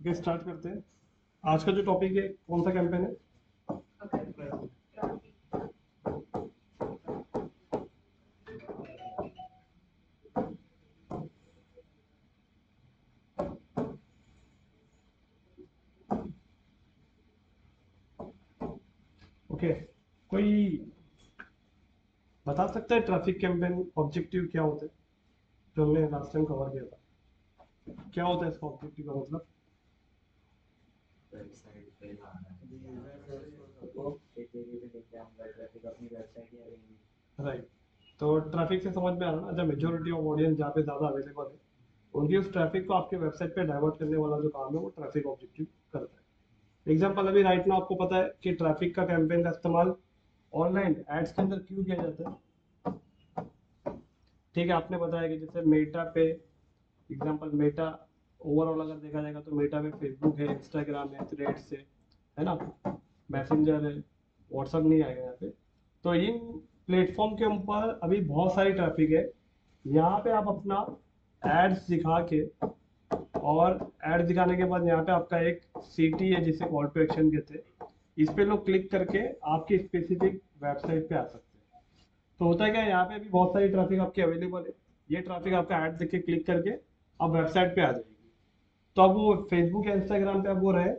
ये स्टार्ट करते हैं। आज का जो टॉपिक है, कौन सा कैंपेन है? ओके, कोई बता सकता है ट्रैफिक कैंपेन ऑब्जेक्टिव क्या होता है? जो हमने लास्ट टाइम कवर किया था, क्या होता है इसका ऑब्जेक्टिव का मतलब? वेबसाइट पे लाना है यूजर्स है उसको एक एरिया पे लेके आऊंगा ट्रैफिक अपनी वेबसाइट या रहेंगी। राइट। तो ट्रैफिक से समझ में आ रहा ना, जब मेजोरिटी ऑफ ऑडियंस जहाँ पे ज़्यादा अवेलेबल है, उनकी उस ट्रैफिक को आपके वेबसाइट पे डाइवर्ट करने वाला जो काम है वो ट्रैफिक ऑब्जेक्टिव करता है। एग्जाम्पल, अभी राइट में आपको पता है कि ट्रैफिक का कैंपेन का इस्तेमाल ऑनलाइन एड्स के अंदर क्यों किया जाता है? ठीक है, आपने बताया कि जैसे मेटा पे, एग्जांपल मेटा, ओवरऑल अगर देखा जाएगा तो मेटा पे फेसबुक है, इंस्टाग्राम है, थ्रेड्स है ना, मैसेंजर है, व्हाट्सअप नहीं आएगा यहाँ पे। तो इन प्लेटफॉर्म के ऊपर अभी बहुत सारी ट्रैफिक है। यहाँ पे आप अपना एड्स दिखा के, और एड दिखाने के बाद यहाँ पे आपका एक सीटी है जिसे कॉल टू एक्शन कहते हैं, इस पे लोग क्लिक करके आपकी स्पेसिफिक वेबसाइट पे आ सकते हैं। तो होता है क्या, यहाँ पे भी बहुत सारी ट्रैफिक आपकी अवेलेबल है। ये ट्रैफिक आपका ऐड देख के क्लिक करके अब वेबसाइट पे आ जाएगी। तो अब वो फेसबुक या इंस्टाग्राम पे अब वो रहे,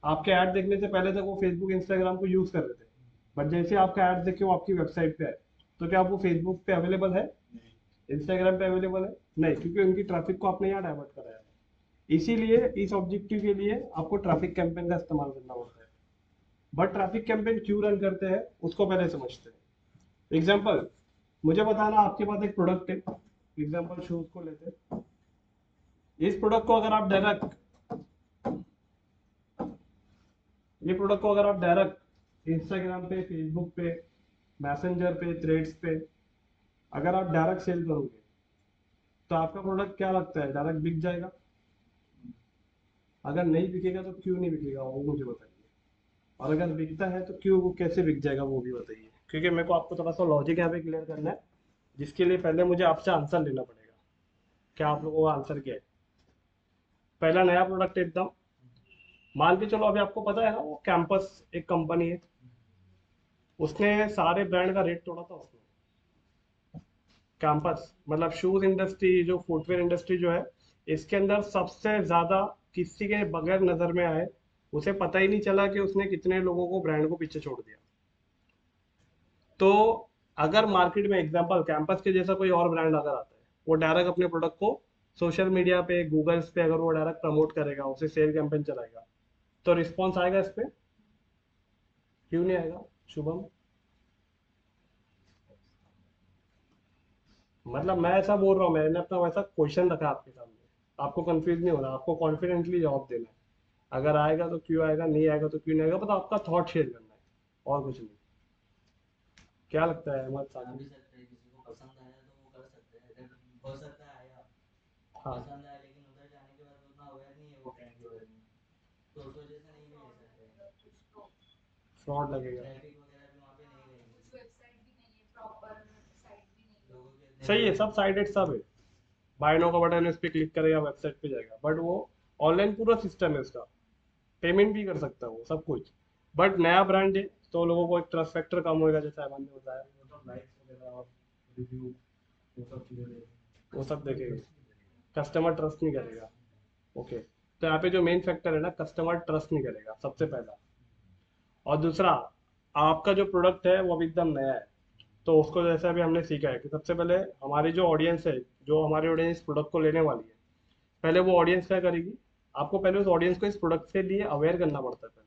आपके ऐड देखने से पहले तक वो फेसबुक इंस्टाग्राम को यूज कर रहे थे, बट जैसे आपका ऐड देख के वो आपकी वेबसाइट पे आए, तो क्या अब वो फेसबुक पे अवेलेबल है, इंस्टाग्राम पे अवेलेबल है? नहीं, क्योंकि उनकी ट्रैफिक को आपने यहाँ डाइवर्ट कराया है। इसीलिए इस ऑब्जेक्टिव के लिए आपको ट्रैफिक कैंपेन का इस्तेमाल करना होता है। बट ट्रैफिक कैंपेन क्यों रन करते हैं उसको पहले समझते हैं। एग्जाम्पल, मुझे बताना, आपके पास एक प्रोडक्ट है, एग्जाम्पल शूज को लेते हैं। इस प्रोडक्ट को अगर आप डायरेक्ट ये प्रोडक्ट को अगर आप डायरेक्ट इंस्टाग्राम पे, फेसबुक पे, मैसेंजर पे, थ्रेड्स पे अगर आप डायरेक्ट सेल करोगे, तो आपका प्रोडक्ट क्या लगता है डायरेक्ट बिक जाएगा? अगर नहीं बिकेगा तो क्यों नहीं बिकेगा वो मुझे बताइए। और अगर बिकता है तो क्यों, वो कैसे बिक जाएगा वो भी बताइए, क्योंकि मेरे को आपको थोड़ा सा लॉजिक यहाँ पे क्लियर करना है, जिसके लिए पहले मुझे आपसे आंसर लेना पड़ेगा। क्या आप लोगों का आंसर क्या है? पहला, नया प्रोडक्ट एकदम, मान के चलो, अभी आपको पता है ना, वो कैंपस एक कंपनी है, उसने सारे ब्रांड का रेट तोड़ा था उसने। कैंपस मतलब शूज इंडस्ट्री, जो फुटवेयर इंडस्ट्री जो है, इसके अंदर सबसे ज्यादा किसी के बगैर नजर में आए, उसे पता ही नहीं चला कि उसने कितने लोगों को, ब्रांड को पीछे छोड़ दिया। तो अगर मार्केट में एग्जांपल कैंपस के जैसा कोई और ब्रांड अगर आता है, वो डायरेक्ट अपने प्रोडक्ट को सोशल मीडिया पे, गूगल्स पे अगर वो डायरेक्ट प्रमोट करेगा, उसे सेल कैंपेन चलाएगा, तो रिस्पॉन्स आएगा इस पे? क्यों नहीं आएगा शुभम? मतलब मैं ऐसा बोल रहा हूँ, मैंने अपना वैसा क्वेश्चन रखा आपके सामने, आपको कंफ्यूज नहीं होना, आपको कॉन्फिडेंटली जवाब देना है। अगर आएगा तो क्यों आएगा, नहीं आएगा तो क्यों नहीं आएगा, मतलब आपका थॉट शेयर करना है, और कुछ नहीं। क्या लगता है अहमद आ भी साहब? सकता है किसी को पसंद आया तो वो कर सकते हैं अगर हो सकता है आया हाँ, पसंद आया लेकिन उधर जाने के बाद उतना अवेयर नहीं है वो ब्रांड के बारे में तो उस वजह से नहीं भी ले सकते हैं फ्रॉड लगेगा। ट्रैफिक वगैरह भी वहाँ पे नहीं रहेगी लोगों के इतने सही है, व्यूज सब नहीं साइडेड सब है। बाय नो का बटन है, उस पर क्लिक करेगा, वेबसाइट पे जाएगा, बट वो ऑनलाइन पूरा सिस्टम है उसका, पेमेंट भी कर सकता है वो, सब कुछ। बट नया ब्रांड है, तो लोगों को एक ट्रस्ट फैक्टर कम होएगा, जैसे अमन ने बताया, वो सब लाइक्स वगैरह और रिव्यू, वो सब चीज़ें वो सब देखेगा, कस्टमर ट्रस्ट नहीं करेगा। ओके, तो यहाँ पे जो मेन फैक्टर है ना, कस्टमर ट्रस्ट नहीं करेगा सबसे पहला। और दूसरा, आपका जो प्रोडक्ट है वो अभी एकदम नया है, तो उसको जैसे अभी हमने सीखा है कि सबसे पहले हमारी जो ऑडियंस है, जो हमारी ऑडियंस प्रोडक्ट को लेने वाली है, पहले वो ऑडियंस क्या करेगी, आपको पहले उस ऑडियंस को इस प्रोडक्ट से लिए अवेयर करना पड़ता है पहले।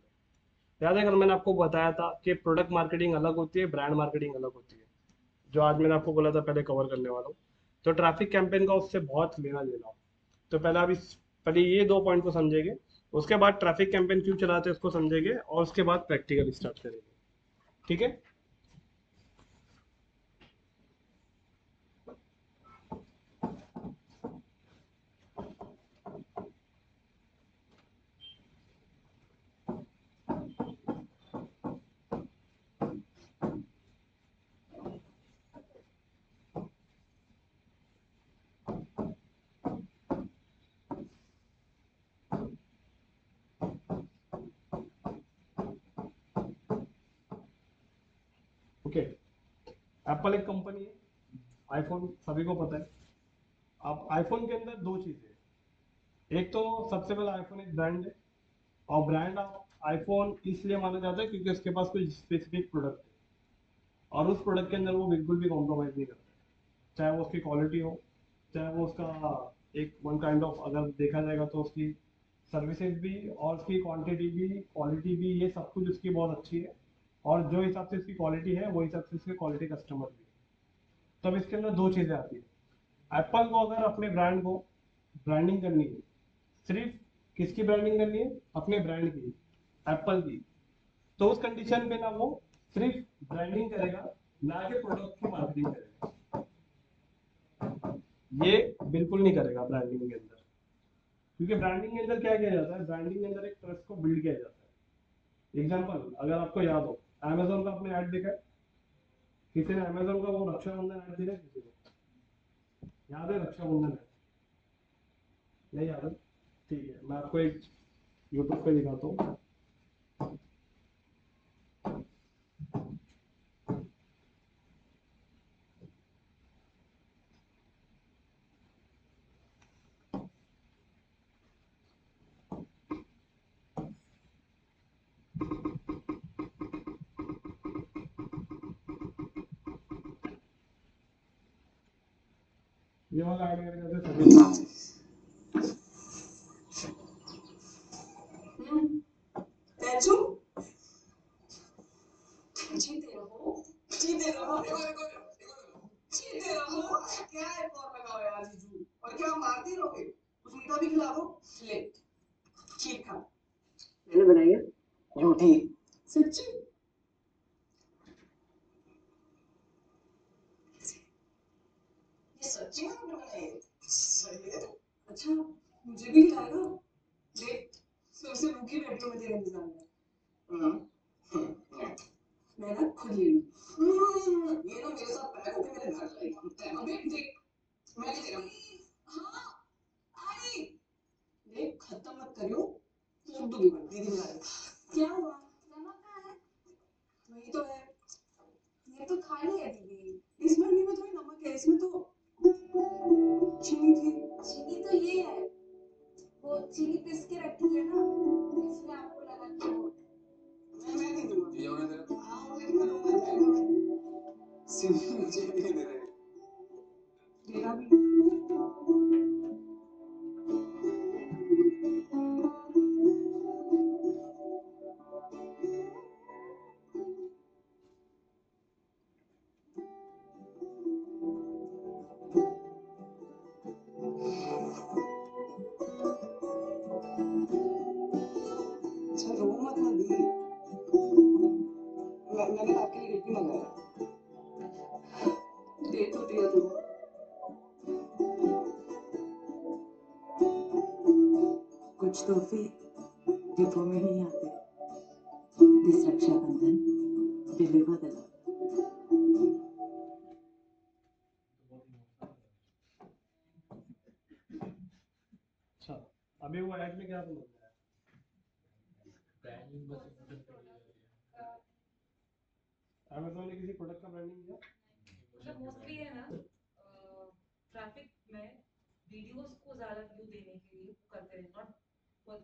याद है, कल मैंने आपको बताया था कि प्रोडक्ट मार्केटिंग अलग होती है, ब्रांड मार्केटिंग अलग होती है, जो आज मैंने आपको बोला था पहले कवर करने वाला हूँ। तो ट्रैफिक कैंपेन का उससे बहुत लेना देना हो। तो पहले आप इस पहले ये दो पॉइंट को समझेंगे, उसके बाद ट्रैफिक कैंपेन क्यों चलाते हैं उसको समझेंगे, और उसके बाद प्रैक्टिकल स्टार्ट करेंगे। ठीक है? ओके, एप्पल एक कंपनी है, आईफोन सभी को पता है। अब आईफोन के अंदर दो चीजें हैं। एक तो सबसे पहले आईफोन एक ब्रांड है, और ब्रांड ऑफ आईफोन इसलिए माना जाता है क्योंकि उसके पास कोई स्पेसिफिक प्रोडक्ट है, और उस प्रोडक्ट के अंदर वो बिल्कुल भी कॉम्प्रोमाइज नहीं करता, चाहे वो उसकी क्वालिटी हो, चाहे वो उसका एक वन काइंड ऑफ अगर देखा जाएगा तो उसकी सर्विसेज भी, और उसकी क्वांटिटी भी, क्वालिटी भी, ये सब कुछ उसकी बहुत अच्छी है। और जो हिसाब से उसकी क्वालिटी है वो हिसाब से उसके क्वालिटी कस्टमर भी है। तब इसके अंदर दो चीज़ें आती है। एप्पल को अगर अपने ब्रांड को ब्रांडिंग करनी है, सिर्फ किसकी ब्रांडिंग करनी है? अपने ब्रांड की, एप्पल की। तो उस कंडीशन पे ना वो सिर्फ ब्रांडिंग करेगा, ना कि प्रोडक्ट की मार्केटिंग करेगा। ये बिल्कुल नहीं करेगा ब्रांडिंग के अंदर, क्योंकि ब्रांडिंग के अंदर क्या किया जाता है? ब्रांडिंग के अंदर एक ट्रस्ट को बिल्ड किया जाता है। एग्जांपल अगर आपको याद हो, अमेजोन का आपने ऐड देखा है? किसी ने अमेजोन का वो रक्षाबंधन ऐड देखा है? किसी को याद है रक्षाबंधन है? नहीं याद है? ठीक है, मैं आपको एक यूट्यूब पे दिखाता हूँ। ये वाला ऐड करके जैसे तेजू जीते रहो, जीते रहो, जीते रहो। क्या है और लगाओ यार जीजू, और क्या मारती रहोगे? कुछ मीठा भी खिला दो। ले खीर खा। मैंने बनाई है झूठी। सच्ची? ये सच्ची में आपने बनाई है? सही है। अच्छा मुझे भी खिलाएगा? देख फिर से भूखी बैठी हूँ मैं तेरे इंतजार में। मैं ना खुद ले लूं। ये ना मेरे साथ पैक होके मेरे घर लाएगा। देख देख मैं नहीं दे रहा। हाँ आई। देख खत्म मत करियो, फूक दूंगी मैं। दीदी बुला रही। क्या हुआ? नमक कहाँ है? वही तो है। ये तो खाली है दीदी। इसमें नहीं में थोड़ी नमक है, इसमें तो चीनी थी। चीनी तो ये है, वो चीनी पीस के रखी है ना, इसलिए आपको लगा कि वो। मैं नहीं दूंगा। ये होने दे। हाँ मैं दूंगा। सिर्फ मुझे भी नहीं दे रहे। तेरा भी। अच्छा रो मत ना दी। मैंने तो आपके लिए गिफ्ट भी मंगाया। दे तो दिया तुम। कुछ तोहफे गिफ्टों में नहीं आते। This Rakshabandhan deliver the love. अच्छा, अभी वो ऐड में क्या समझ में आया? ब्रांडिंग बस इम्पोर्टेंट कर दी जाती है। अमेजोन ने किसी प्रोडक्ट का ब्रांडिंग किया? मतलब मोस्टली है ना, ट्रैफिक में वीडियोस को ज्यादा व्यू देने के लिए करते हैं, नॉट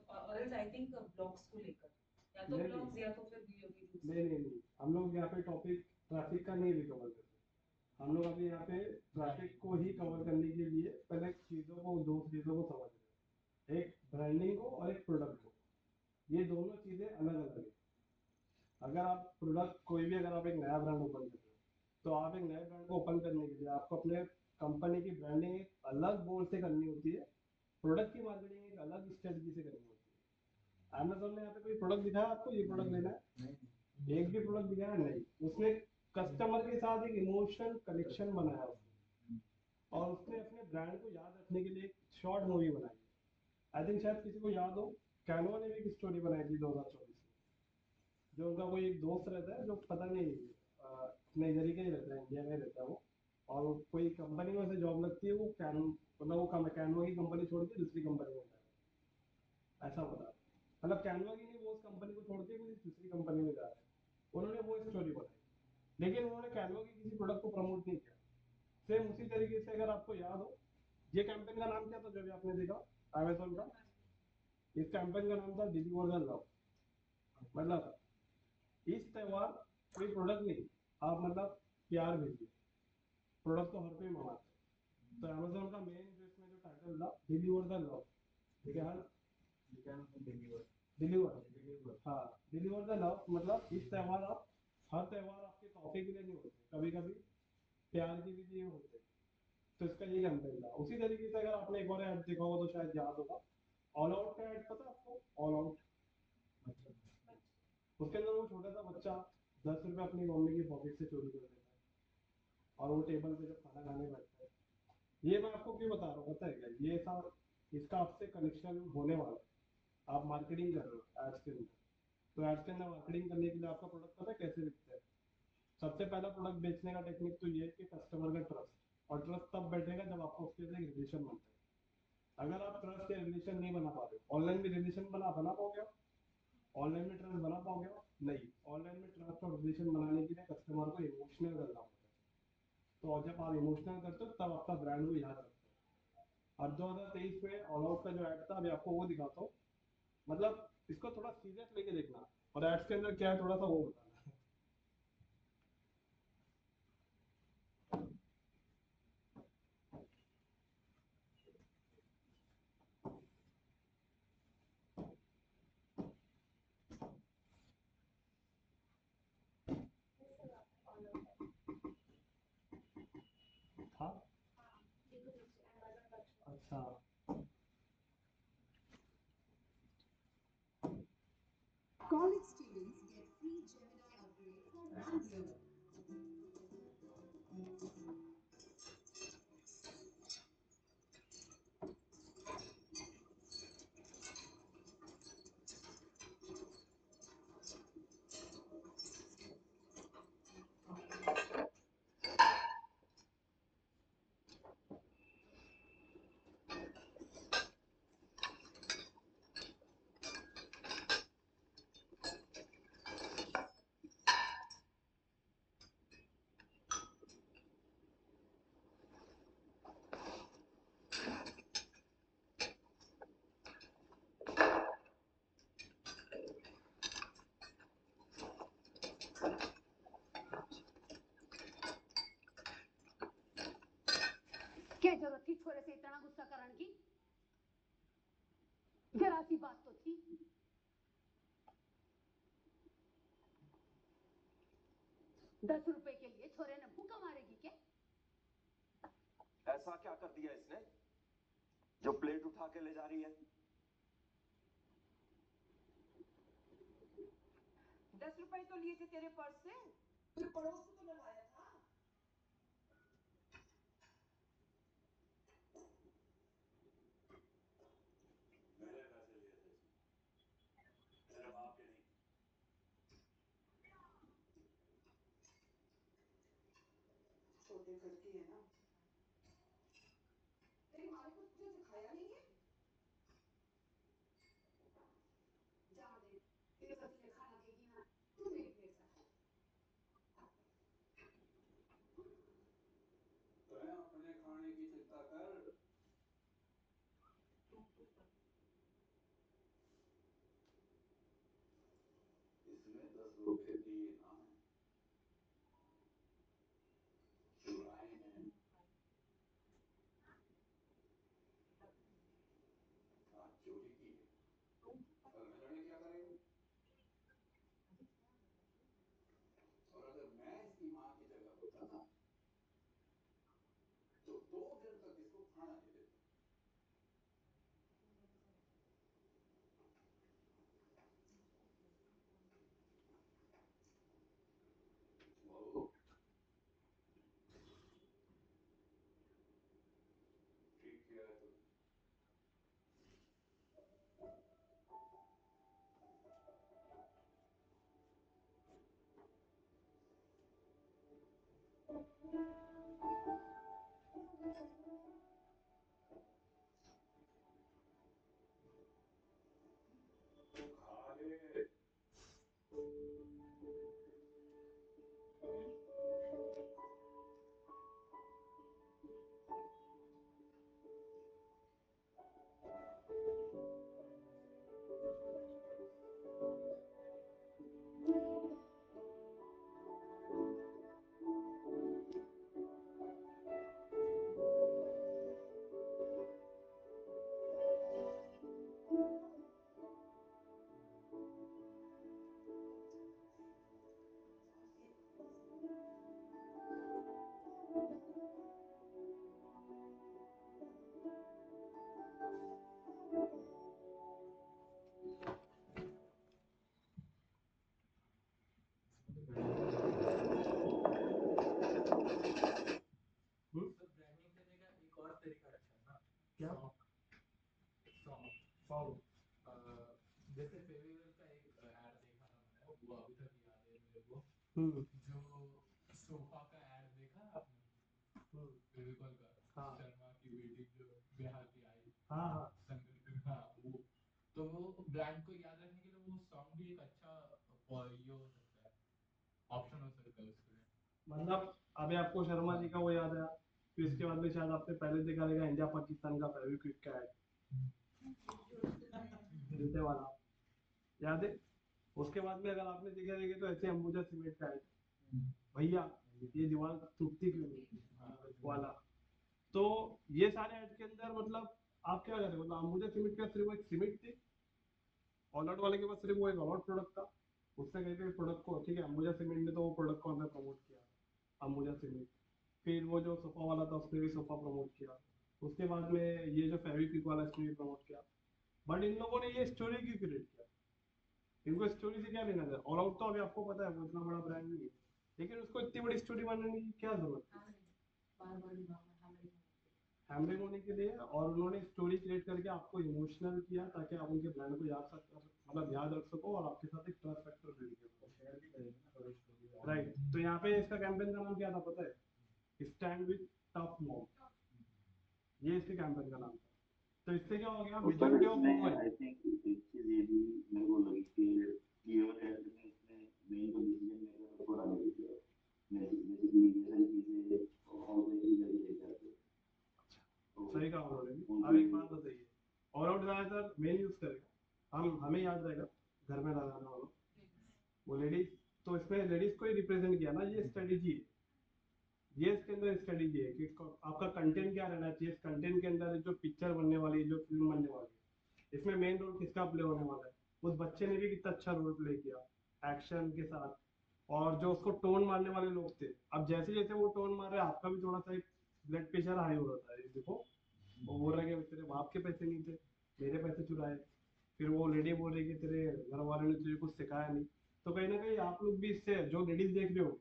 और एल्स आई थिंक ब्लॉग्स को लेकर, या तो नहीं ब्लॉग्स या तो फिर वीडियो वीडियोस। नहीं, हम लोग यहाँ पे टॉपिक ट्रैफिक का नहीं रिकवर करते। हम लोग अभी यहाँ पे ट्रैफिक को ही कवर करने के लिए पहले चीज़ों को, दो चीज़ों को समझ रहे हैं, एक ब्रांडिंग को और एक प्रोडक्ट को। ये दोनों चीज़ें अलग अलग है। अगर आप प्रोडक्ट कोई भी, अगर आप एक नया ब्रांड ओपन कर रहे हो, तो आप एक नए ब्रांड को ओपन करने के लिए आपको अपने कंपनी की ब्रांडिंग एक अलग बोर्ड से करनी होती है, प्रोडक्ट की मार्केटिंग एक अलग स्ट्रेटजी से करनी होती है। अमेजोन ने यहाँ पे कोई प्रोडक्ट दिखाया आपको, ये प्रोडक्ट लेना है? एक भी प्रोडक्ट दिखाया नहीं। उसने कस्टमर के साथ एक इमोशनल कनेक्शन बनाया उसने, और उसने अपने ब्रांड को याद रखने के लिए एक शॉर्ट मूवी बनाई। आई थिंक शायद किसी को याद हो, कैनवा ने भी एक स्टोरी बनाई थी 2024 में। जो उनका कोई एक दोस्त रहता है जो पता नहीं अपने इधर ही का ही रहता है, इंडिया में रहता है वो, और कोई कंपनी में से जॉब लगती है, वो मतलब वो कैनवा की कंपनी छोड़ के दूसरी कंपनी में जाता है, ऐसा बता। मतलब कैनवा की नहीं, वो उस कंपनी को छोड़ के कोई दूसरी कंपनी में जा रहा है। उन्होंने वो स्टोरी बनाई। लेकिन उन्होंने कैनवा की किसी प्रोडक्ट को प्रमोट नहीं किया। सेम उसी तरीके से अगर आपको याद हो, ये कैंपेन का नाम क्या था जो भी आपने देखा अमेजोन का? इस कैंपेन का नाम था डिलीवर द लव। मतलब इस त्योहार कोई प्रोडक्ट नहीं, आप मतलब प्यार भेजिए। प्रोडक्ट तो हर कोई मंगाता है, तो अमेजोन का मेन जो इसमें जो टाइटल था डिलीवर द लव, ठीक है? डिलीवर डिलीवर, डिलीवर हाँ, डिलीवर द लव। मतलब इस त्योहार आप, हर त्योहार आपके तोहफे के लिए नहीं होते, कभी कभी प्यार के लिए होते हैं। तो इसका ये कैंपेन था। उसी तरीके से अगर आपने एक और ऐड देखा होगा तो शायद याद होगा, ऑल आउट का ऐड पता है आपको? ऑल आउट, अच्छा उसके अंदर वो छोटा सा बच्चा 10 रुपए अपनी मम्मी की पॉकेट से चोरी कर देता है और वो टेबल पे जब खाना खाने बैठता है। ये मैं आपको क्यों बता रहा हूँ पता है क्या? ये सब इसका आपसे कनेक्शन होने वाला है। आप मार्केटिंग कर रहे हो एड्स के अंदर, तो एड्स के अंदर मार्केटिंग करने के लिए आपका प्रोडक्ट पता है कैसे बिकता है? सबसे पहला प्रोडक्ट बेचने का टेक्निक तो ये है कि कस्टमर का ट्रस्ट, और ट्रस्ट तब बैठेगा जब आपको उसके साथ एक रिलेशन बनता है। अगर आप ट्रस्ट या रिलेशन नहीं बना पा रहे हो, ऑनलाइन में रिलेशन बना पाओगे आप? ऑनलाइन में ट्रस्ट बना पाओगे आप? नहीं। ऑनलाइन में ट्रस्ट और रिलेशन बनाने के लिए कस्टमर को इमोशनल करना होता है। तो जब आप इमोशनल करते हो तब आपका ब्रांड को याद रखता है। अब 2023 में ऑल आउट का जो ऐड था, अभी आपको वो दिखाता हूँ। मतलब इसको थोड़ा सीरियस लेके देखना, और एड्स के अंदर क्या है थोड़ा सा वो बताना। हाँ, अच्छा। College students get free Gemini upgrade for 1 year. क्या जरूरत थी छोरे से इतना गुस्सा करने की? जरा सी बात तो थी। 10 रुपए के लिए छोरे ने भूखा मारेगी क्या? ऐसा क्या कर दिया इसने जो प्लेट उठा के ले जा रही है? 10 रुपए तो लिए थे तेरे पर्स से। फिर पड़ोस से तो लगाया था। मेरे पैसे लिए थे इसने, तेरे बाप के नहीं। छोटे घर की है ना, तेरी माँ ने कुछ तुझे सिखाया नहीं है? जान दे, तेरे साथ तुझे खाना देगी ना, तू मेरी प्लेट से खा। तो अपने खाने की चिंता कर। इसमें 10 रुपए दिए ना है, चुराए हैं। आज चोरी की है, कल न जाने क्या करेगा। और अगर मैं इसकी माँ की जगह होता ना, तो 2 दिन तक इसको खाना नहीं देता। बहू, ठीक किया है तुमने। खा ले। क्या सॉन्ग जैसे फेविकोल का एक ऐड देखा था मैंने, वो अभी तक याद है मेरे को, जो सोफा का ऐड देखा आपने फेविकोल का, हाँ शर्मा की बेटी जो बिहार की आई, हाँ हाँ संगीत, हाँ वो, तो वो ब्रांड को याद रखने के लिए वो सॉन्ग भी एक अच्छा ये हो सकता है, ऑप्शन हो सकता है उसके लिए। मतलब अभी आपको शर्मा जी का वो याद आया, फिर इसके बाद में शायद आपने पहले देखा रहेगा इंडिया पाकिस्तान का फेविक्विक का ऐड, जूते वाला, याद है? उसके बाद में अगर आपने देखा रहेगा तो ऐसे अंबुजा सीमेंट का ऐड, भैया ये दीवार टूटती क्यों नहीं वाला। तो ये सारे ऐड के अंदर मतलब आप क्या कर रहे हो, मतलब अंबुजा सीमेंट का सिर्फ एक सीमेंट थी, ऑल आउट वाले के पास सिर्फ वो एक ऑल आउट प्रोडक्ट था, उसने कहीं पे प्रोडक्ट को, ठीक है अंबुजा सीमेंट ने तो वो प्रोडक्ट को अंदर प्रमोट किया, अंबुजा सीमेंट, फिर वो जो सोफा वाला था उसने भी सोफा प्रमोट किया, उसके बाद में ये जो फेविक्विक वाला इसने भी प्रमोट किया। बट इन लोगों ने ये स्टोरी क्यों क्रिएट किया, इनको स्टोरी से क्या लेना था? ऑल आउट तो अभी आपको पता है वो इतना बड़ा ब्रांड नहीं है, लेकिन उसको इतनी बड़ी स्टोरी बनाने की क्या जरूरत है? हैमरिंग होने के लिए, और उन्होंने स्टोरी क्रिएट करके आपको इमोशनल किया ताकि आप उनके ब्रांड को मतलब याद रख सको और आपके साथ एक ट्रस्ट फैक्टर बिल्ड कर शेयर भी करेंगे ना थोड़ी स्टोरी। राइट। तो यहाँ पे इसका कैंपेन का नाम क्या था पता है? स्टैंड विद टफ मॉम, ये इसके कैंपेन का नाम था। तो इससे क्या हो गया, और पर मेजॉरिटी ऑफ इसमें वुमेन, आई थिंक एक चीज ये भी मेरे को लगी कि ईवन हेल्थ में इसने मेन तो डिसीजन मेकर को डाल दिया, बेसिकली ये सारी चीजें और ही करके लेकर आते हैं। तो सही कहा उन्होंने भी। अब उनके एक बात बताइए, ऑल आउट ज्यादातर मेन यूज करेगा, हम हमें याद रहेगा घर में लगाने वालों, वो लेडीज, तो इसमें लेडीज को ही रिप्रेजेंट किया ना, ये स्ट्रेटेजी है, ये इसके अंदर स्ट्रेटेजी है कि आपका कंटेंट क्या रहना चाहिए, इस कंटेंट के अंदर जो पिक्चर बनने वाली है, जो फिल्म बनने वाली है, इसमें मेन रोल किसका प्ले होने वाला है, उस बच्चे ने भी कितना अच्छा रोल प्ले किया एक्शन के साथ, और जो उसको टोन मारने वाले लोग थे, अब जैसे जैसे वो टोन मार रहे हैं आपका भी थोड़ा सा ब्लड प्रेशर हाई हो रहा है, देखो वो बोल रहा है कि तेरे बाप के पैसे नहीं थे, मेरे पैसे चुराए, फिर वो लेडी बोल रही है कि तेरे घर वालों ने तुझे कुछ सिखाया नहीं। तो कहीं ना कहीं आप लोग भी इससे, जो लेडीज देख रहे हो,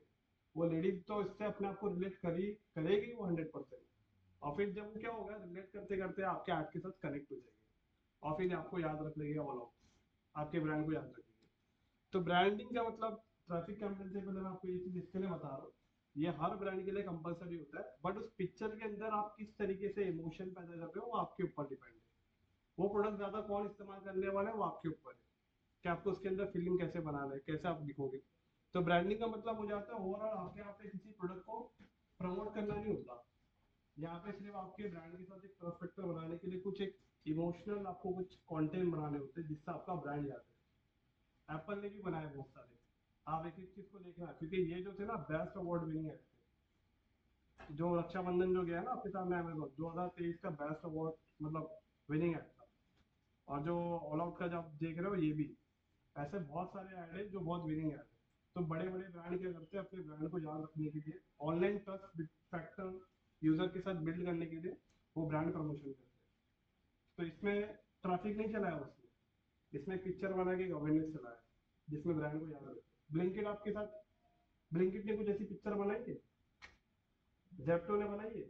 वो लेडीज तो इससे अपने आप को रिलेट करेगी वो 100%, और फिर जब क्या होगा, रिलेट करते करते आपके आर्ट के साथ कनेक्ट हो जाएगी, और फिर आपको याद रख लेगी ऑल आउट, आपके ब्रांड को याद रखेगी। तो ब्रांडिंग का मतलब, ट्रैफिक कैंपेन से पहले मैं आपको ये चीज इसके लिए बता रहा हूँ, ये हर ब्रांड के लिए कंपलसरी होता है, बट उस पिक्चर के अंदर आप किस तरीके से इमोशन पैदा कर रहे हो वो आपके ऊपर डिपेंड है, वो प्रोडक्ट ज्यादा कौन इस्तेमाल करने वाला है वो आपके ऊपर है, कि आपको उसके अंदर फीलिंग कैसे बनाना है, कैसे आप दिखोगे। तो ब्रांडिंग का मतलब हो जाता है ओवरऑल आपके यहाँ पे किसी प्रोडक्ट को प्रमोट करना नहीं होता, यहाँ पे सिर्फ आपके ब्रांड के साथ एक ट्रस्ट फैक्टर बनाने के लिए कुछ एक इमोशनल आपको कुछ कंटेंट बनाने होते हैं जिससे आपका ब्रांड याद है। एप्पल ने भी बनाए बहुत सारे, आप एक एक चीज को देखना, क्योंकि ये जो थे ना बेस्ट अवार्ड विनिंग है, जो रक्षाबंधन जो गया ना आपके सामने अमेजोन 2023 का बेस्ट अवार्ड मतलब विनिंग है था, और जो ऑल आउट का जो आप देख रहे हो ये भी, ऐसे बहुत सारे ऐड है जो बहुत विनिंग ऐड है। तो बड़े बड़े ब्रांड क्या करते हैं, अपने ब्रांड को याद रखने के लिए ऑनलाइन ट्रस्ट फैक्टर यूजर के साथ बिल्ड करने के लिए वो ब्रांड प्रमोशन करते हैं। तो इसमें ट्रैफिक नहीं चलाया उसने, इसमें पिक्चर बना के अवेयरनेस चलाया, जिसमें ब्रांड को याद रखे। ब्लिंकिट आपके साथ, ब्लिंकिट ने कुछ ऐसी पिक्चर बनाई है, जेप्टो ने बनाई है,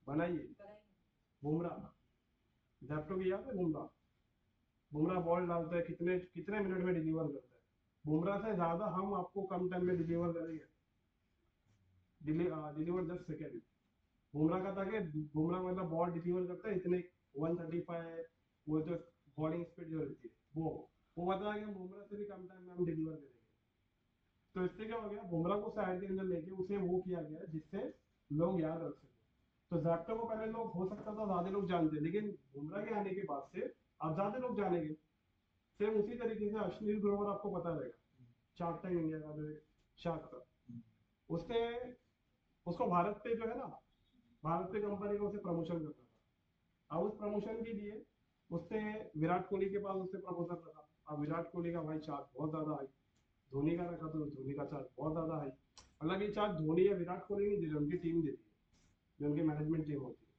बनाई है, बुमराह, जेप्टो की याद है बुमराह, बुमराह बॉल डालता है कितने कितने मिनट में डिलीवर करता है, बुमराह से ज्यादा हम आपको कम टाइम में डिलीवर करेंगे, डिलीवर 10 सेकेंड। बुमराह का था कि बुमराह मतलब बॉल डिलीवर करता है इतने 135, वो जो बॉलिंग स्पीड जो रहती है वो बता कि हम बुमराह से भी कम टाइम में हम डिलीवर करेंगे। तो इससे क्या हो गया, बुमराह को साइड के अंदर लेके उसे वो किया गया जिससे लोग याद रख सके। तो जैप्टो को पहले लोग हो सकता था ज्यादा लोग जानते, लेकिन बुमराह के आने के बाद से अब ज्यादा लोग जानेंगे। सेम उसी तरीके से अश्नील ग्रोवर आपको पता रहेगा, शार्क टैंक इंडिया का जो शार्क था, उसने उसको भारत पे जो है ना, भारत पे कंपनी को उसे प्रमोशन करना था। अब उस प्रमोशन के लिए उससे विराट कोहली के पास उससे प्रमोशन रखा, अब विराट कोहली का भाई चार्ज बहुत ज्यादा हाई, धोनी का रखा तो धोनी का चार्ज बहुत ज्यादा हाई, मतलब ये चार्ज धोनी या विराट कोहली नहीं दे रहे, उनकी टीम देती है, जो उनकी मैनेजमेंट टीम होती है।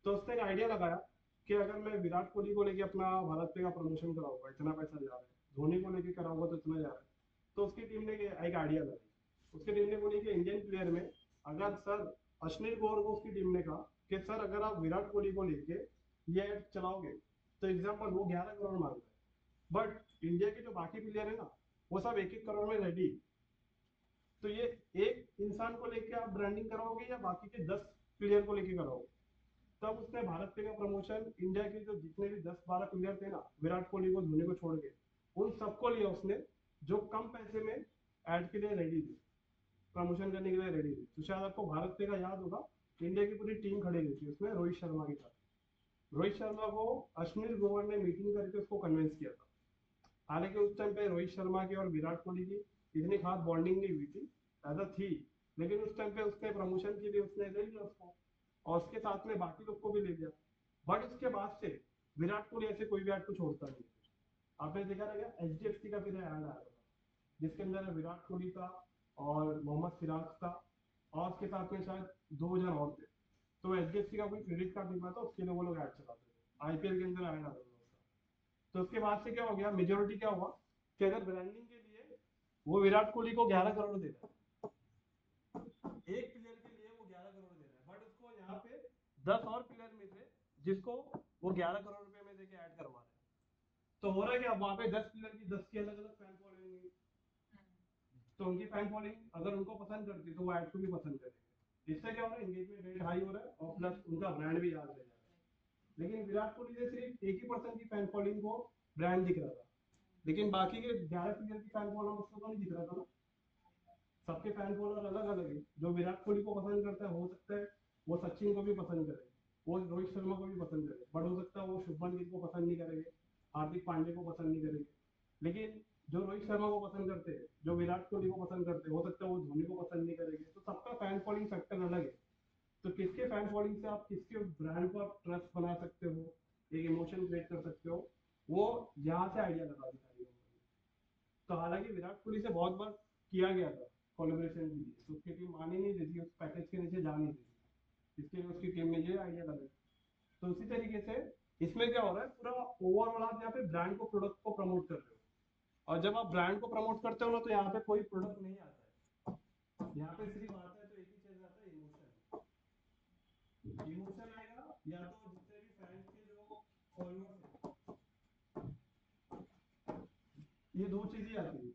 तो उसने एक आइडिया लगाया कि अगर मैं विराट कोहली को लेके अपना भारत पे का प्रमोशन कराऊंगा, इतना पैसा जा रहा है, धोनी को लेके कराऊंगा तो इतना जा रहा है, तो उसकी टीम ने एक आइडिया लगाई, उसकी टीम ने बोली कि इंडियन प्लेयर में अगर सर, अश्विन गौर को उसकी टीम ने कहा कि सर अगर आप विराट कोहली को लेके ये ऐड चलाओगे तो एग्जाम्पल वो 11 करोड़ मांग रहा है, बट इंडिया के जो बाकी प्लेयर है ना वो सब 1-1 करोड़ में रेडी। तो ये एक इंसान को लेके आप ब्रांडिंग कराओगे या बाकी के 10 प्लेयर को लेके कराओगे? तब उसने भारत पे का प्रमोशन इंडिया के जो जितने भी 10-12 प्लेयर थे ना, विराट कोहली को, धोनी को छोड़ के, उन सबको लिया उसने जो कम पैसे में ऐड के लिए रेडी थे, प्रमोशन करने के लिए रेडी थी। तो शायद आपको भारत पे का याद होगा, इंडिया की पूरी टीम खड़ी हुई थी उसमें रोहित शर्मा के साथ। रोहित शर्मा को अश्विन ग्रोवर ने मीटिंग करके उसको कन्विंस किया था। हालांकि उस टाइम पे रोहित शर्मा की और विराट कोहली की इतनी खास बॉन्डिंग नहीं हुई थी, ऐसा थी, लेकिन उस टाइम पे उसने प्रमोशन के लिए उसने ले लिया उसको, और उसके साथ में बाकी लोग को भी ले लिया। बट उसके बाद से विराट कोहली ऐसे कोई भी ऐड को छोड़ता नहीं। आपने देखा रहेगा एचडीएफसी का फिर ऐड आया था जिसके अंदर विराट कोहली था और मोहम्मद सिराज था, और उसके साथ में शायद 2 जन और थे। तो एचडीएफसी का कोई क्रेडिट कार्ड निकला था, उसके लिए वो लोग ऐड चलाते थे, आईपीएल के अंदर ऐड आता था। तो उसके बाद से क्या हो गया, मेजोरिटी क्या हुआ कि अगर ब्रांडिंग के लिए वो विराट कोहली को 11 करोड़ दे रहा है, एक प्लेयर के लिए वो 11 करोड़ दे रहा है, बट उसको यहाँ पे 10 और प्लेयर में थे जिसको वो 11 करोड़ रुपए में देके ऐड करवा रहे हैं। तो हो रहा है क्या, वहां पे 10 प्लेयर की 10 की अलग अलग फैन फॉलोइंग है, तो उनकी फैन फॉलोइंग अगर उनको पसंद करती तो वो ऐड को भी पसंद करेंगे। इससे क्या हो रहा है, एंगेजमेंट रेट हाई हो रहा है और प्लस उनका ब्रांड भी याद रह जा रहा है। लेकिन विराट कोहली ने सिर्फ 1% की फैन फॉलोइंग को ब्रांड दिख रहा था, लेकिन बाकी के 11 प्लेयर की फैन फॉलोइंग उसको तो नहीं दिख रहा था ना। सबके फैन फॉलोअर अलग अलग है। जो विराट कोहली को पसंद करता है हो सकता है वो सचिन को भी पसंद करे, वो रोहित शर्मा को भी पसंद करे, बट हो सकता है वो शुभमन गिल को पसंद नहीं करेंगे, हार्दिक पांड्या को पसंद नहीं करेंगे। लेकिन जो रोहित शर्मा को पसंद करते हैं, जो विराट कोहली को पसंद करते हैं, हो सकता है वो धोनी को पसंद नहीं करेंगे। तो सबका फैन फॉलोइंग फैक्टर अलग है। तो किसके फैन फॉलोइंग से आप किसके ब्रांड को आप ट्रस्ट बना सकते हो, एक इमोशन क्रिएट कर सकते हो, वो यहाँ से आइडिया लगा दी सारी कंपनी। तो हालांकि विराट कोहली से बहुत बार किया गया था कोलैबोरेशन के लिए, तो उसकी टीम मानी नहीं रही थी, उस पैकेज के नीचे जा नहीं रही थी, इसके लिए उसकी टीम में ये आइडिया लगा। तो उसी तरीके से इसमें क्या हो रहा है, पूरा ओवरऑल आप यहाँ पे ब्रांड को, प्रोडक्ट को प्रमोट कर रहे हो, और जब आप ब्रांड को प्रमोट करते हो ना तो यहाँ पे कोई प्रोडक्ट नहीं आता है, यहाँ पे सिर्फ आता है तो एक ही चीज आता है, इमोशन। इमोशन आएगा या तो जितने भी फैंस के जो फॉलोअर्स हैं, ये 2 चीजें आती है।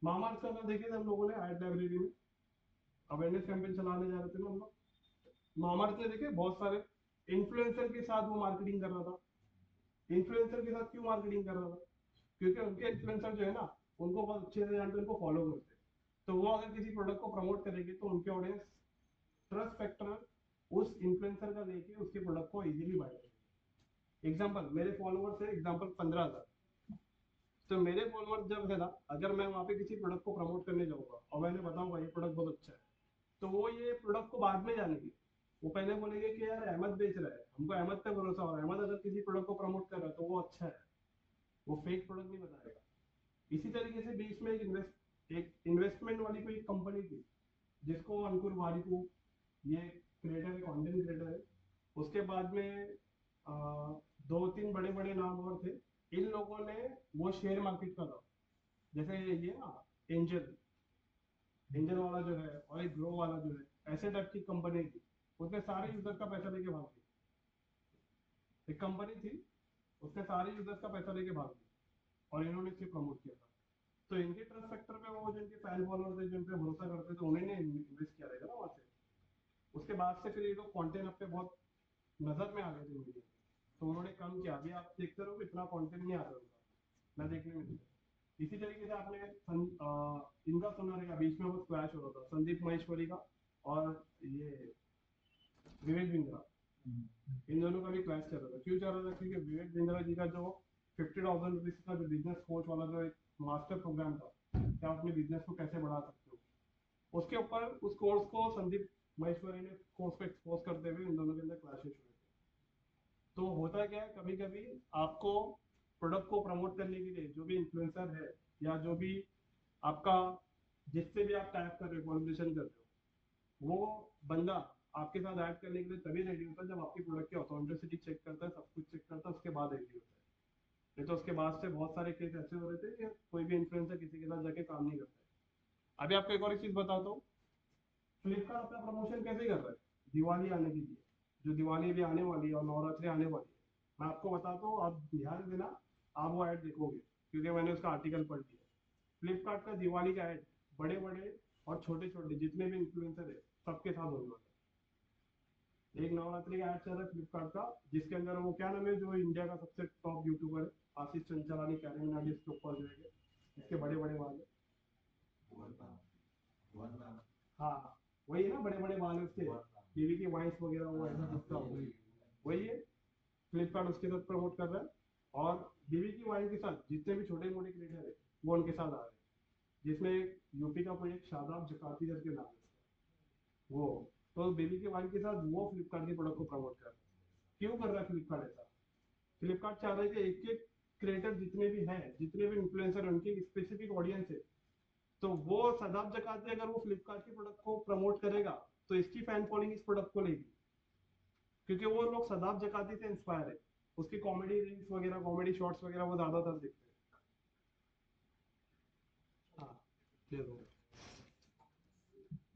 मामाअर्थ का अगर देखें हम लोगों ने ऐड लाइब्रेरी में अवेयरनेस कैंपेन चलाने जा रहे थे ना हम लोग, मामाअर्थ ने देखे बहुत सारे इन्फ्लुएंसर के साथ वो मार्केटिंग कर रहा था। इन्फ्लुएंसर के साथ क्यों मार्केटिंग कर रहा था, क्योंकि उनके इन्फ्लुएंसर जो है ना उनको बहुत अच्छे से जानते, उनको फॉलो करते हैं। तो वो अगर किसी प्रोडक्ट को प्रमोट करेंगे तो उनके ऑडियंस ट्रस्ट फैक्टर उस इन्फ्लुएंसर का लेके उसके प्रोडक्ट को इजीली बाय करेंगे। एग्जांपल, मेरे फॉलोअर्स है एग्जांपल 15,000, तो मेरे फॉलोअर्स जब है ना, अगर मैं वहां पे किसी प्रोडक्ट को प्रमोट करने जाऊंगा और मैंने बताऊंगा ये प्रोडक्ट बहुत अच्छा है, तो वो ये प्रोडक्ट को बाद में जानेंगे। वो पहले बोलेंगे कि यार अहमद बेच रहा है, हमको अहमद पे भरोसा हो रहा है, अहमद अगर किसी प्रोडक्ट को प्रमोट कर रहा है तो वो अच्छा है, वो फेक प्रोडक्ट नहीं बताएगा। इसी तरीके से बीच में एक इन्वेस्टमेंट वाली कोई कंपनी थी जिसको अंकुर वारिकू, ये क्रिएटर है, कंटेंट क्रिएटर है, उसके बाद में 2-3 बड़े बड़े नाम और थे। इन लोगों ने वो शेयर मार्केट का था, जैसे ये ना एंजल एंजल वाला जो है और एक ग्रो वाला जो है, ऐसे टाइप की कंपनी थी। उसने सारे यूजर का पैसा लेके भाग दी। एक कंपनी थी, उसने सारे यूजर्स का पैसा लेके भाग दी और इन्होंने इसे प्रमोट किया था। तो इनके ट्रस्ट फैक्टर पे वो जिनके फैन फॉलोअर्स थे, जिन पे भरोसा करते थे, उन्होंने इन्वेस्ट किया रहेगा ना वहां से। उसके बाद से फिर ये लोग कंटेंट अब पे बहुत नजर में आ गए थे मीडिया, तो उन्होंने कम किया। अभी आप देखते रहो इतना कंटेंट नहीं आ रहा उनका, मैं देखने में नहीं। इसी तरीके से आपने इनका सुना रहेगा, बीच में वो क्लैश हो रहा था संदीप महेश्वरी का और ये विवेक बिंद्रा, इन दोनों का भी क्लैश चल रहा था। क्यों चल रहा था, क्योंकि विवेक बिंद्रा जी का जो 50,000 रुपीज का जो बिजनेस कोच वाला जो एक मास्टर प्रोग्राम था कि आप अपने बिजनेस को कैसे बढ़ा सकते हो, उसके ऊपर उस कोर्स को संदीप महेश्वरी ने कोर्स को एक्सपोज करते हुए इन दोनों के अंदर क्लैशेस हुए थे। तो होता क्या है, कभी कभी आपको प्रोडक्ट को प्रमोट करने के लिए जो भी इन्फ्लुएंसर है या जो भी आपका, जिससे भी आप टाइप कर रहे हो, कोलैबोरेशन कर रहे हो, वो बंदा आपके साथ ऐड करने के लिए तभी रेडी होता है जब आपकी प्रोडक्ट की ऑथेंटिसिटी चेक करता है, सब कुछ चेक करता है, उसके बाद रेडी होता है। नहीं तो उसके बाद से बहुत सारे केस ऐसे हो रहे थे कि कोई भी इन्फ्लुएंसर किसी के साथ जाके काम नहीं करता है। अभी आपको एक और चीज बताता हूँ, फ्लिपकार्ट अपना प्रमोशन कैसे कर रहा है, दिवाली आने के लिए, जो दिवाली भी आने वाली है और नवरात्रि आने वाली है, मैं आपको बताता हूँ, आप ध्यान देना, आप वो ऐड देखोगे क्योंकि मैंने उसका आर्टिकल पढ़ लिया। फ्लिपकार्ट का दिवाली का ऐड बड़े बड़े और छोटे छोटे जितने भी इन्फ्लुएंसर है सबके साथ होने वाला है। एक नवरात्रि का ऐड चल रहा है फ्लिपकार्ट का, जिसके अंदर वो क्या नाम है जो इंडिया का सबसे टॉप यूट्यूबर है, आशीष चंचलानी, कैरेन नाडी, इसके ऊपर जो है इसके बड़े बड़े बाल है। हाँ वही है ना, बड़े बड़े बाल है उसके, टीवी की वॉइस वगैरह वो ऐसा दिखता है, वही है। फ्लिपकार्ट उसके साथ प्रमोट कर रहा है, और बीवी की वाइफ के साथ जितने भी छोटे मोटे क्रिएटर है वो उनके साथ आ रहे हैं, जिसमें एक यूपी का कोई एक शादाब जकाती करके नाम है वो, तो बीवी की वाइफ के साथ वो फ्लिपकार्ट के प्रोडक्ट को प्रमोट कर रहा है। क्यों कर रहा है फ्लिपकार्ट ऐसा? फ्लिपकार्ट चाह रहा है कि एक एक क्रिएटर जितने भी हैं, जितने भी इन्फ्लुएंसर, उनकी स्पेसिफिक ऑडियंस है, तो वो शादाब जकाती अगर वो फ्लिपकार्ट के प्रोडक्ट को प्रमोट करेगा तो इसकी फैन फॉलोइंग इस प्रोडक्ट को लेगी, क्योंकि वो लोग शादाब जकाती से इंस्पायर है, उसकी कॉमेडी रील्स वगैरह, कॉमेडी शॉर्ट्स वगैरह वो ज्यादातर देखते हैं। हाँ दे दो।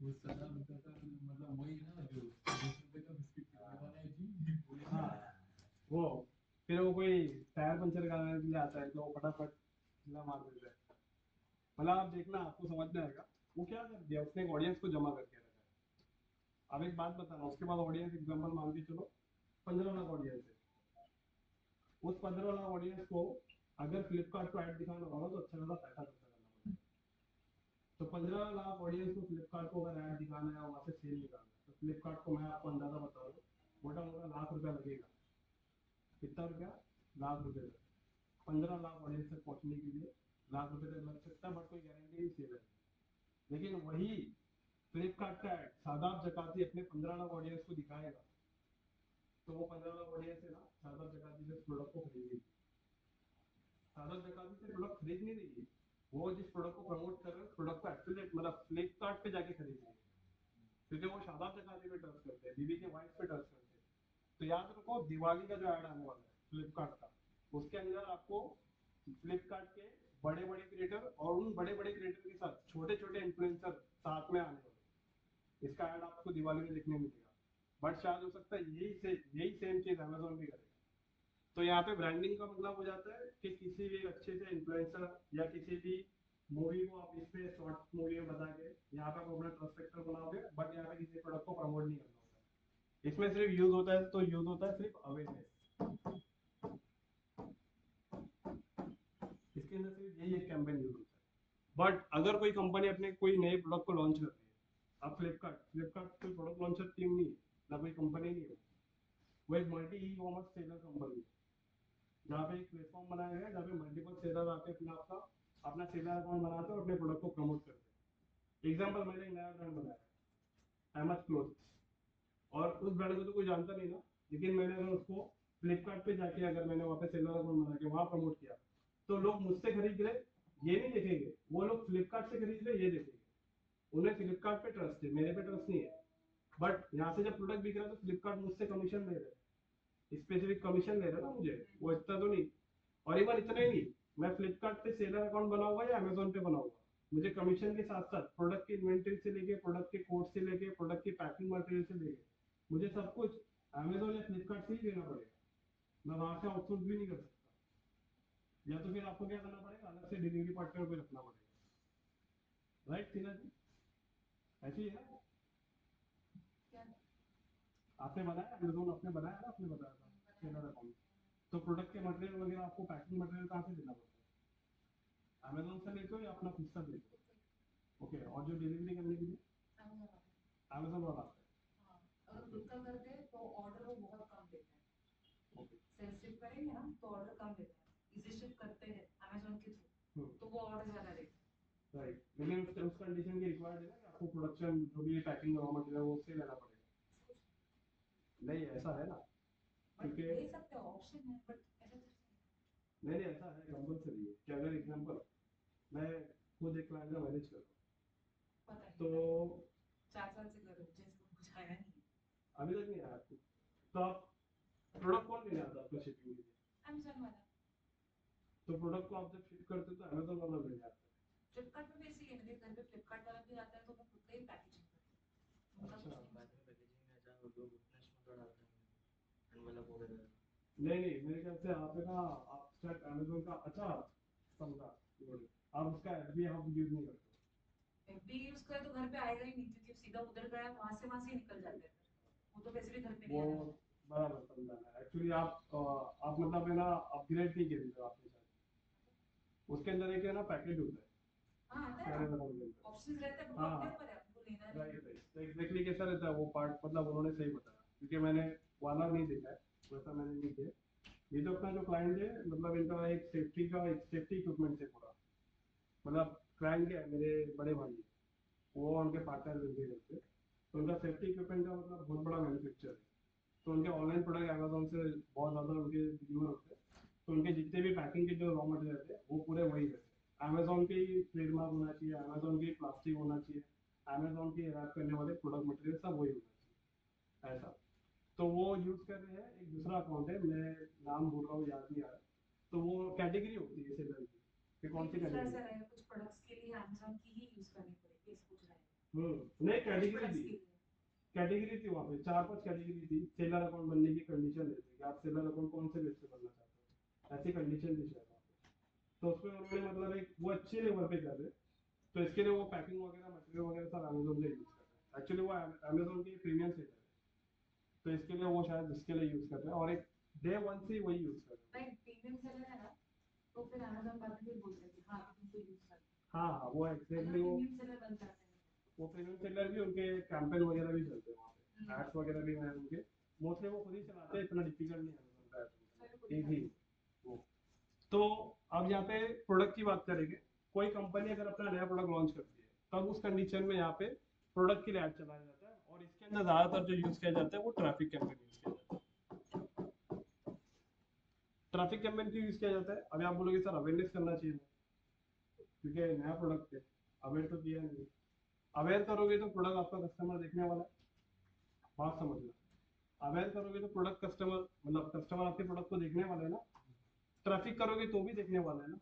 वो सदा बताता मतलब वही ना जो 20 रुपए का बिस्किट खिलाने वाला है जी, वही ना। हाँ वो फिर वो कोई टायर पंचर कराने के लिए आता है तो वो फटाफट चिल्ला मार देता है। मतलब आप देखना, आपको समझ में आएगा वो क्या कर दिया उसने, एक ऑडियंस को जमा करके रखा है। अब एक बात बताना, उसके बाद ऑडियंस एग्जाम्पल मान के चलो 15 लाख ऑडियंस है, उस 15 लाख ऑडियंस को अगर फ्लिपकार्ट को ऐड दिखाना होगा तो अच्छा खासा पैसा खर्चा करना पड़ेगा। तो 15 लाख ऑडियंस को फ्लिपकार्ट को अगर ऐड दिखाना है, वहां से सेल निकालना है, तो फ्लिपकार्ट को मैं आपको अंदाजा बता रहा हूँ, मोटा मोटा लाख रुपया लगेगा। कितना रुपया? लाख रुपये तक, 15 लाख ऑडियंस तक पहुंचने के लिए लाख रुपए तक लग सकता है, बट कोई गारंटी नहीं सेल है। लेकिन वही फ्लिपकार्ट का ऐड शादाब जकाती अपने 15 लाख ऑडियंस को दिखाएगा, तो वो 15 लाख ऑडियंस है ना शादाब जकाती से प्रोडक्ट को खरीदेगी। शादाब जकाती से प्रोडक्ट खरीद नहीं रही है, वो जिस प्रोडक्ट को प्रमोट कर रहे हैं प्रोडक्ट को एफिलिएट मतलब फ्लिपकार्ट पे जाके खरीद रही है, क्योंकि वो शादाब जकाती पे ट्रस्ट करते हैं, बीबी के वाइफ पे ट्रस्ट करते हैं। तो याद रखो, दिवाली का जो ऐड आने वाला है फ्लिपकार्ट का, उसके अंदर आपको फ्लिपकार्ट के बड़े बड़े क्रिएटर और उन बड़े बड़े क्रिएटर के साथ छोटे छोटे इन्फ्लुएंसर साथ में आने वाले, इसका ऐड आपको दिवाली में देखने मिलेगा। बट शायद हो सकता है यही सेम चीज अमेजोन भी करेगा। तो यहाँ पे ब्रांडिंग का मतलब हो जाता है कि किसी भी अच्छे से इन्फ्लुएंसर या किसी भी मूवी को आप इस पे शॉर्ट मूवी में बता के यहाँ पे आप अपना ट्रस्ट फैक्टर बनाओगे, बट यहाँ पे किसी प्रोडक्ट को प्रमोट नहीं करना होता है। इसमें सिर्फ यूज होता है, तो यूज होता है सिर्फ अवेयरनेस, इसके अंदर सिर्फ यही एक कैंपेन यूज होता है। बट अगर कोई कंपनी अपने कोई नए प्रोडक्ट को लॉन्च कर रही है, अब फ्लिपकार्ट कोई प्रोडक्ट लॉन्चर टीम नहीं है, ना कोई कंपनी नहीं है, वो एक multi e commerce seller company है, जहाँ पे एक प्लेटफॉर्म बनाया गया है जहाँ पे मल्टीपल सेलर आके अपना सेलर अकाउंट बनाते हैं और अपने प्रोडक्ट को प्रमोट करते हैं। एग्जाम्पल, मैंने एक नया ब्रांड बनाया है अहमद क्लोथ्स, और उस ब्रांड को तो कोई जानता नहीं ना, लेकिन मैंने अगर उसको फ्लिपकार्ट पे जाके अगर मैंने वहाँ पे सेलर अकाउंट बना के वहाँ प्रमोट किया, तो लोग मुझसे खरीद रहे ये नहीं देखेंगे, वो लोग फ्लिपकार्ट से खरीद रहे ये देखेंगे। उन्हें फ्लिपकार्ट पे ट्रस्ट है, मेरे पे ट्रस्ट नहीं है। बट यहाँ से जब प्रोडक्ट बिक रहा है तो फ्लिपकार्ट मुझसे कमीशन ले रहा है, स्पेसिफिक कमीशन ले रहा है ना मुझे, वो इतना तो नहीं। और इवन इतना ही नहीं, मैं फ्लिपकार्ट पे सेलर अकाउंट बना हुआ या अमेजोन पे बना हुआ, मुझे कमीशन के साथ साथ प्रोडक्ट की इन्वेंटरी से लेके, प्रोडक्ट के कोड से लेके, प्रोडक्ट की पैकिंग मटेरियल से लेके, मुझे सब कुछ अमेजोन या फ्लिपकार्ट से ही देना पड़ेगा। मैं वहां से आउटसोर्स भी नहीं कर सकता, या तो फिर आपको क्या करना पड़ेगा, अलग से डिलीवरी पार्टनर को रखना पड़ेगा। राइट सीना जी, ऐसी है ना? क्या? आपने बनाया अमेजोन, आपने बनाया ना, आपने बताया था सेलर अकाउंट, तो प्रोडक्ट के मटेरियल वगैरह आपको पैकिंग मटेरियल कहाँ से देना पड़ता है? अमेजोन से लेते हो या अपना खुद से लेते हो? ओके, और जो डिलीवरी करने के लिए अमेजोन वाला आता है? हाँ, अगर खुद का करते हैं तो ऑर्डर वो बहुत कम देते हैं। ओके। सेल्फ शिप करेंगे ना तो ऑर्डर कम देते हैं, इजी शिप करते हैं अमेजोन के थ्रू तो वो ऑर्डर ज्यादा देते हैं। राइट, लेकिन उस कंडीशन की रिक्वायर्ड है ना कि आपको प्रोडक्शन जो भी पैकिंग रॉ मटेरियल वो उससे लेना पड़ेगा। नहीं ऐसा है ना, बट क्योंकि ले सकते हो, ऑप्शन है, बट ऐसा नहीं नहीं ऐसा है, कंपलसरी है कि अगर एग्जांपल मैं खुद एक क्लाइंट का मैनेज कर रहा पता है हूँ तो 4 साल से कर रहे हो, जैसे कुछ आया नहीं। अभी तक नहीं आया आपको, तो आप प्रोडक्ट कौन लेने आता है आपका शिपिंग के लिए? अमेजोन वाला। तो प्रोडक्ट को आप जब शिप करते हो तो अमेजोन वाला लेने आता है? फ्लिपकार्ट पे भी ऐसे ही है, मेरे घर पे फ्लिपकार्ट वाला भी आता है तो मैं खुद का ही पैकेजिंग करती हूँ। उनका अच्छा। कुछ नहीं। बाद में पैकेजिंग में अच्छा लोग उतना इसमें तो डालते हैं एनवेलप वगैरह। नहीं नहीं, मेरे ख्याल से आप है ना, आप शायद अमेजोन का, अच्छा समझा, गुड, आप उसका ऐप भी आप यूज नहीं करते एफबी यूज करे तो घर पे आएगा ही नहीं, क्योंकि सीधा उधर गया वहां से ही निकल जाते हैं, वो तो वैसे भी घर पे नहीं वो, आने वाला। बराबर समझा मैं एक्चुअली। आप मतलब है ना अपग्रेड नहीं किए थे आपने शायद, उसके अंदर एक है ना पैकेज होता है हाँ आता है कैनरा ना, अकाउंट के अंदर। ऑप्शंस रहते हैं, वो हाँ अपने ऊपर है, आपको लेना नहीं राइट राइट, तो एग्जैक्टली कैसा रहता है वो पार्ट, मतलब उन्होंने सही बताया, क्योंकि मैंने वाला नहीं देखा है, वैसा मैंने नहीं किया। ये जो अपना जो क्लाइंट है, मतलब इनका एक सेफ्टी का, एक सेफ्टी इक्विपमेंट है पूरा, मतलब क्लाइंट क्या है, मेरे बड़े भाई है, वो उनके पार्टनर मिलके करते हैं, तो उनका सेफ्टी इक्विपमेंट का मतलब बहुत बड़ा मैन्युफैक्चर है। तो उनके ऑनलाइन प्रोडक्ट अमेजोन से बहुत ज़्यादा उनके डिलीवर होते हैं, तो उनके जितने भी पैकिंग के जो रॉ मटेरियल रहते हैं वो पूरे वही रहते हैं, अमेजोन के ही ट्रेडमार्क होना चाहिए, अमेजोन की प्लास्टिक होना चाहिए, अमेजोन की रैप करने वाले प्रोडक्ट मटेरियल सब वही होना चाहिए, ऐसा। तो वो यूज़ कर रहे हैं, एक दूसरा अकाउंट है, मैं नाम भूल रहा हूँ, याद नहीं आ रहा, तो वो कैटेगरी होती है सेलर की, कि कौन सी नहीं, दूसरा कैटेगरी। ऐसा रहेगा, कुछ प्रोडक्ट्स के लिए अमेज़न की ही यूज करनी पड़ेगी, ऐसा कुछ रहेगा, नहीं कुछ कैटेगरी प्रोडक्ट्स थी, के लिए। कैटेगरी थी वहाँ पे, चार पांच कैटेगरी थी, सेलर अकाउंट बनने की कंडीशन रहती है कि आप सेलर अकाउंट कौन से बेस पे बनना चाहते हो, ऐसी कंडीशन थी शायद वहाँ पे। तो उसमें उन्होंने मतलब एक वो अच्छे लेवल पे कर रहे हैं, तो इसके लिए वो पैकिंग वगैरह मटेरियल वगैरह सब अमेजोन से यूज कर रहे हैं, एक्चुअली वो अमेजोन की प्रीमियम सेलर है, तो इसके लिए वो शायद इसके लिए यूज कर रहे हैं, और एक डे वन से ही वही यूज कर रहे हैं। नहीं, प्रीमियम सेलर है ना, तो फिर अमेज़न वाले भी बोलते हैं कि हाँ कि तुमको यूज करना हाँ हाँ, वो है, अगर एग्जैक्टली प्रीमियम सेलर बन जाते हैं वो प्रीमियम सेलर भी, उनके कैंपेन वगैरह भी चलते हैं वहाँ पे, तो। एड्स वगैरह भी हैं उनके, मोस्टली वो खुद ही चलाते हैं, इतना डिफिकल्ट नहीं है अमेजोन का चलो एड्स, कोई बात इजी वो। तो अब यहाँ पे प्रोडक्ट की बात करेंगे, कोई कंपनी अगर अपना नया प्रोडक्ट लॉन्च करती है, तब उस कंडीशन में यहाँ पे प्रोडक्ट के लिए ऐड चलाया जाता है, और इसके अंदर ज्यादातर जो यूज किया जाता है वो ट्रैफिक कैंपेन यूज किया जाता है। ट्रैफिक कैंपेन क्यों यूज किया जाता है, अभी आप बोलोगे सर अवेयरनेस करना चाहिए, क्योंकि नया प्रोडक्ट है, अवेयर तो किया नहीं, अवेयर करोगे तो प्रोडक्ट आपका कस्टमर देखने वाला है, बात समझना, अवेयर करोगे तो प्रोडक्ट कस्टमर, मतलब कस्टमर आपके प्रोडक्ट को देखने वाला है ना, ट्रैफिक करोगे तो भी देखने वाला है ना,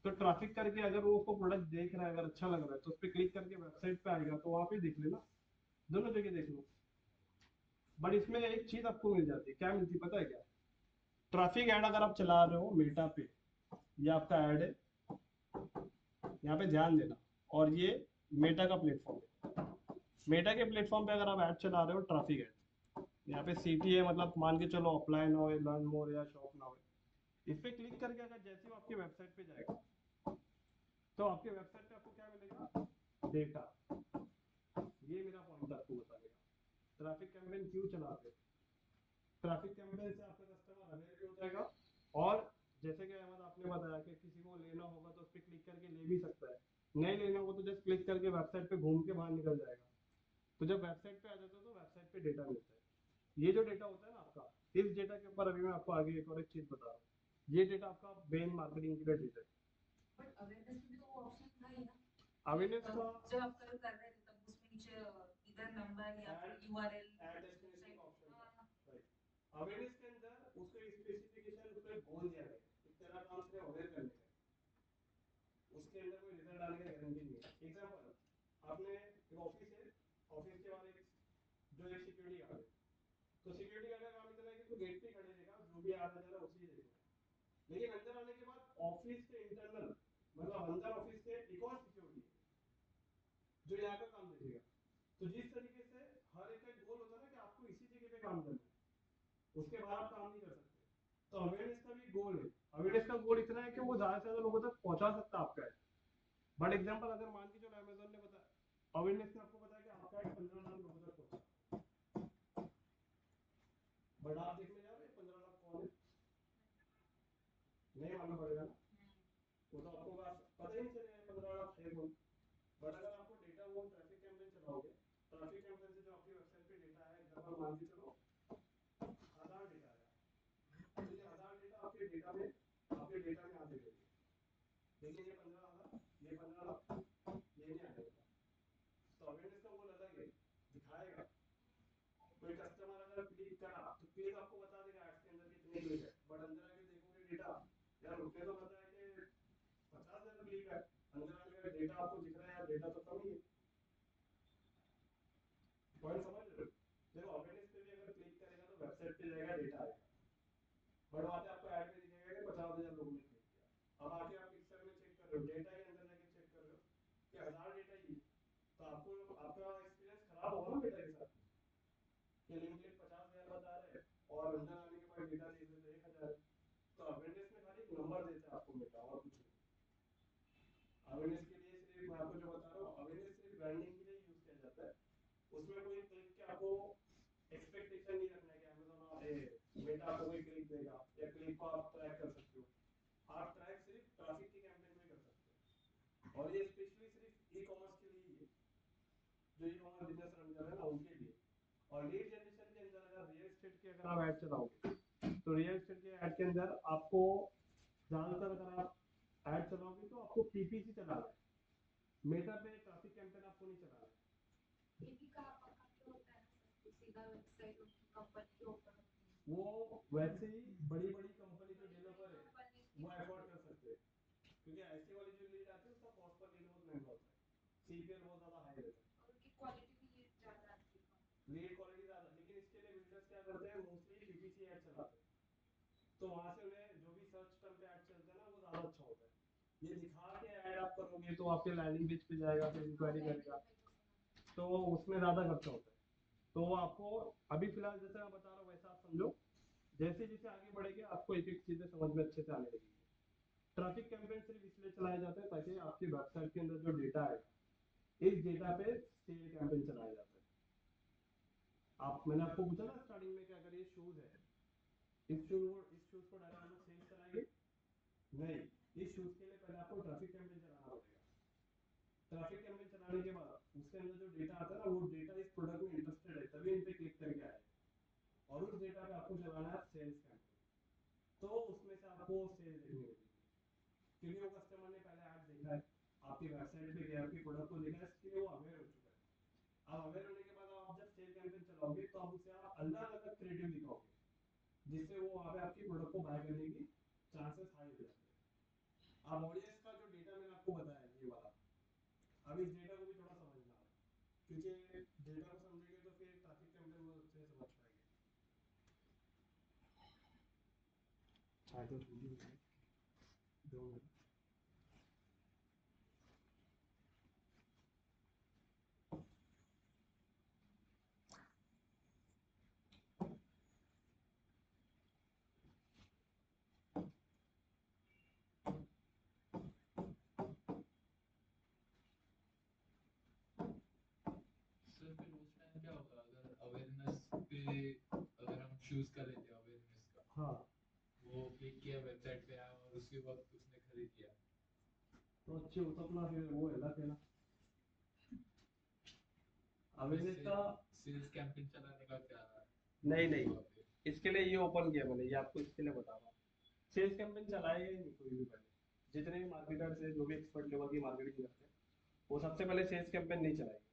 तो ट्रैफिक करके अगर वो उसको प्रोडक्ट देख रहा है, अगर अच्छा लग रहा है, तो उस पर क्लिक करके वेबसाइट पे आएगा, तो वहां पे देख लेना, दोनों जगह देख लो। बट इसमें एक चीज आपको मिल जाती है, क्या मिलती है पता है क्या, ट्रैफिक ऐड अगर आप चला रहे हो मेटा पे, ये आपका ऐड है, यहाँ पे ध्यान देना, और ये मेटा का प्लेटफॉर्म है, मेटा के प्लेटफॉर्म पे अगर आप ऐड चला रहे हो ट्रैफिक ऐड, यहाँ पे सीटी है, मतलब मान के चलो अप्लाई ना हो, लर्न मोर या शॉप ना हो, इस पे क्लिक करके अगर जैसे ही वो आपकी वेबसाइट पे जाएगा, तो आपके वेबसाइट पे आपको क्या मिलेगा, डेटा। ये मेरा पॉइंट आपको बताएगा, ट्रैफिक कैंपेन क्यों चलाते हैं, ट्रैफिक कैंपेन से आपका कस्टमर अवेयर भी हो जाएगा, और जैसे कि अहमद आपने बताया कि किसी को लेना होगा तो उस पर क्लिक करके ले भी सकता है, नहीं लेना होगा तो जस्ट क्लिक करके वेबसाइट पे घूम के बाहर निकल जाएगा, तो जब वेबसाइट पे आ जाता है तो वेबसाइट पे डेटा मिलता है, ये जो डेटा होता है ना आपका, इस डेटा के ऊपर अभी मैं आपको आगे एक और एक चीज बता रहा हूँ, ये डेटा आपका मेन मार्केटिंग के लिए डेटा है। बट अवेयरनेस में भी तो वो ऑप्शन था ही ना, अवेयरनेस कि, का जब आप कल कर रहे थे तब उसमें नीचे इधर नंबर या फिर यूआरएल ऐड डेस्टिनेशन का ऑप्शन था, राइट। अवेयरनेस के अंदर उसको स्पेसिफिकेशन, उसको एक गोल दिया गया है, एक तरह काम से अवेयर करने का, उसके अंदर कोई रिजल्ट आने का गारंटी नहीं है। एग्जांपल, आपने एक ऑफिस है, ऑफिस के बाद एक जो एक सिक्योरिटी गार्ड है, तो सिक्योरिटी गार्ड का काम इतना है कि तो गेट पे खड़े रहेगा, जो भी आ रहा है उसी देखेगा, लेकिन अंदर आने के बाद ऑफिस के इंटरनल, मतलब अंदर ऑफिस के एक और सिक्योरिटी जो यहाँ का काम देखेगा, तो जिस तरीके से हर एक का गोल होता है ना कि आपको इसी जगह पे काम करना है, उसके बाद आप काम नहीं कर सकते, तो अवेयरनेस का भी गोल है, अवेयरनेस का गोल इतना है कि वो ज्यादा से ज्यादा लोगों तक पहुंचा सकता है आपका है। बट एग्जांपल अगर मान के चलो अमेजोन ने बताया, अवेयरनेस ने आपको बताया कि आपका एक 15 लाख लोगों तक पहुंचा, बट आप देखने जा रहे हैं 15 लाख कौन है, नहीं मालूम पड़ेगा ना, वो तो आपको बस पता ही नहीं चलेगा 15 लाख है कौन। बट अगर आपको डेटा वो ट्रैफिक कैंपेन चलाओगे, ट्रैफिक कैंपेन से जो आपकी वेबसाइट पे डेटा है, एग्जांपल मान के चलो 1000 डेटा आया, तो ये 1000 डेटा आपके डेटा में, आपके डेटा में आ जाएगा, लेकिन ये 15 लाख, ये 15 लाख ये नहीं आएगा, तो अवेयरनेस का गोल अलग है, दिखाएगा, कोई कस्टमर अगर क्लिक करा तो पेज आपको बता देगा एड्स के अंदर कितने क्लिक है, बट अंदर आके देखोगे डेटा, यार उसने तो बताया कि 50,000 क्लिक है, अंदर आने का डेटा आपको दिख रहा है यार, डेटा तो कम ही है, पॉइंट समझ रहे हो, देखो अवेयरनेस पे भी अगर क्लिक करेगा तो वेबसाइट पे जाएगा, डेटा आएगा, बट वहाँ पे आपको ऐड में दिखेगा कि 50,000 लोगों ने क्लिक किया। अब आके आप पिक्चर में चेक कर रहे हो, डेटा के अंदर जाके चेक कर रहे हो कि 1000 डेटा ही, तो आपको आपका एक्सपीरियंस खराब होगा ना डेटा के साथ, कि लिंक्डइन 50,000 बता रहे हैं और अंदर आने के बाद डेटा चाहिए तो 1,000 है। तो अवेयरनेस में खाली एक नंबर देता है आपको मेटा, और कुछ नहीं। अवेयरनेस के लिए सिर्फ मैं आपको जो बता रहा हूँ, अवेयरनेस सिर्फ ब्रांडिंग के लिए यूज किया जाता है। उसमें कोई क्लिक के आपको एक्सपेक्टेशन नहीं रखना है कि अमेज़न मेटा आपको कोई क्लिक देगा, या क्लिक को आप ट्रैक कर सकते हो। आप ट्रैक सिर्फ ट्रैफिक की कैंपेन में कर सकते हो, और ये स्पेशली सिर्फ ई कॉमर्स के लिए ही है, जो ई कॉमर्स बिजनेस रन कर रहे हैं ना उनके लिए। और लीड जनरेशन के अंदर अगर रियल एस्टेट के अगर आप ऐड चलाओगे, तो रियल एस्टेट के ऐड के अंदर आपको ज्यादातर अगर आप ऐड चलाओगे तो आपको पीपीसी चलाना है, मेटा पे ट्रैफिक कैंपेन आपको नहीं चलाना है। एपी का आपका होता है ना सर, सीधा वेबसाइट उनकी कंपनी के ऊपर होती है। वो वैसे ही बड़ी बड़ी कंपनी जो डेवलपर है वो अफोर्ड कर सकते हैं, क्योंकि ऐसी वाली जो लीड आती है उसका कॉस्ट पर लीड बहुत महंगा होता है, सीपीएल बहुत ज्यादा हाई रहता है, और उनकी क्वालिटी भी लीड ज्यादा आती है, लीड क्वालिटी ज्यादा। लेकिन इसके लिए बिल्डर्स क्या करते हैं, मोस्टली पीपीसी ऐड चलाते हैं, तो वहां से उन्हें जो भी सर्च टर्म पे ऐड चलता है ना वो ज्यादा अच्छा होता है। ये दिखा के ऐड आप करोगे तो आपके लैंडिंग पेज पे जाएगा, फिर इंक्वायरी करेगा, तो उसमें ज्यादा खर्चा होता है। तो आपको अभी फिलहाल जैसे मैं बता रहा हूँ वैसा आप समझो, जैसे जैसे आगे बढ़ेंगे आपको एक एक चीजें समझ में अच्छे से आने लगेगी। ट्रैफिक कैंपेन सिर्फ इसलिए चलाए जाते हैं ताकि आपकी वेबसाइट के अंदर जो डेटा है, इस डेटा पे सेल कैंपेन चलाया जाता है। आप, मैंने आपको पूछा ना स्टार्टिंग में कि अगर ये शूज है, इस शूज को डायरेक्ट हम लोग सेल्स कराएंगे नहीं, इस शूज के लिए पहले आपको ट्रैफिक कैंपेन चलाना पड़ेगा। ट्रैफिक कैंपेन चलाने के बाद उसके अंदर जो डेटा आता है ना, वो डेटा इस प्रोडक्ट में इंटरेस्टेड है तभी इन पे क्लिक करके आए, और उस डेटा पे आपको चलाना है सेल्स कैंपेन, तो उसमें से आपको सेल देखने मिलेगी, क्योंकि वो कस्टमर ने पहले ऐड देखा है, आपकी वेबसाइट पे गया, आपके प्रोडक्ट को देखा है, इसलिए वो अवेयर हो चुका है। अब अवेयर होने के बाद आप जब सेल कैंपेन चलाओगे तो आप उसे आप अलग अलग क्रिएटिव दिखाओगे, जिससे वो वहाँ पे आपकी प्रोडक्ट को बाय करने की चांसेस हाई हो जाते हैं। अब ऑडियंस का जो डेटा मैंने आपको बताया ये वाला, अब इस डेटा को भी थोड़ा समझना है, क्योंकि डेटा को समझेंगे तो फिर ट्रैफिक कैंपेन बहुत अच्छे से समझ पाएंगे। चाहे तो दो मिनट। सर फिर उस टाइम क्या होगा अगर अवेयरनेस पे अगर हम चूज कर लेते हैं अवेयरनेस का, हाँ, वो क्लिक किया वेबसाइट पे आया और उसके बाद उसने खरीद लिया, तो अच्छी हो तो अपना फिर वो है लक है ना। अवेयरनेस का सेल्स कैंपेन चलाने का क्या नहीं नहीं, वहाँ पे? इसके लिए ये ओपन किया मैंने, ये आपको इसके लिए बता रहा हूँ। सेल्स कैंपेन चलाएगा ही नहीं कोई भी पहले, जितने भी मार्केटर्स है, जो भी एक्सपर्ट लेवल की मार्केटिंग करते हैं, वो सबसे पहले सेल्स कैंपेन नहीं चलाएंगे।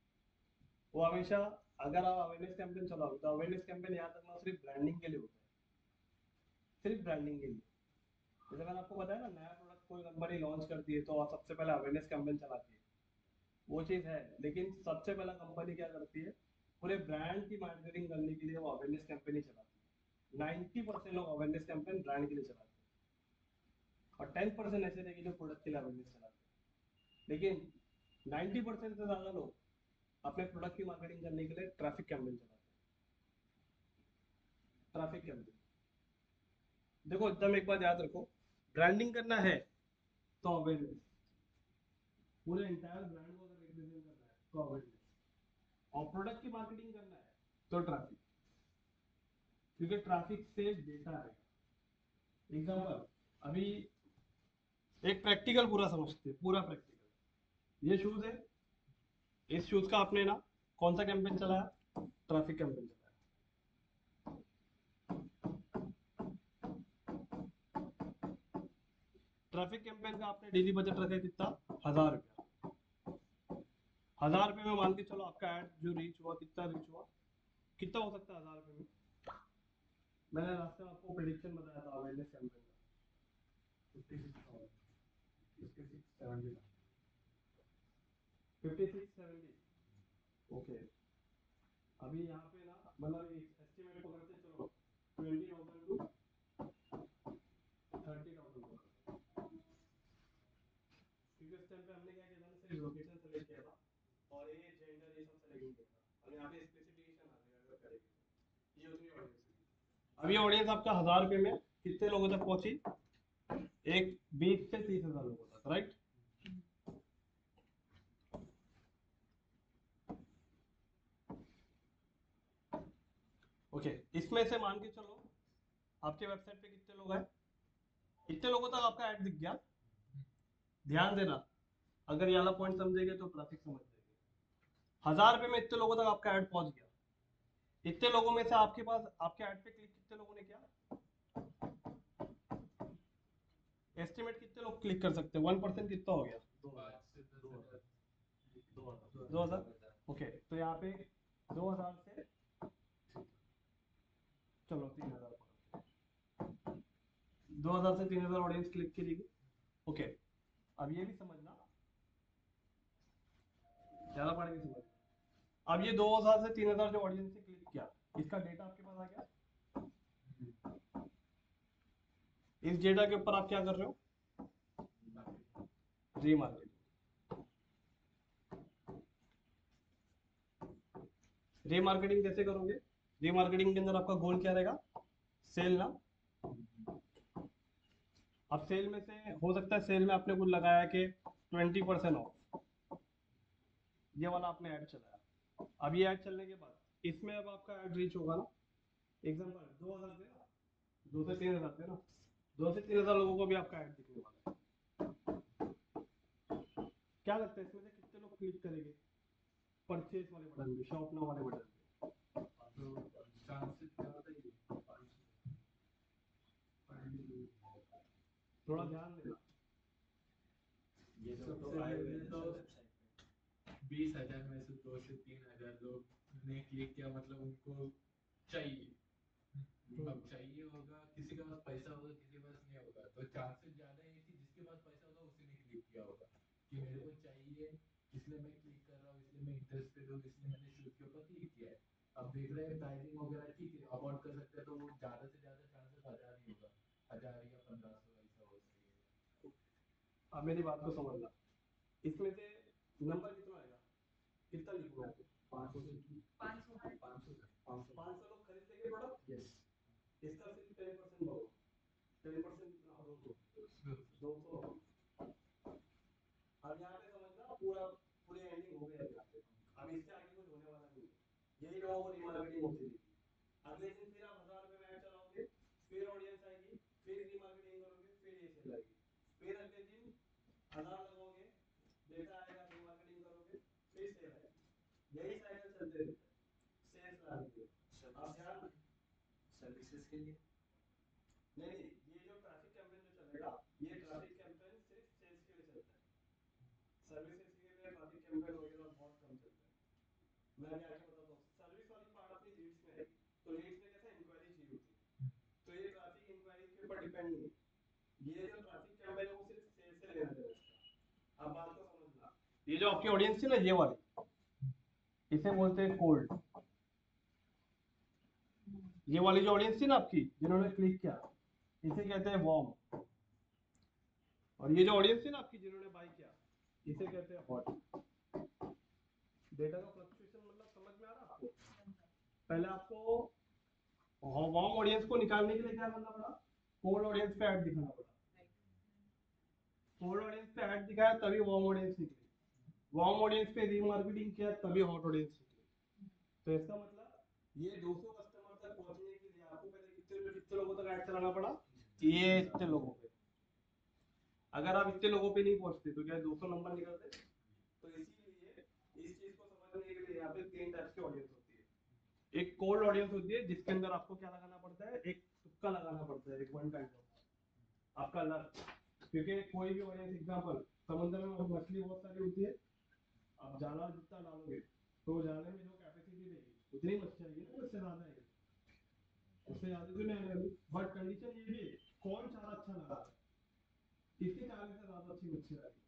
वो हमेशा, अगर आप अवेयरनेस कैंपेन चलाओगे तो अवेयरनेस कैंपेन याद रखना सिर्फ ब्रांडिंग के लिए होता है, सिर्फ ब्रांडिंग के लिए। जैसे मैंने आपको बताया ना, नया प्रोडक्ट कोई कंपनी लॉन्च करती है तो आप सबसे पहले अवेयरनेस कैंपेन चलाती है, वो चीज है। लेकिन सबसे पहला कंपनी क्या करती है, पूरे ब्रांड की मार्केटिंग करने के लिए वो अवेयरनेस कैंपेन ही चलाती है। 90% लोग अवेयरनेस कैंपेन ब्रांड के लिए चलाते हैं, और 10% ऐसे रहेंगे जो प्रोडक्ट के लिए अवेयरनेस चलाते हैं। लेकिन 90% से ज्यादा लोग अपने प्रोडक्ट की मार्केटिंग करने के लिए ट्रैफिक कैंपेन चलाते हैं। ट्रैफिक कैंपेन, देखो एकदम एक बात याद रखो, ब्रांडिंग करना है तो अवेयरनेस, पूरे इंटायर ब्रांड को अगर रिप्रेजेंट करना है तो अवेयरनेस, और प्रोडक्ट की मार्केटिंग करना है तो ट्रैफिक, क्योंकि ट्रैफिक से डेटा आएगा। एग्जांपल, अभी एक प्रैक्टिकल पूरा समझते हैं, पूरा प्रैक्टिकल। ये शूज है, इस शूज का आपने ना कौन सा कैंपेन चलाया, ट्रैफिक कैंपेन चलाया। ट्रैफिक कैंपेन का आपने डेली बजट रखा है कितना, 1,000 रुपया। 1,000 रुपये में मान के चलो आपका ऐड जो रीच हुआ, कितना रीच हुआ, कितना हो सकता है 1,000 रुपये में। मैंने रास्ते में आपको प्रेडिक्शन बताया था अवेयरनेस कैंपेन का, 56,000, 56,70, 56,70। ओके, अभी यहाँ पे ना मतलब एस्टिमेट पकड़ते चलो 20,000 टू अब ये ऑडियंस आपका 1000 रुपये में कितने लोगों तक पहुंची? एक 20 से 30,000 लोगों तक, राइट? ओके, इसमें से मान के चलो आपके वेबसाइट पे कितने लोग हैं, इतने लोगों तक आपका ऐड दिख गया। ध्यान देना, अगर ये वाला पॉइंट समझेंगे तो ट्रैफिक समझ जाएंगे। 1000 रुपये में इतने लोगों तक आपका ऐड पहुंच गया। इतने लोगों में से आपके पास आपके ऐड पे क्लिक कितने लोगों ने किया? एस्टिमेट कितने लोग क्लिक कर सकते हैं? 1% कितना हो गया? 2000। ओके, तो यहाँ पे 2000 से चलो 3000, 2000 से 3000 ऑडियंस क्लिक करेगी। ओके, अब ये भी समझना, ज्यादा पढ़ेंगे समझ। अब ये 2000 से 3000 जो ऑडियंस ने क्लिक किया, इसका डेटा आपके पास आ गया। इस डेटा के ऊपर आप क्या कर रहे हो? रीमार्केटिंग। रीमार्केटिंग कैसे करोगे? रीमार्केटिंग के अंदर आपका गोल क्या रहेगा? सेल ना। अब सेल में से हो सकता है सेल में आपने कुछ लगाया कि 20% ऑफ, ये वाला आपने ऐड चलाया। अब ये ऐड चलने के बाद इसमें अब आपका ऐड रीच होगा ना। एग्जांपल 2000 थे ना, 2 से 3000 थे ना, 2 से 3000 लोगों को भी आपका ऐड दिखने वाला है। क्या लगता है इसमें से कितने लोग क्लिक करेंगे परचेज वाले बटन पे, शॉप नाउ वाले बटन पे? थोड़ा ध्यान देना। ये सब तो सबसे आए हुए पहले हैं तो वेबसाइट पे। 20,000 में से 2 से 3,000 लोग ने क्लिक किया, मतलब उनको चाहिए। अब चाहिए होगा, किसी के पास पैसा होगा, किसी के पास नहीं होगा, तो चांसेस ज्यादा है कि जिसके पास पैसा होगा उसी ने क्लिक किया होगा कि मेरे को चाहिए, इसलिए मैं क्लिक कर रहा हूँ, इसलिए मैं इंटरेस्टेड हूँ, इसलिए मैंने शूज के ऊपर क्लिक किया है। अब देख रहे हैं प्राइसिंग वगैरह ठीक है, अफोर्ड कर सकते हैं, तो वो ज्यादा से ज्यादा चांसेस 1000 ही होगा, 1000 या 1500 ऐसा हो सकेगा। अब मेरी बात को समझना, इसमें से नंबर कितना आएगा? कितना लिखूंगा? 500 500 लोग खरीद लेंगे प्रोडक्ट। यस। इसका सिर्फ 10% होगा। 10% कितना होगा? 200। अब यहाँ पे समझना, पूरी एंडिंग हो गई यहाँ पे। अब इससे आगे कुछ होने वाला नहीं है। यही लोगों को रीमार्केटिंग होती है। अगले दिन फिर आप 1000 रुपये में ऐड चलाओगे, फिर ऑडियंस आएगी, फिर रीमार्केटिंग करोगे, फिर ये सेल आएगी। फिर अगले दिन 1000 लगाओगे, डेटा आएगा, रीमार्केटिंग करोगे, फिर सेल आएगी। यही साइकिल चलते रहता है सेल्स लाने के लिए। आप ध्यान, सर्विसेज के लिए नहीं, ये जो ट्रैफिक कैंपेन जो चलेगा, ये ट्रैफिक कैंपेन सिर्फ सेल्स के लिए चलता है। सर्विसेज के लिए ट्रैफिक कैंपेन वगैरह बहुत कम चलता है। मैं अभी आगे बताता हूँ। सर्विस वाली पार्ट अपनी लीड्स में आएगी, तो लीड्स में कैसे इंक्वायरी चाहिए होती है, तो ये ट्रैफिक इंक्वायरी के ऊपर डिपेंड नहीं है। ये जो ट्रैफिक कैंपेन है वो सिर्फ सेल्स से लेना देना इसका। अब बात को समझना, ये जो आपकी ऑडियंस थी ना, ये वाली, इसे बोलते हैं कोल्ड। ये वाली जो ऑडियंस थी ना आपकी, जिन्होंने क्लिक किया, इसे कहते हैं वार्म। और ये जो ऑडियंस थी ना आपकी, जिन्होंने बाय किया, इसे कहते हैं हॉट। डेटा का फ्लक्चुएशन मतलब समझ में आ रहा आपको? पहले आपको वार्म ऑडियंस को निकालने के लिए क्या करना पड़ा? कोल्ड ऑडियंस पे ऐड दिखाना पड़ा। कोल्ड ऑडियंस पे ऐड दिखाया तभी वार्म ऑडियंस निकली। वार्म ऑडियंस पे रीमार्केटिंग किया तभी हॉट ऑडियंस निकली। तो इसका मतलब ये 200 कस्टमर तक पहुंचने के लिए आपको पहले कितने लोगों तक ऐड चलाना पड़ा? ये इतने लोगों पे। अगर आप इतने लोगों पे नहीं पहुंचते तो क्या 200 नंबर निकलते? तो इसीलिए इस चीज को समझने के लिए यहाँ पे 3 टाइप्स की ऑडियंस होती है। एक कोल्ड ऑडियंस होती है, जिसके अंदर आपको क्या लगाना पड़ता है? एक तुक्का लगाना पड़ता है, एक वन टाइम आपका लक। क्योंकि कोई भी ऑडियंस, एग्जांपल समुद्र में मछली बहुत सारी होती है, आप जाला जितना डालोगे तो जाने में जो कैपेसिटी रहेगी उतनी मछली आएगी ना, उससे ज्यादा आएगी, उससे ज्यादा तो नहीं आएगी। बट कंडीशन ये भी है, कौन चारा अच्छा लगा रहा है, किसके चारे से ज्यादा अच्छी मच्छी आ रही है।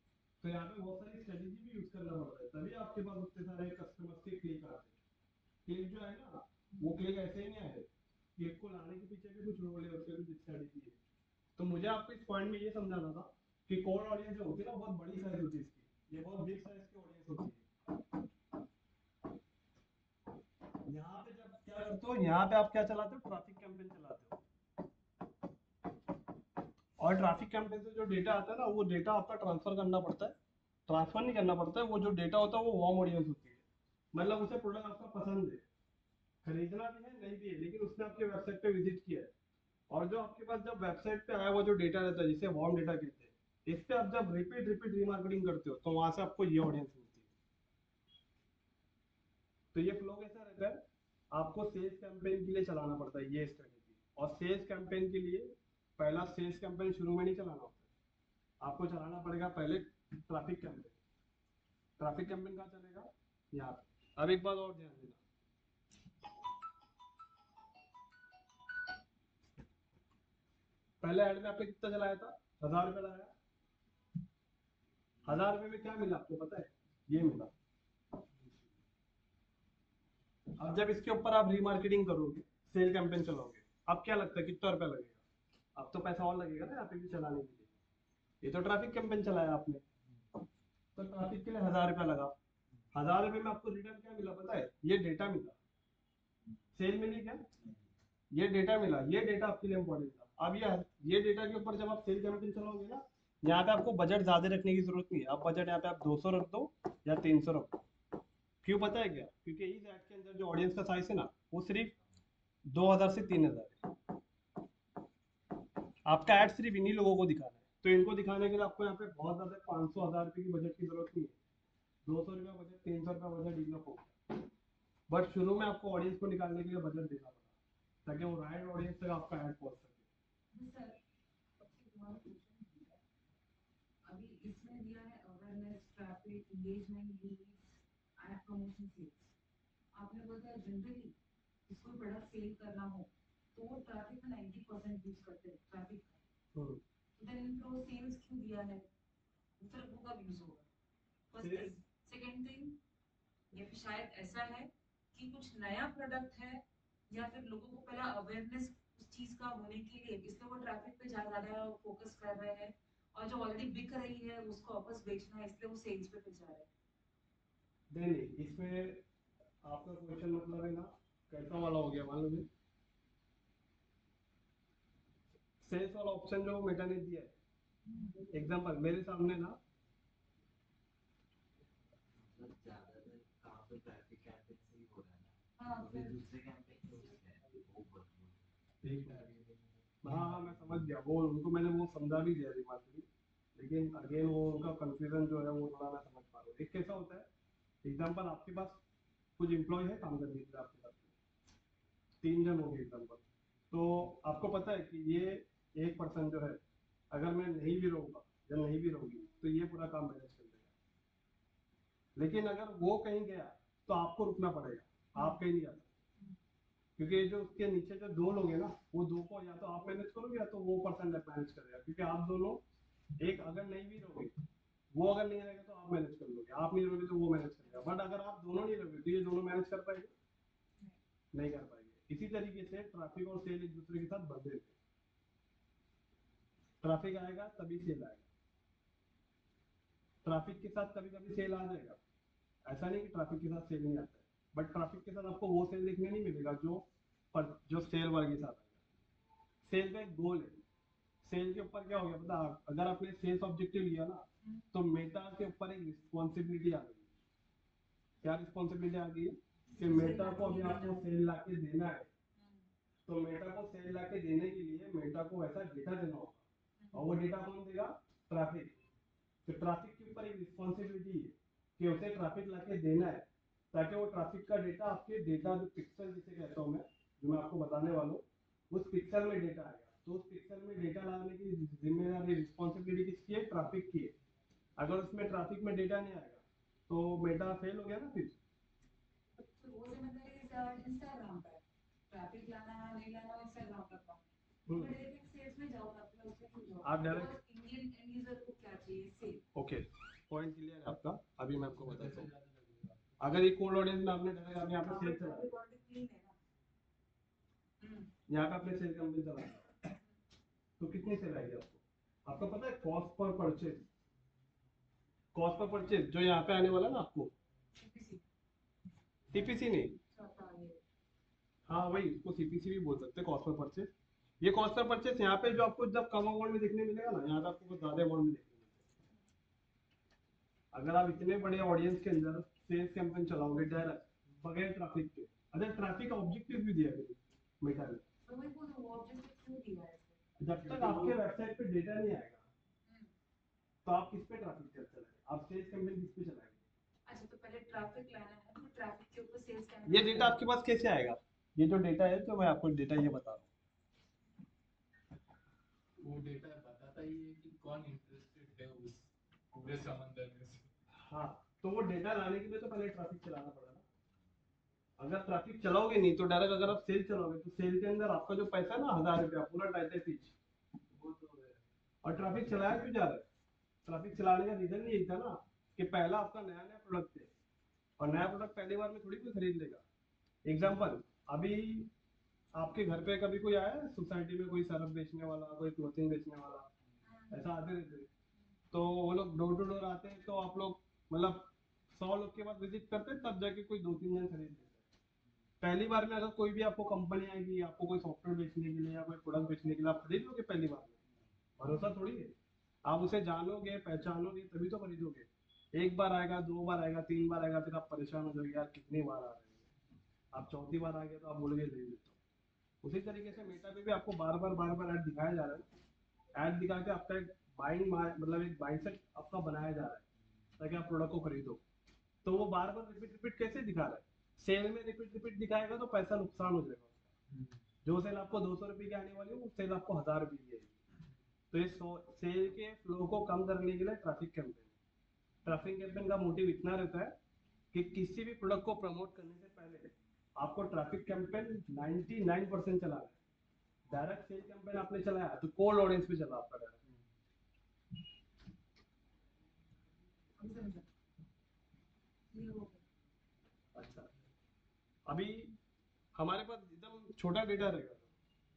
तो यहाँ पे बहुत सारी स्ट्रेटेजी भी यूज करना पड़ता है, तभी आपके पास उतने सारे कस्टमर्स के क्लिक आते हैं। क्लिक जो है ना, वो क्लिक ऐसे ही नहीं आए, क्लिक को लाने के पीछे भी कुछ रोल है, उसके भी स्ट्रेटेजी है। तो मुझे आपको इस पॉइंट में ये समझाना था कि कोल्ड ऑडियंस जो होती है ना, बहुत बड़ी साइज होती है इसकी, ये बहुत बिग साइज की ऑडियंस होती है। यहाँ पे जब क्या करते हो, यहाँ पे आप क्या चलाते हो? ट्रैफिक कैंपेन चलाते हो। और ट्रैफिक कैंपेन से जो डेटा आता है ना, वो डेटा आपका ट्रांसफर करना पड़ता है, ट्रांसफर नहीं करना पड़ता है, वो जो डेटा होता है वो वार्म ऑडियंस होती है, मतलब उसे प्रोडक्ट आपका पसंद है, खरीदना भी है नहीं भी है, लेकिन उसने आपके वेबसाइट पे विजिट किया है, और जो आपके पास जब वेबसाइट पे आया हुआ जो डेटा रहता है जिसे वार्म डेटा कहते हैं, इस पे आप जब रिपीट रिपीट रीमार्केटिंग करते हो तो वहां से आपको ये ऑडियंस मिलती है। तो ये फ्लो कैसा रहता है, आपको सेल्स कैंपेन के लिए चलाना पड़ता है ये स्ट्रेटेजी, और सेल्स कैंपेन के लिए पहला सेल्स कैंपेन शुरू में नहीं चलाना होता है, आपको चलाना पड़ेगा पहले ट्रैफिक कैंपेन। ट्रैफिक कैंपेन कहाँ चलेगा, यहाँ पे। अब एक बात और ध्यान देना, पहले ऐड में आपने कितना चलाया था, 1000 रुपये लगाया, 1000 रुपये में क्या मिला आपको पता है, ये मिला। अब जब इसके ऊपर आप रीमार्केटिंग करोगे, सेल कैंपेन चलाओगे, अब क्या लगता है कितना रुपया लगेगा, अब तो पैसा और लगेगा ना यहाँ पे भी चलाने के लिए, ये तो ट्रैफिक कैंपेन चलाया आपने, तो ट्रैफिक के लिए 1000 रुपया लगा, 1000 रुपये में आपको रिटर्न क्या मिला पता है, ये डेटा मिला, सेल मिली क्या, ये डेटा मिला, ये डेटा आपके लिए इंपॉर्टेंट था। अब ये डेटा के ऊपर जब आप सेल कैंपेन चलाओगे ना, यहाँ पे आपको बजट ज्यादा रखने की जरूरत नहीं है, आप बजट यहाँ पे आप 200 रख दो या 300 रख दो। क्यों पता है क्या, क्योंकि इस ऐड के अंदर जो ऑडियंस का साइज है ना, वो सिर्फ 2000 से 3000 है, आपका ऐड सिर्फ इन्हीं लोगों को दिखाना है, तो इनको दिखाने के लिए आपको यहाँ पे बहुत ज्यादा 500-1000 रुपये की बजट की जरूरत नहीं है, 200 रुपया बजट, 300 रुपया बजट इनफ होगा। बट शुरू में आपको ऑडियंस को निकालने के लिए बजट देना पड़ा, ताकि वो राइट ऑडियंस तक आपका ऐड पहुंच सके। सर सबसे तुम्हारा क्वेश्चन है, अभी इसमें दिया है awareness, traffic, engagement, leads, ad promotion, sales. आपने बताया जनरली जिसको प्रोडक्ट सेल करना हो तो वो ट्रैफिक में 90% यूज करते हैं ट्रैफिक का, हम्म। देन इनको सेल्स क्यों दिया है, फिर वो कब यूज होगा, फर्स्ट। सेकंड थिंग, या फिर शायद ऐसा है कि कुछ नया प्रोडक्ट है, या फिर लोगों को पहले अवेयरनेस उस चीज का होने के लिए इसलिए वो ट्रैफिक पे ज्यादा फोकस कर रहे हैं, और जो ऑलरेडी बिक रही है उसको वापस बेचना है इसलिए वो सेल्स पे जा रहे हैं। नहीं, इसमें आपका क्वेश्चन मतलब है ना कैसा वाला हो गया, मान लो सेल्स वाला ऑप्शन जो मेटा ने दिया है, एग्जांपल मेरे सामने ना, मतलब ज्यादातर काम तो ट्रैफिक कैंपेन से ही हो रहा है ना, हाँ तो फिर दूसरे कैंपेन क्यों उसके हैं वो बदलो। ठीक है, हाँ मैं समझ गया, वो उनको मैंने वो समझा भी दिया रिमार्केटिंग, लेकिन अगेन वो उनका कंफ्यूजन जो है वो थोड़ा मैं समझ पा रहा हूँ। एक कैसा होता है, एग्जांपल आपके पास कुछ एम्प्लॉय है काम करने के लिए आपके पास, 3 जन हो गए एग्जांपल, तो आपको पता है कि ये एक पर्सन जो है अगर मैं नहीं भी रहूंगा या नहीं भी रहूंगी तो ये पूरा काम मैनेज कर देगा, लेकिन अगर वो कहीं गया तो आपको रुकना पड़ेगा, आप कहीं नहीं जा सकते, क्योंकि जो उसके नीचे जो 2 लोग हैं ना, वो 2 को या तो आप मैनेज करोगे या तो वो पर्सन मैनेज करेगा, क्योंकि आप दोनों, एक अगर नहीं भी रहोगे, वो अगर नहीं रहेगा तो आप मैनेज कर लोगे, आप नहीं रहोगे तो वो मैनेज करेगा, बट अगर आप दोनों नहीं रहोगे तो ये दोनों मैनेज कर पाएंगे, नहीं कर पाएंगे। इसी तरीके से ट्रैफिक और सेल एक दूसरे के साथ बंधे थे, ट्रैफिक आएगा तभी सेल आएगा, ट्रैफिक के साथ कभी कभी सेल आ जाएगा, ऐसा नहीं कि ट्रैफिक के साथ सेल नहीं आता है, बट ट्रैफिक के साथ आपको वो सेल देखने नहीं मिलेगा जो सेल वाले के साथ आएगा। सेल का एक गोल है, सेल के ऊपर क्या हो गया पता, अगर आपने सेल्स ऑब्जेक्टिव लिया ना, तो मेटा के ऊपर एक रिस्पॉन्सिबिलिटी आ गई। क्या रिस्पॉन्सिबिलिटी आ गई है कि मेटा को अभी आपको सेल लाके देना है, तो मेटा को सेल लाके देने के लिए मेटा को ऐसा डेटा देना होगा, और वो डेटा कौन देगा, ट्रैफिक। तो ट्रैफिक के ऊपर एक रिस्पॉन्सिबिलिटी है कि उसे ट्रैफिक लाके देना है, ताकि वो ट्रैफिक का डेटा आपके डेटा जो पिक्सल जिसे कहता हूँ मैं, जो मैं आपको बताने वाला हूँ, उस पिक्सल में डेटा आएगा, तो उस पिक्सल में डेटा लाने की जिम्मेदारी, रिस्पॉन्सिबिलिटी किसकी है, ट्रैफिक की है। अगर उसमें ट्रैफिक में डेटा नहीं आएगा तो मेटा फेल हो गया ना फिर। तो वो जिम्मेदारी इंस्टाग्राम पे, ट्रैफिक लाना नहीं लाना इंस्टाग्राम का काम है, बट डायरेक्ट सेल्स में जाओ आप लोग, उसमें क्यों जाओ, आप डायरेक्ट इंडियन एंड यूजर को क्या चाहिए, सेल। ओके, पॉइंट क्लियर है आपका। अभी मैं आपको बताता हूँ, अगर ये कोल्ड ऑडियंस में आपने डायरेक्ट आप यहाँ पे सेल चला, क्लीन है ना। यहाँ पे आपने सेल कैंपेन चला, तो कितनी सेल आएगी आपको, आपको पता है cost per purchase, cost per purchase जो यहाँ पे आने वाला ना आपको, सीपीसी नहीं, हाँ वही उसको सीपीसी भी बोल सकते हैं, कॉस्ट पर परचेज, ये कॉस्ट पर परचेस यहाँ पे जो आपको जब कम अमाउंट में देखने मिलेगा ना, यहाँ पे आपको कुछ ज्यादा अमाउंट में देखने मिलेगा। अगर आप इतने बड़े ऑडियंस के अंदर सेल्स कैंपेन चलाओगे डायरेक्ट बगैर ट्रैफिक के, अगर ट्रैफिक का ऑब्जेक्टिव भी दिया है मेटा ने, तो वही बोलो वो ऑब्जेक्टिव क्यों दिया है? जब तक आपके वेबसाइट पे डेटा नहीं आएगा तो आप किस पे ट्रैफिक चलाएंगे, आप सेल्स कैंपेन किस पे चलाएंगे? अच्छा तो पहले ट्रैफिक लाना है, तो ट्रैफिक के ऊपर सेल्स कैंपेन। ये डेटा आपके पास कैसे आएगा? ये जो डेटा है, तो मैं आपको डेटा ये बता रहा हूँ। वो डेटा बताता ही है कि कौन इंटरेस्टेड है उस पूरे समंदर में से। हाँ, तो वो डेटा लाने के लिए तो पहले ट्रैफिक चलाना पड़ेगा ना। अगर ट्रैफिक चलाओगे नहीं तो डायरेक्ट अगर आप सेल चलाओगे तो सेल के अंदर आपका जो पैसा है ना 1000 रुपया पूरा डाटा पीछे, वो तो है। और ट्रैफिक चलाया क्यों जा रहा है? ट्रैफिक चलाने का रीजन यही था ना कि पहला आपका नया नया प्रोडक्ट है, और नया प्रोडक्ट पहली बार में थोड़ी कोई खरीद लेगा। एग्जाम्पल, अभी आपके घर पे कभी कोई आया है सोसाइटी में, कोई सरफ बेचने वाला, कोई क्लोथिंग बेचने वाला, ऐसा आते रहते हैं। तो वो लोग डोर टू डोर आते हैं, तो आप लोग मतलब 100 लोग के बाद विजिट करते हैं, तब जाके कोई 2-3 जन खरीद लेते हैं। पहली बार में अगर कोई भी आपको कंपनी आएगी आपको कोई सॉफ्टवेयर बेचने के लिए या कोई प्रोडक्ट बेचने के लिए, आप खरीद लोगे पहली बार में? भरोसा थोड़ी है। आप उसे जानोगे पहचानोगे तभी तो खरीदोगे। एक बार आएगा, 2 बार आएगा, 3 बार आएगा, फिर आप परेशान हो जाओगे यार कितनी बार आ रहे हैं। आप चौथी बार आ गए तो आप बोलोगे ले लेता हूँ। उसी तरीके से मेटा पे भी आपको बार बार ऐड दिखाया जा रहा है। ऐड दिखा के आपका एक बाइंग मतलब एक माइंडसेट आपका बनाया जा रहा है ताकि आप प्रोडक्ट को खरीदो। तो वो बार बार रिपीट रिपीट कैसे दिखा रहा है? सेल में रिपीट रिपीट दिखाएगा तो पैसा नुकसान हो जाएगा उसका। जो सेल आपको 200 रुपये की आने वाली है वो सेल आपको 1000 रुपये की आएगी। तो इस सेल के फ्लो को कम करने के लिए ट्रैफिक कैंपेन, ट्रैफिक कैंपेन का मोटिव इतना रहता है कि किसी भी प्रोडक्ट को प्रमोट करने से पहले आपको ट्रैफिक कैंपेन 99% चलाना है। डायरेक्ट सेल कैंपेन आपने चलाया तो कोल्ड ऑडियंस पे चला आपका डायरेक्ट। ये हो गया। अच्छा, अभी हमारे पास एकदम छोटा डेटा रहेगा,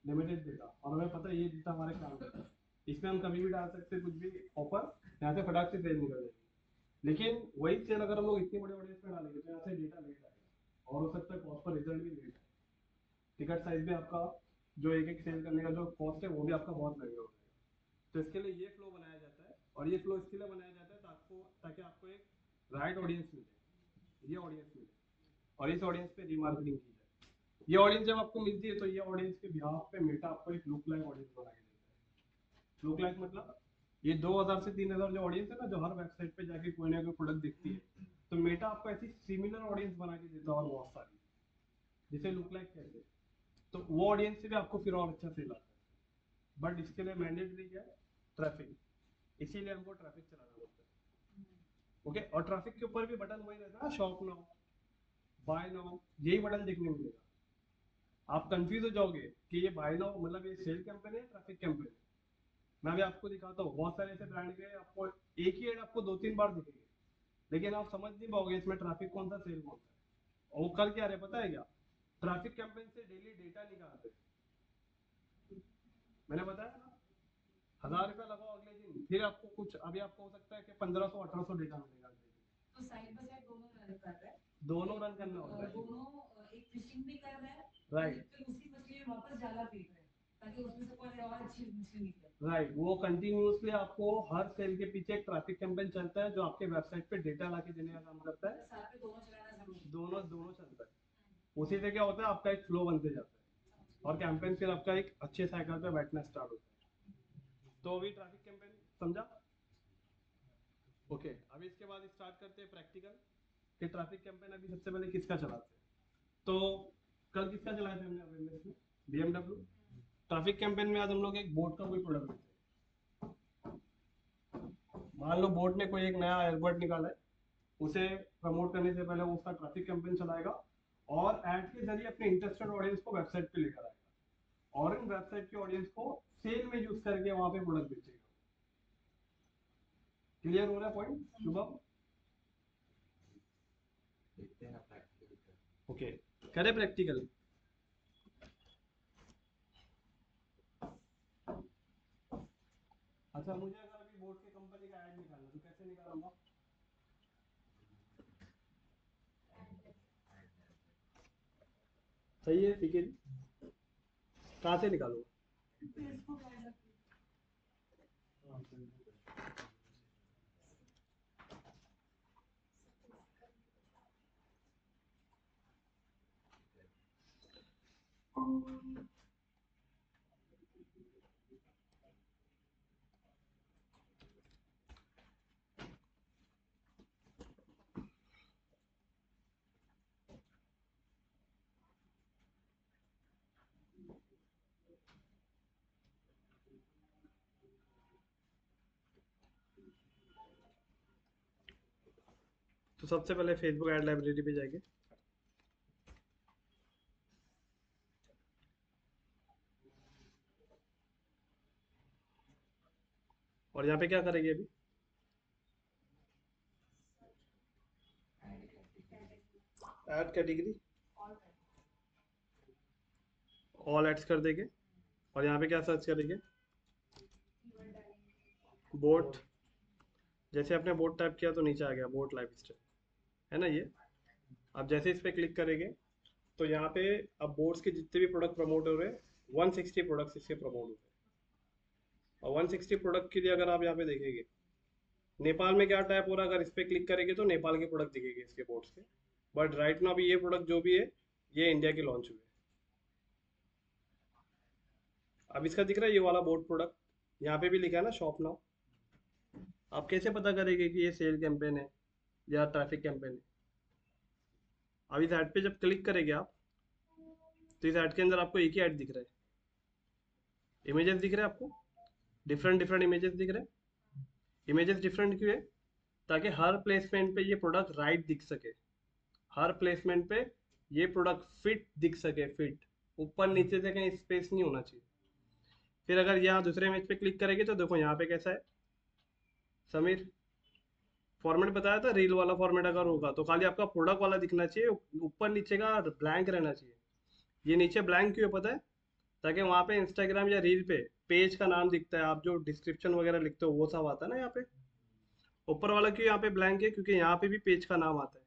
लिमिटेड डेटा, और हमें पता है ये डेटा हमारे काम का है। इसमें हम कभी भी डाल सकते हैं कुछ भी ऑफर, यहाँ से फटाक से सेल निकल जाएगी। लेकिन वही सेल अगर हम लोग इतनी बड़ी ऑडियंस में डालेंगे तो यहाँ से डेटा लेट आएगा, और हो सकता है कॉस्ट पर रिजल्ट भी लेट आए। टिकट साइज भी आपका, जो एक एक सेल करने का जो कॉस्ट है वो भी आपका बहुत महंगा हो जाएगा। तो इसके लिए ये फ्लो बनाया जाता है, और ये फ्लो इसके लिए बनाया जाता है ताकि आपको एक राइट ऑडियंस मिले, ये ऑडियंस मिले, और इस ऑडियंस पे रीमार्केटिंग की जाए। ये ऑडियंस जब आपको मिलती है तो ये ऑडियंस के बिहाफ पे मेटा आपको एक लुक लाइक ऑडियंस बना के देता है। लुक लाइक मतलब ये 2000 से 3000 जो ऑडियंस है ना, जो हर वेबसाइट पे जाके कोई ना कोई प्रोडक्ट दिखती है, तो मेटा आपको ऐसी सिमिलर ऑडियंस बना के देता है और बहुत सारी, जिसे लुक लाइक कहते हैं। तो वो ऑडियंस से भी आपको फिर और अच्छा सेल आता है। बट इसके लिए मैंडेटरी क्या है? ट्रैफिक। इसीलिए हमको ट्रैफिक चलाना पड़ता है। ओके, और ट्रैफिक के ऊपर भी बटन वही रहता है, शॉप नाउ, बाय नाउ, यही बटन देखने को मिलेगा। आप कंफ्यूज हो जाओगे कि ये बाय नाउ मतलब ये सेल कैंपेन है, ट्रैफिक कैंपेन है। मैं भी आपको दिखाता हूँ, बहुत सारे ऐसे ब्रांड के आपको एक ही एड आपको 2-3 बार दिखेंगे, लेकिन आप समझ नहीं पाओगे इसमें ट्रैफिक कौन सा, सेल कौन सा है। और वो कर क्या रहे पता है क्या? ट्रैफिक कैंपेन से डेली डेटा निकालते हैं। मैंने बताया ना, 1000 रुपया लगाओ अगले दिन, फिर आपको कुछ, अभी आपको हो सकता है कि 1500-1800 डेटा मिलेगा अगले दिन। तो साइड बाय साइड दोनों रन कर रहा है, दोनों रन करना होता है। दोनों एक फिशिंग भी कर रहा है, राइट, फिर उसी मछली में वापस जाला फेंक रहा है ताकि उसमें से कोई और अच्छी मछली निकले। राइट। वो कंटिन्यूअसली आपको हर सेल के पीछे एक ट्रैफिक कैंपेन चलता है जो आपके वेबसाइट पे डेटा लाके देने का काम करता है। साथ में दोनों चलाना जरूरी है। दोनों चलता है। उसी से क्या होता है, आपका एक फ्लो बनते जाता है, और कैंपेन फिर आपका एक अच्छे साइकिल पे बैठना स्टार्ट होता है। तो अभी ट्रैफिक कैंपेन समझा? ओके, अभी इसके बाद स्टार्ट करते हैं प्रैक्टिकल कि ट्रैफिक कैंपेन अभी सबसे पहले किसका चलाते हैं। तो कल किसका चलाया था हमने अवेयरनेस में? BMW। ट्रैफिक कैंपेन में आज हम लोग एक बोट का कोई प्रोडक्ट लेते हैं। मान लो बोट ने कोई एक नया एयरबड निकाला है, उसे प्रमोट करने से पहले वो उसका ट्रैफिक कैंपेन चलाएगा, और ऐड के जरिए अपने इंटरेस्टेड ऑडियंस को वेबसाइट पे लेकर आएगा, और इन वेबसाइट के ऑडियंस को सेल में यूज करके वहां पे प्रोडक्ट बेचेगा। क्लियर हो रहा है पॉइंट शुभम? देखते हैं ना प्रैक्टिकल कर। ओके, करें प्रैक्टिकल। अच्छा, मुझे अगर अभी बोट की कंपनी का ऐड निकालना तो कैसे निकालूंगा? सही है, ठीक है। कहाँ से निकालूंगा? फेसबुक ऐड तो सबसे पहले फेसबुक ऐड लाइब्रेरी पे जाएंगे। और यहाँ पे क्या करेंगे अभी? ऐड कैटेगरी ऑल एड्स कर देंगे। और यहाँ पे क्या सर्च करेंगे? बोट। जैसे आपने बोट टाइप किया तो नीचे आ गया बोट लाइफ स्टाइल, है ना ये। अब जैसे इस पे क्लिक करेंगे तो यहाँ पे अब बोट्स के जितने भी प्रोडक्ट प्रमोट हो रहे हैं 160 प्रोडक्ट्स इसके प्रमोट हो रहे हैं। और 160 प्रोडक्ट के लिए अगर आप यहाँ पे देखेंगे नेपाल में क्या टाइप हो रहा है, अगर इस पे क्लिक करेंगे तो नेपाल के प्रोडक्ट दिखेंगे इसके बोट्स के। बट राइट नाउ अभी ये प्रोडक्ट जो भी है ये इंडिया के लॉन्च हुए। अब इसका दिख रहा है ये वाला बोट प्रोडक्ट, यहाँ पे भी लिखा है ना शॉप नाउ। आप कैसे पता करेंगे कि ये सेल कैंपेन है या ट्रैफिक कैंपेन है? अब इस ऐड पे जब क्लिक करेंगे आप तो इस ऐड के अंदर आपको एक ही ऐड दिख रहा है। इमेजेस दिख रहे हैं आपको, डिफरेंट डिफरेंट इमेजेस दिख रहे हैं। इमेजेस डिफरेंट क्यों है? ताकि हर प्लेसमेंट पे ये प्रोडक्ट राइट दिख सके, हर प्लेसमेंट पे ये प्रोडक्ट फिट दिख सके, फिट। ऊपर नीचे से कहीं स्पेस नहीं होना चाहिए। फिर अगर यहाँ दूसरे इमेज पे क्लिक करेंगे तो देखो यहाँ पे कैसा है समीर, फॉर्मेट बताया था रील वाला फॉर्मेट अगर होगा तो खाली आपका प्रोडक्ट वाला दिखना चाहिए, ऊपर नीचे का ब्लैंक रहना चाहिए। ये नीचे ब्लैंक क्यों है पता है? ताकि वहाँ पे इंस्टाग्राम या रील पे पेज का नाम दिखता है, आप जो डिस्क्रिप्शन वगैरह लिखते हो वो सब आता है ना यहाँ पे। ऊपर वाला क्यों यहाँ पे ब्लैंक है? क्योंकि यहाँ पे भी पेज का नाम आता है।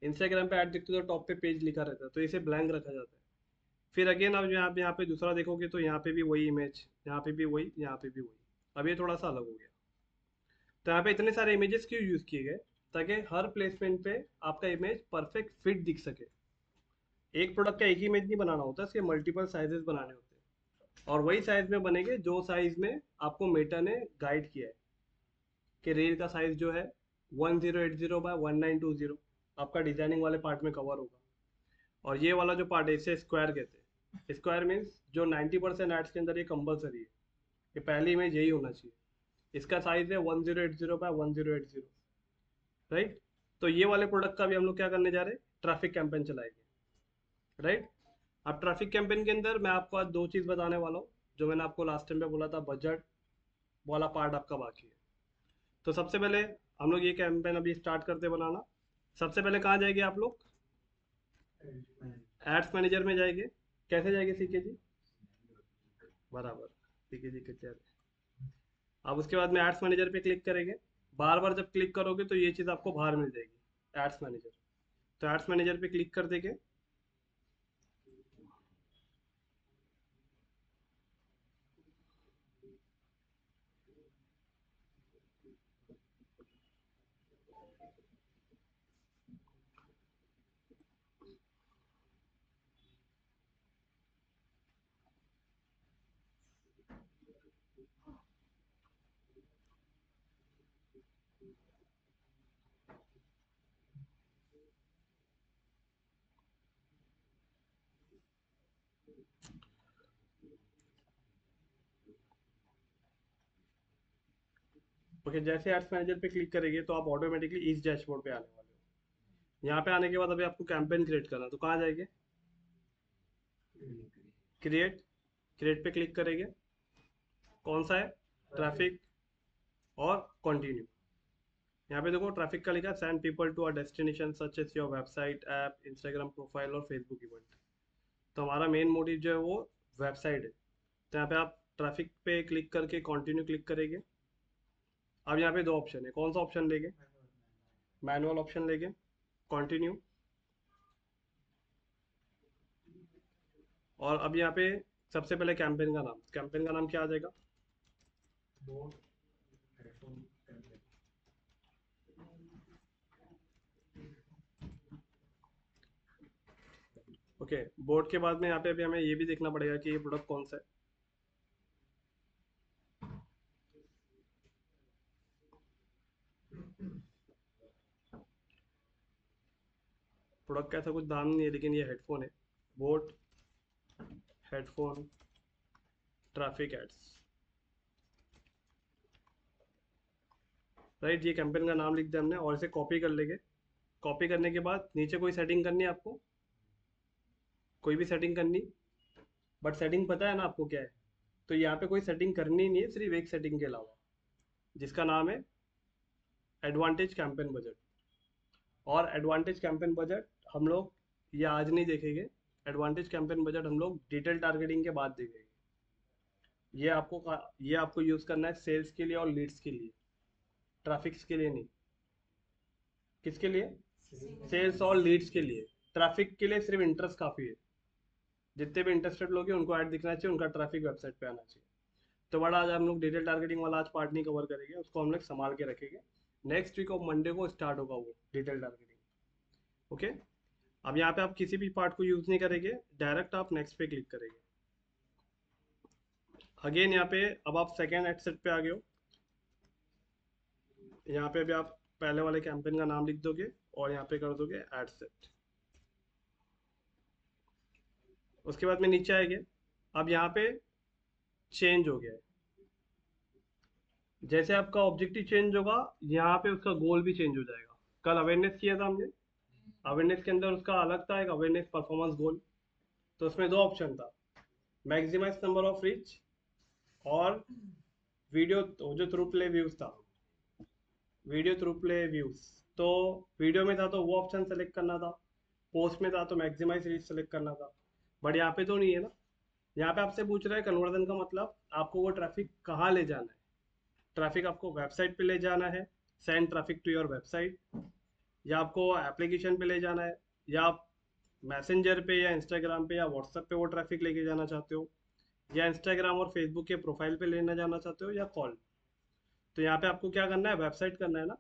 इंस्टाग्राम पे ऐड दिखते तो टॉप पे पेज लिखा रहता है, तो इसे ब्लैंक रखा जाता है। फिर अगेन अब यहाँ पे दूसरा देखोगे तो यहाँ पे भी वही इमेज, यहाँ पे भी वही, यहाँ पे भी वही। अब ये थोड़ा सा अलग हो गया। तो यहाँ पे इतने सारे इमेजेस क्यों यूज किए गए? ताकि हर प्लेसमेंट पे आपका इमेज परफेक्ट फिट दिख सके। एक प्रोडक्ट का एक ही इमेज नहीं बनाना होता, इसके मल्टीपल साइजेस बनाने होते हैं। और वही साइज में बनेंगे जो साइज में आपको मेटा ने गाइड किया है कि रील का साइज जो है 1080 बाय 1920 आपका डिजाइनिंग वाले पार्ट में कवर होगा। और ये वाला जो पार्ट है इसे स्क्वायर कहते हैं। स्क्वायर मीन्स जो 90% एड्स के अंदर ये कंपलसरी है, ये पहली इमेज यही होना चाहिए। इसका साइज है 1080 बाय 1080, राइट। तो ये वाले प्रोडक्ट का भी हम लोग क्या करने जा रहे हैं? ट्रैफिक कैंपेन चलाएंगे, राइट। अब ट्रैफिक कैंपेन के अंदर मैं आपको आज दो चीज़ बताने वाला हूँ। जो मैंने आपको लास्ट टाइम पे बोला था, बजट वाला पार्ट आपका बाकी है। तो सबसे पहले हम लोग ये कैंपेन अभी स्टार्ट करते बनाना। सबसे पहले कहाँ जाएंगे आप लोग? एड्स मैनेजर में जाएंगे। कैसे जाएंगे सीके जी? बराबर, सीके जी कितने? अब उसके बाद में एड्स मैनेजर पे क्लिक करेंगे। बार बार जब क्लिक करोगे तो ये चीज़ आपको बाहर मिल जाएगी, एड्स मैनेजर। तो एड्स मैनेजर पे क्लिक कर देंगे। ओके, जैसे एड्स मैनेजर पे क्लिक करेंगे तो आप ऑटोमेटिकली इस डैशबोर्ड पे आने वाले हो। यहाँ पे आने के बाद अभी आपको कैंपेन क्रिएट करना है, तो कहाँ जाएंगे? क्रिएट। क्रिएट पे क्लिक करेंगे। कौन सा है? ट्रैफिक और कंटिन्यू। यहाँ पे देखो ट्रैफिक का लिखा है send people to a destination such as your website, app, Instagram profile और फेसबुक इवेंट। तो हमारा मेन मोटिव जो है वो वेबसाइट है। तो यहाँ पे आप ट्रैफिक पे क्लिक करके कंटिन्यू क्लिक करेंगे। अब यहाँ पे दो ऑप्शन है, कौन सा ऑप्शन लेंगे? मैनुअल ऑप्शन लेंगे, कंटिन्यू। और अब यहाँ पे सबसे पहले कैंपेन का नाम, कैंपेन का नाम क्या आ जाएगा? Boat headphone campaign. Okay, board के बाद में यहाँ पे अभी हमें ये भी देखना पड़ेगा कि ये प्रोडक्ट कौन सा है। प्रोडक्ट का ऐसा कुछ दाम नहीं है, लेकिन ये हेडफोन है। BoAt headphone traffic ads, right. ये कैंपेन का नाम लिख दिया हमने और इसे कॉपी कर लेंगे। कॉपी करने के बाद नीचे कोई सेटिंग करनी है आपको, कोई भी सेटिंग करनी, बट सेटिंग पता है ना आपको क्या है? तो यहाँ पे कोई सेटिंग करनी नहीं है, सिर्फ एक सेटिंग के अलावा, जिसका नाम है एडवांटेज कैंपेन बजट। और एडवांटेज कैंपेन बजट हम लोग ये आज नहीं देखेंगे, एडवांटेज कैंपेन बजट हम लोग डिटेल टारगेटिंग के बाद देखेंगे। ये आपको यूज़ करना है सेल्स के लिए और लीड्स के लिए, ट्रैफिक्स के लिए नहीं। किसके लिए? सेल्स और लीड्स के लिए। ट्रैफिक के लिए सिर्फ इंटरेस्ट काफ़ी है, जितने भी इंटरेस्टेड लोग हैं उनको ऐड दिखना चाहिए, उनका ट्रैफिक वेबसाइट पे आना चाहिए। तो बड़ा आज हम लोग डिटेल टारगेटिंग वाला आज पार्ट नहीं कवर करेंगे, उसको हम लोग संभाल के रखेंगे। नेक्स्ट वीक ऑफ मंडे को स्टार्ट होगा वो डिटेल टारगेटिंग। ओके, अब यहाँ पे आप किसी भी पार्ट को यूज़ नहीं करेंगे, डायरेक्ट आप नेक्स्ट पे क्लिक करेंगे। अगेन यहाँ पे अब आप सेकेंड एड सेट पे आ गए हो। यहाँ पे भी आप पहले वाले कैंपेन का नाम लिख दोगे और यहाँ पे कर दोगे एड सेट। उसके बाद में नीचे आएंगे, अब यहाँ पे चेंज हो गया है। जैसे आपका ऑब्जेक्टिव चेंज होगा, यहाँ पे उसका गोल भी चेंज हो जाएगा। कल अवेयरनेस किया था हमने, अवेयरनेस के अंदर उसका अलग था एक अवेयरनेस परफॉर्मेंस गोल। तो उसमें दो ऑप्शन था, मैक्सिमाइज नंबर ऑफ रीच और वीडियो जो थ्रू प्ले व्यूज था, वीडियो थ्रू प्ले व्यूज। तो वीडियो में था तो वो ऑप्शन सेलेक्ट करना था, पोस्ट में था तो मैक्सिमाइज रीच सेलेक्ट करना था। बट यहाँ पे तो नहीं है ना, यहाँ पे आपसे पूछ रहा है कन्वर्जन का मतलब आपको वो ट्रैफिक कहाँ ले जाना है। ट्रैफिक आपको वेबसाइट पे ले जाना है, send traffic to your website, या आपको एप्लीकेशन पे ले जाना है, या आप मैसेंजर पे या इंस्टाग्राम पे या व्हाट्सएप पे वो ट्रैफिक लेके जाना चाहते हो, या इंस्टाग्राम और फेसबुक के प्रोफाइल पे लेना जाना चाहते हो, या कॉल। तो यहाँ पे आपको क्या करना है, वेबसाइट करना है ना।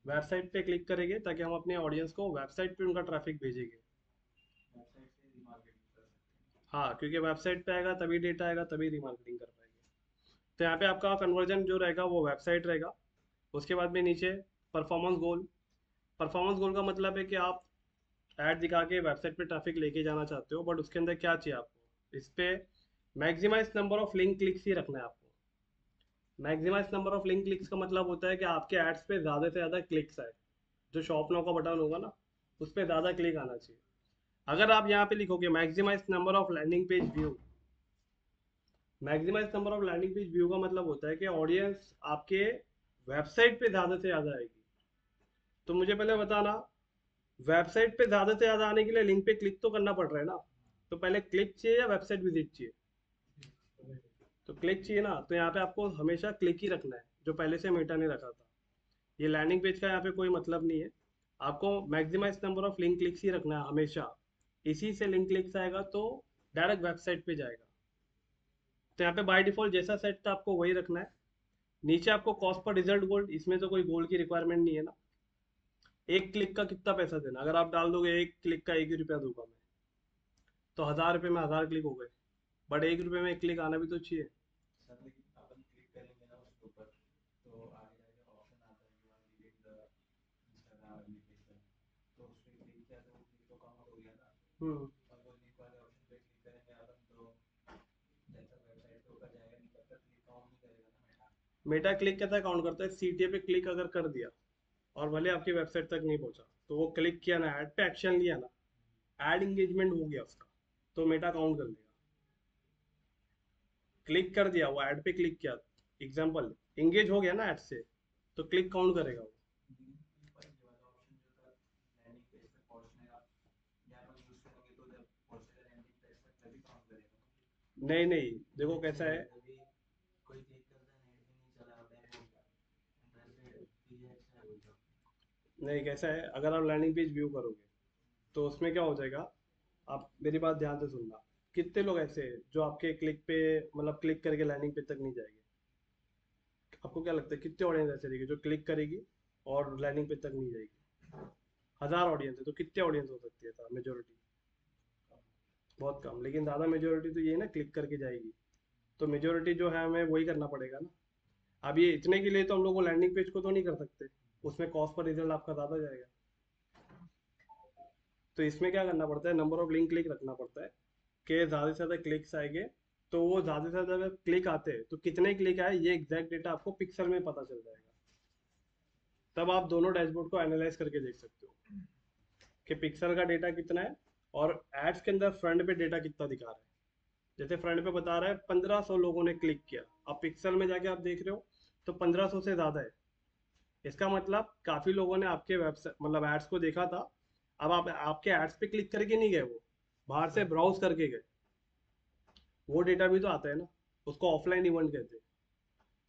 वेबसाइट पे क्लिक करेंगे ताकि हम अपने ऑडियंस को वेबसाइट पे उनका ट्रैफिक भेजेंगे। वेबसाइट से रिमार्केटिंग कर सकते हैं। हाँ, क्योंकि वेबसाइट पे आएगा तभी डेटा आएगा, तभी रिमार्केटिंग कर पाएंगे। तो यहाँ पे आपका कन्वर्जन जो रहेगा वो वेबसाइट रहेगा। उसके बाद में नीचे परफॉर्मेंस गोल। परफॉर्मेंस गोल का मतलब है कि आप ऐड दिखा के वेबसाइट पे ट्रैफिक लेके जाना चाहते हो, बट उसके अंदर क्या चाहिए आपको, इस पे maximize number of link clicks ही रखना है आपको। Maximize number of link clicks का मतलब होता है कि आपके एड्स पे ज़्यादा से ज़्यादा क्लिक्स आए। जो शॉप नाउ का बटन होगा ना, उस पर ज़्यादा क्लिक आना चाहिए। अगर आप यहाँ पे लिखोगे maximise number of landing page view, maximise number of landing page view का मतलब होता है कि ऑडियंस आपके वेबसाइट पे ज़्यादा से ज़्यादा आएगी। तो मुझे पहले बताना, वेबसाइट पे ज़्यादा से ज़्यादा आने के लिए लिंक पे क्लिक तो करना पड़ रहा है ना। तो पहले क्लिक चाहिए या वेबसाइट विजिट चाहिए? तो क्लिक चाहिए ना, तो यहाँ पे आपको हमेशा क्लिक ही रखना है, जो पहले से मेटा ने रखा था। ये लैंडिंग पेज का यहाँ पे कोई मतलब नहीं है, आपको maximize number of link clicks ही रखना है हमेशा। इसी से लिंक क्लिक्स आएगा तो डायरेक्ट वेबसाइट पे जाएगा। तो यहाँ पे बाय डिफॉल्ट जैसा सेट था आपको वही रखना है। नीचे आपको कॉस्ट पर रिजल्ट गोल्ड, इसमें तो कोई गोल्ड की रिक्वायरमेंट नहीं है ना। एक क्लिक का कितना पैसा देना, अगर आप डाल दोगे एक क्लिक का 1 ही रुपया दूंगा मैं, तो 1000 रुपये में 1000 क्लिक हो गए। बट 1 रुपये में एक क्लिक आना भी तो चाहिए। सर लेकिन अपन क्लिक करेंगे ना उसके ऊपर, तो आगे जाके ऑप्शन आता है you are leaving the Instagram application, तो उस पर क्लिक किया तो वो क्लिक तो काउंट हो गया ना। और वो लिंक वाले ऑप्शन पे क्लिक करेंगे अपन, तो जब तक वेबसाइट पे ऊपर जाएगा नहीं तब तक क्लिक काउंट नहीं करेगा ना मेटा। मेटा क्लिक कैसा काउंट करता है, सीटीए पे क्लिक अगर कर दिया और भले आपकी वेबसाइट तक नहीं पहुंचा, तो वो क्लिक किया ना, ऐड पे एक्शन लिया ना, ऐड इंगेजमेंट हो गया उसका, तो मेटा काउंट कर लेगा। क्लिक कर दिया, वो ऐड पे क्लिक किया, एग्जांपल इंगेज हो गया ना ऐड से, तो क्लिक काउंट करेगा वो। पर ये वाला ऑप्शन जो था लैंडिंग पेज तक पहुंचने का, या अपन यूज करेंगे तो जब पहुंचेगा लैंडिंग पेज तक तभी काउंट करेगा। नहीं नहीं, देखो कैसा है, अभी कोई क्लिक करता है नेट भी नहीं चला होता है वैसे पीएच है वो तो। नहीं कैसा है, अगर आप लैंडिंग पेज व्यू करोगे तो उसमें क्या हो जाएगा, आप मेरी बात ध्यान से सुनना। कितने लोग ऐसे हैं जो आपके क्लिक पे मतलब क्लिक करके लैंडिंग पेज तक नहीं जाएंगे? आपको क्या लगता है कितने ऑडियंस ऐसे रहेगी जो क्लिक करेगी और लैंडिंग पेज तक नहीं जाएगी? 1000 ऑडियंस है तो कितने ऑडियंस हो सकती है मेजोरिटी? बहुत कम। लेकिन ज़्यादा मेजोरिटी तो ये है ना क्लिक करके जाएगी। तो मेजोरिटी जो है हमें वही करना पड़ेगा ना। अब ये इतने के लिए तो हम लोग वो लैंडिंग पेज को तो नहीं कर सकते, उसमें कॉस्ट पर रिजल्ट आपका ज़्यादा जाएगा। तो इसमें क्या करना पड़ता है, नंबर ऑफ लिंक क्लिक रखना पड़ता है कि ज़्यादा से ज़्यादा क्लिक्स आएंगे। तो वो ज़्यादा से ज़्यादा अगर क्लिक आते हैं तो कितने क्लिक आए ये एग्जैक्ट डेटा आपको पिक्सल में पता चल जाएगा। तब आप दोनों डैशबोर्ड को एनालाइज करके देख सकते हो कि पिक्सल का डेटा कितना है और एड्स के अंदर फ्रंट पे डेटा कितना दिखा रहा है। जैसे फ्रंट पे बता रहा है 1500 लोगों ने क्लिक किया, अब पिक्सल में जाके आप देख रहे हो तो 1500 से ज़्यादा है। इसका मतलब काफ़ी लोगों ने आपके वेबसाइट मतलब एड्स को देखा था। अब आप आपके एड्स पे क्लिक करके नहीं गए, वो बाहर से ब्राउज करके गए। वो डेटा भी तो आता है ना, उसको ऑफलाइन इवेंट कहते हैं।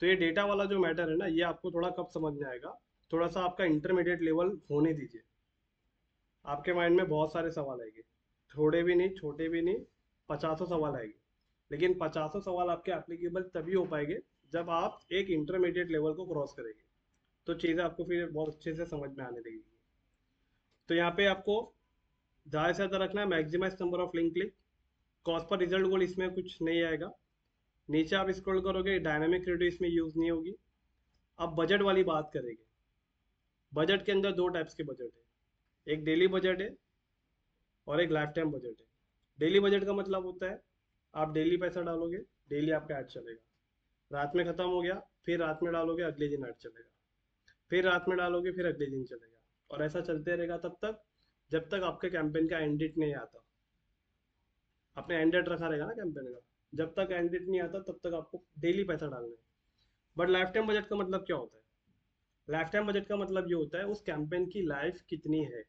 तो ये डेटा वाला जो मैटर है ना, ये आपको थोड़ा कब समझ में आएगा, थोड़ा सा आपका इंटरमीडिएट लेवल होने दीजिए। आपके माइंड में बहुत सारे सवाल आएंगे, थोड़े भी नहीं छोटे भी नहीं, 50 सवाल आएंगे। लेकिन 50 सवाल आपके एप्लीकेबल तभी हो पाएंगे जब आप एक इंटरमीडिएट लेवल को क्रॉस करेंगे। तो चीज़ें आपको फिर बहुत अच्छे से समझ में आने लगेगी। तो यहाँ पे आपको ज़्यादा से ज़्यादा रखना है maximize number of link click. Cost पर रिजल्ट गोल इसमें कुछ नहीं आएगा। नीचे आप स्क्रॉल करोगे डायनामिक रेडियो इसमें यूज़ नहीं होगी। अब बजट वाली बात करेंगे। बजट के अंदर दो टाइप्स के बजट है, एक डेली बजट है और एक लाइफ टाइम बजट है। डेली बजट का मतलब होता है आप डेली पैसा डालोगे, डेली आपका ऐड चलेगा। रात में ख़त्म हो गया, फिर रात में डालोगे, अगले दिन ऐड चलेगा, फिर रात में डालोगे, फिर अगले दिन चलेगा। और ऐसा चलते रहेगा तब तक जब तक आपके कैंपेन का एंड डेट नहीं आता। आपने एंड डेट रखा रहेगा ना कैंपेन का, जब तक एंड डेट नहीं आता तब तक आपको डेली पैसा डालना है। बट लाइफ टाइम बजट का मतलब क्या होता है? लाइफ टाइम बजट का मतलब ये होता है उस कैंपेन की लाइफ कितनी है।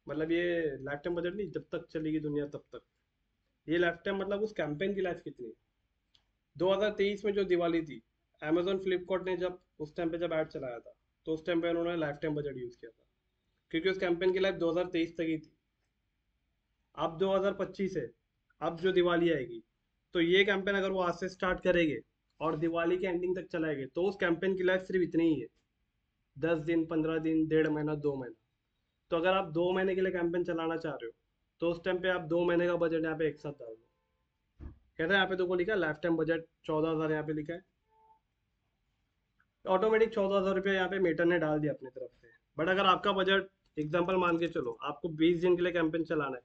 मतलब ये लाइफ टाइम बजट नहीं जब तक चलेगी दुनिया तब तक, ये लाइफ टाइम मतलब उस कैंपेन की लाइफ कितनी है। 2023 में जो दिवाली थी, अमेजोन फ्लिपकार्ट ने जब उस टाइम पे जब ऐड चलाया था तो उस टाइम पे उन्होंने लाइफ टाइम बजट यूज़ किया था, क्योंकि उस कैंपेन की लाइफ 2023 तक ही थी। अब 2025 है, अब जो दिवाली आएगी तो ये कैंपेन अगर वो आज से स्टार्ट करेंगे और दिवाली के एंडिंग तक चलाएंगे तो उस कैंपेन की लाइफ सिर्फ इतनी ही है, 10 दिन, 15 दिन, 1.5 महीना, 2 महीना। तो अगर आप 2 महीने के लिए कैंपेन चलाना चाह रहे हो तो उस टाइम पे आप 2 महीने का बजट यहाँ पे एक साथ डाल दो। कहते हैं यहाँ पे तो को लिखा है लाइफ टाइम बजट 14,000 यहाँ पे लिखा है। ऑटोमेटिक 14,000 रुपये यहाँ पे मेटर ने डाल दिया अपनी तरफ से। बट अगर आपका बजट एग्जाम्पल मान के चलो आपको 20 दिन के लिए कैंपेन चलाना है,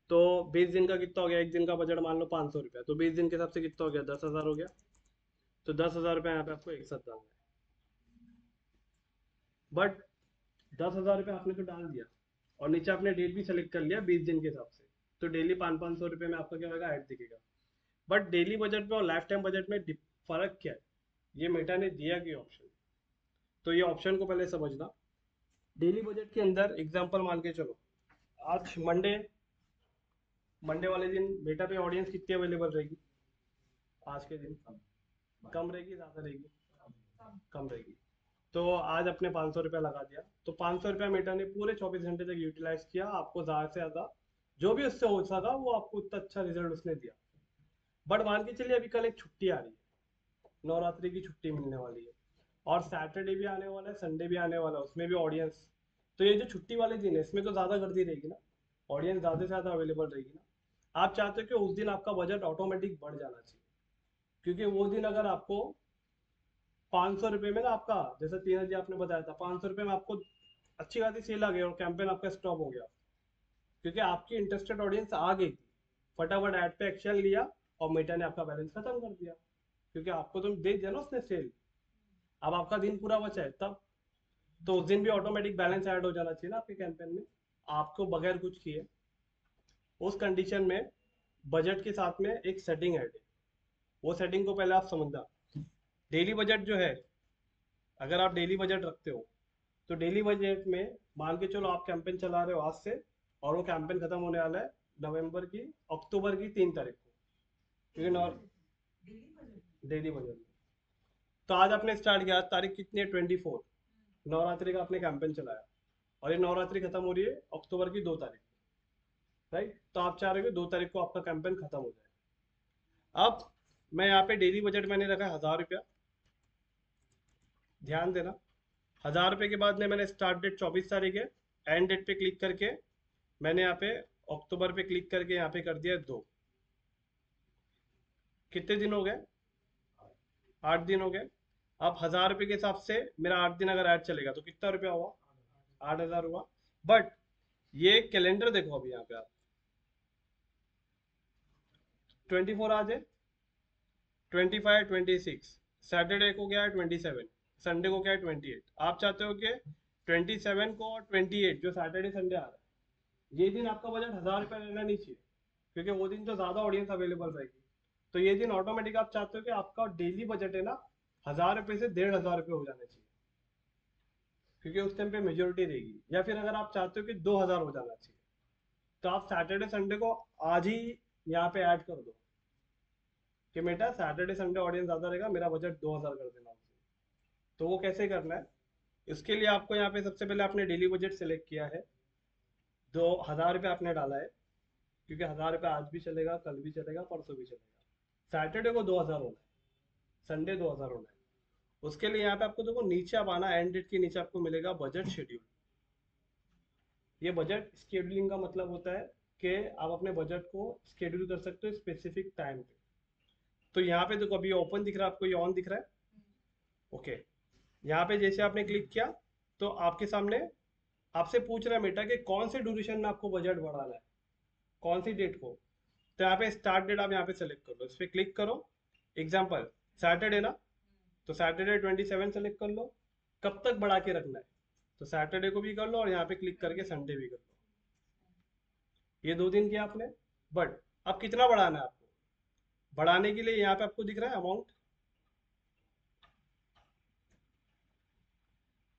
तो 20 दिन का कितना हो गया, एक दिन का बजट मान लो 500 रुपया, तो 20 दिन के हिसाब से कितना हो गया, 10,000 हो गया। तो 10,000 रुपया यहाँ पे आपको एक साथ डालना है। बट 10,000 रुपया आपने तो डाल दिया और नीचे आपने डेट भी सेलेक्ट कर लिया 20 दिन के हिसाब से, तो डेली 500-500 रुपये में आपका क्या होगा, ऐड दिखेगा। बट डेली बजट में और लाइफ टाइम बजट में फर्क क्या है, ये मेटा ने दिया कि ऑप्शन। तो ये ऑप्शन को पहले समझना। डेली बजट के अंदर एग्जांपल मान के चलो आज मंडे वाले दिन मेटा पे ऑडियंस कितनी अवेलेबल रहेगी आज के दिन? कम रहेगी, ज़्यादा रहेगी? कम रहेगी। तो आज अपने 500 रुपया लगा दिया, तो 500 रुपया मेटा ने पूरे 24 घंटे तक यूटिलाइज किया। आपको ज़्यादा से ज़्यादा जो भी उससे हो सका वो आपको उतना अच्छा रिजल्ट उसने दिया। बट मान के चलिए अभी कल एक छुट्टी आ रही है, नवरात्रि की छुट्टी मिलने वाली है और सैटरडे भी आने वाला है, संडे भी आने वाला है, उसमें भी ऑडियंस। तो ये जो छुट्टी वाले दिन है इसमें तो ज़्यादा गर्दी रहेगी ना, ऑडियंस ज़्यादा से ज़्यादा अवेलेबल रहेगी ना। आप चाहते हो कि उस दिन आपका बजट ऑटोमेटिक बढ़ जाना चाहिए, क्योंकि वो दिन अगर आपको 500 रुपये में ना आपका, जैसे 3,000 आपने बताया था, 500 रुपये में आपको अच्छी खासी सेल आ गई और कैंपेन आपका स्टॉप हो गया, क्योंकि आपकी इंटरेस्टेड ऑडियंस आ गई थी, फटाफट ऐड पे एक्शन लिया और मेटा ने आपका बैलेंस खत्म कर दिया, क्योंकि आपको तो दे दिया ना उसने सेल। अब आपका दिन पूरा बचा है तब, तो उस दिन भी ऑटोमेटिक बैलेंस ऐड हो जाना चाहिए ना आपके कैंपेन में, आपको बगैर कुछ किए। उस कंडीशन में बजट के साथ में एक सेटिंग ऐड है, वो सेटिंग को पहले आप समझना। डेली बजट जो है, अगर आप डेली बजट रखते हो तो डेली बजट में मान के चलो आप कैंपेन चला रहे हो आज से और वो कैंपेन खत्म होने वाला है अक्टूबर की 3 तारीख को, क्योंकि डेली बजट में तो आज आपने स्टार्ट किया, आज तारीख कितनी है, 24, नवरात्रि का आपने कैंपेन चलाया और ये नवरात्रि खत्म हो रही है अक्टूबर की 2 तारीख। राइट। तो आप चाह रहे हो कि 2 तारीख को आपका कैंपेन खत्म हो जाए। अब मैं यहाँ पे डेली बजट मैंने रखा 1000 रुपया, ध्यान देना। 1000 रुपये के बाद में मैंने स्टार्ट डेट 24 तारीख है, एंड डेट पे क्लिक करके मैंने यहाँ पे अक्टूबर पे क्लिक करके यहाँ पे कर दिया 2। कितने दिन हो गए? 8 दिन हो गए। अब 1000 रुपये के हिसाब से मेरा 8 दिन अगर ऐड चलेगा तो कितना रुपया हुआ? 8000 हुआ। बट ये कैलेंडर देखो, अभी यहाँ पे आप 24 आज है, 25, 26, सैटरडे को क्या है 27, संडे को क्या है 28। आप चाहते हो कि 27 को और 28 जो सैटरडे संडे आ रहा है ये दिन आपका बजट 1000 रुपया रहना नहीं चाहिए, क्योंकि वो दिन तो ज़्यादा ऑडियंस अवेलेबल रहेगी। तो ये दिन ऑटोमेटिक आप चाहते हो कि आपका डेली बजट है ना 1000 रुपये से 1500 रुपये हो जाना चाहिए, क्योंकि उस टाइम पे मेजोरिटी रहेगी। या फिर अगर आप चाहते हो कि 2000 हो जाना चाहिए तो आप सैटरडे संडे को आज ही यहाँ पे ऐड कर दो कि बेटा सैटरडे संडे ऑडियंस ज़्यादा रहेगा, मेरा बजट 2000 कर देना उसे। तो वो कैसे करना है? इसके लिए आपको यहाँ पे सबसे पहले आपने डेली बजट सेलेक्ट किया है, 2000 रुपये आपने डाला है, क्योंकि 1000 रुपये आज भी चलेगा, कल भी चलेगा, परसों भी चलेगा। सैटरडे को 2000 होना है, संडे 2000 होना है। उसके लिए यहाँ पे आपको देखो नीचे आप आना, एंड डेट के नीचे आपको मिलेगा बजट शेड्यूल। ये बजट शेड्यूलिंग का मतलब होता है कि आप अपने बजट को शेड्यूल कर सकते हो स्पेसिफिक टाइम पे। तो यहाँ पे देखो अभी ओपन दिख रहा है आपको, ये ऑन दिख रहा है, ओके। यहाँ पे जैसे आपने क्लिक किया तो आपके सामने आपसे पूछ रहा है बेटा कि कौन से ड्यूरेशन में आपको बजट बढ़ाना है, कौन सी डेट को। तो यहाँ पे स्टार्ट डेट आप यहाँ पे सेलेक्ट कर लो, इस पर क्लिक करो। एग्जाम्पल सैटरडे ना, तो सैटरडे 27 सेलेक्ट कर लो। कब तक बढ़ा के रखना है, तो सैटरडे को भी कर लो और यहाँ पे क्लिक करके संडे भी कर लो। ये 2 दिन किया आपने। बट अब कितना बढ़ाना है आपको? बढ़ाने के लिए यहाँ पे आपको दिख रहा है अमाउंट,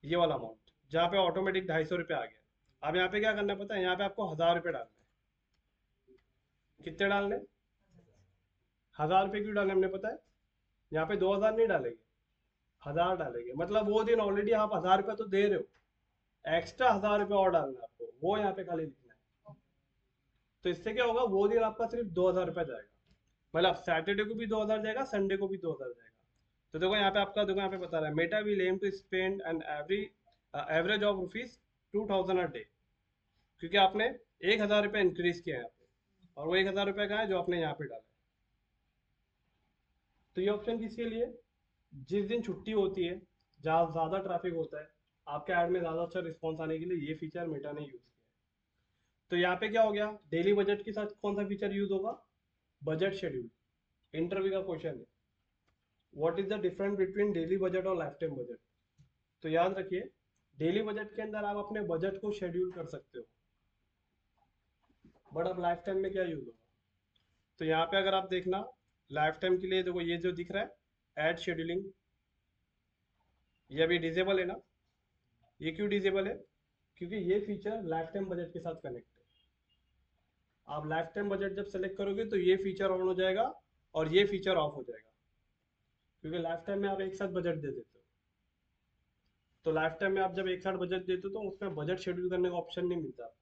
ये वाला अमाउंट जहाँ पे ऑटोमेटिक 250 रुपये आ गया। अब यहाँ पे क्या करना है पता है? यहाँ पे आपको 1000 रुपये डालना है। कितने डालने? 1000 रुपये क्यों डालने हमने पता है? यहाँ पे 2000 नहीं डालेंगे, 1000 डालेंगे। मतलब वो दिन ऑलरेडी आप 1000 रुपये तो दे रहे हो, एक्स्ट्रा 1000 रुपये और डालना है आपको, वो यहाँ पे खाली लिखना है। तो इससे क्या होगा, वो दिन आपका सिर्फ 2000 रुपये जाएगा। मतलब सैटरडे को भी 2000 जाएगा, संडे को भी 2000 जाएगा। तो देखो यहाँ पे आपका, देखो यहाँ पे बता रहा है Meta will aim to spend an average of ₹2000 a day, क्योंकि आपने 1000 रुपये इंक्रीज किया है यहाँ पे, और वो 1000 रुपये का है जो आपने यहाँ पे डाला है। तो ये ऑप्शन किसके लिए? जिस दिन छुट्टी होती है, जहाँ ज़्यादा ट्रैफिक होता है, आपके ऐड में ज़्यादा अच्छा रिस्पॉन्स आने के लिए ये फीचर मेटा ने यूज़ किया है। तो यहाँ पे क्या हो गया, डेली बजट के साथ कौन सा फीचर यूज़ होगा? Budget schedule. इंटरव्यू का क्वेश्चन है, what is the difference between daily budget और लाइफ टाइम बजट? तो याद रखिए, डेली बजट के अंदर आप अपने बजट को शेड्यूल कर सकते हो, बट अब लाइफ टाइम में क्या यूज होगा? तो यहाँ पे अगर आप देखना, लाइफ टाइम के लिए देखो ये जो दिख रहा है एड शेड्यूलिंग, ये अभी डिजेबल है ना। ये क्यों डिजेबल है? क्योंकि ये फीचर लाइफ टाइम बजट के साथ कनेक्ट है। आप लाइफ टाइम बजट जब सेलेक्ट करोगे तो ये फीचर ऑन हो जाएगा और ये फीचर ऑफ हो जाएगा, क्योंकि लाइफ टाइम में आप एक साथ बजट दे देते हो। तो लाइफ टाइम में आप जब एक साथ बजट देते हो तो उसमें बजट शेड्यूल करने का ऑप्शन नहीं मिलता आपको।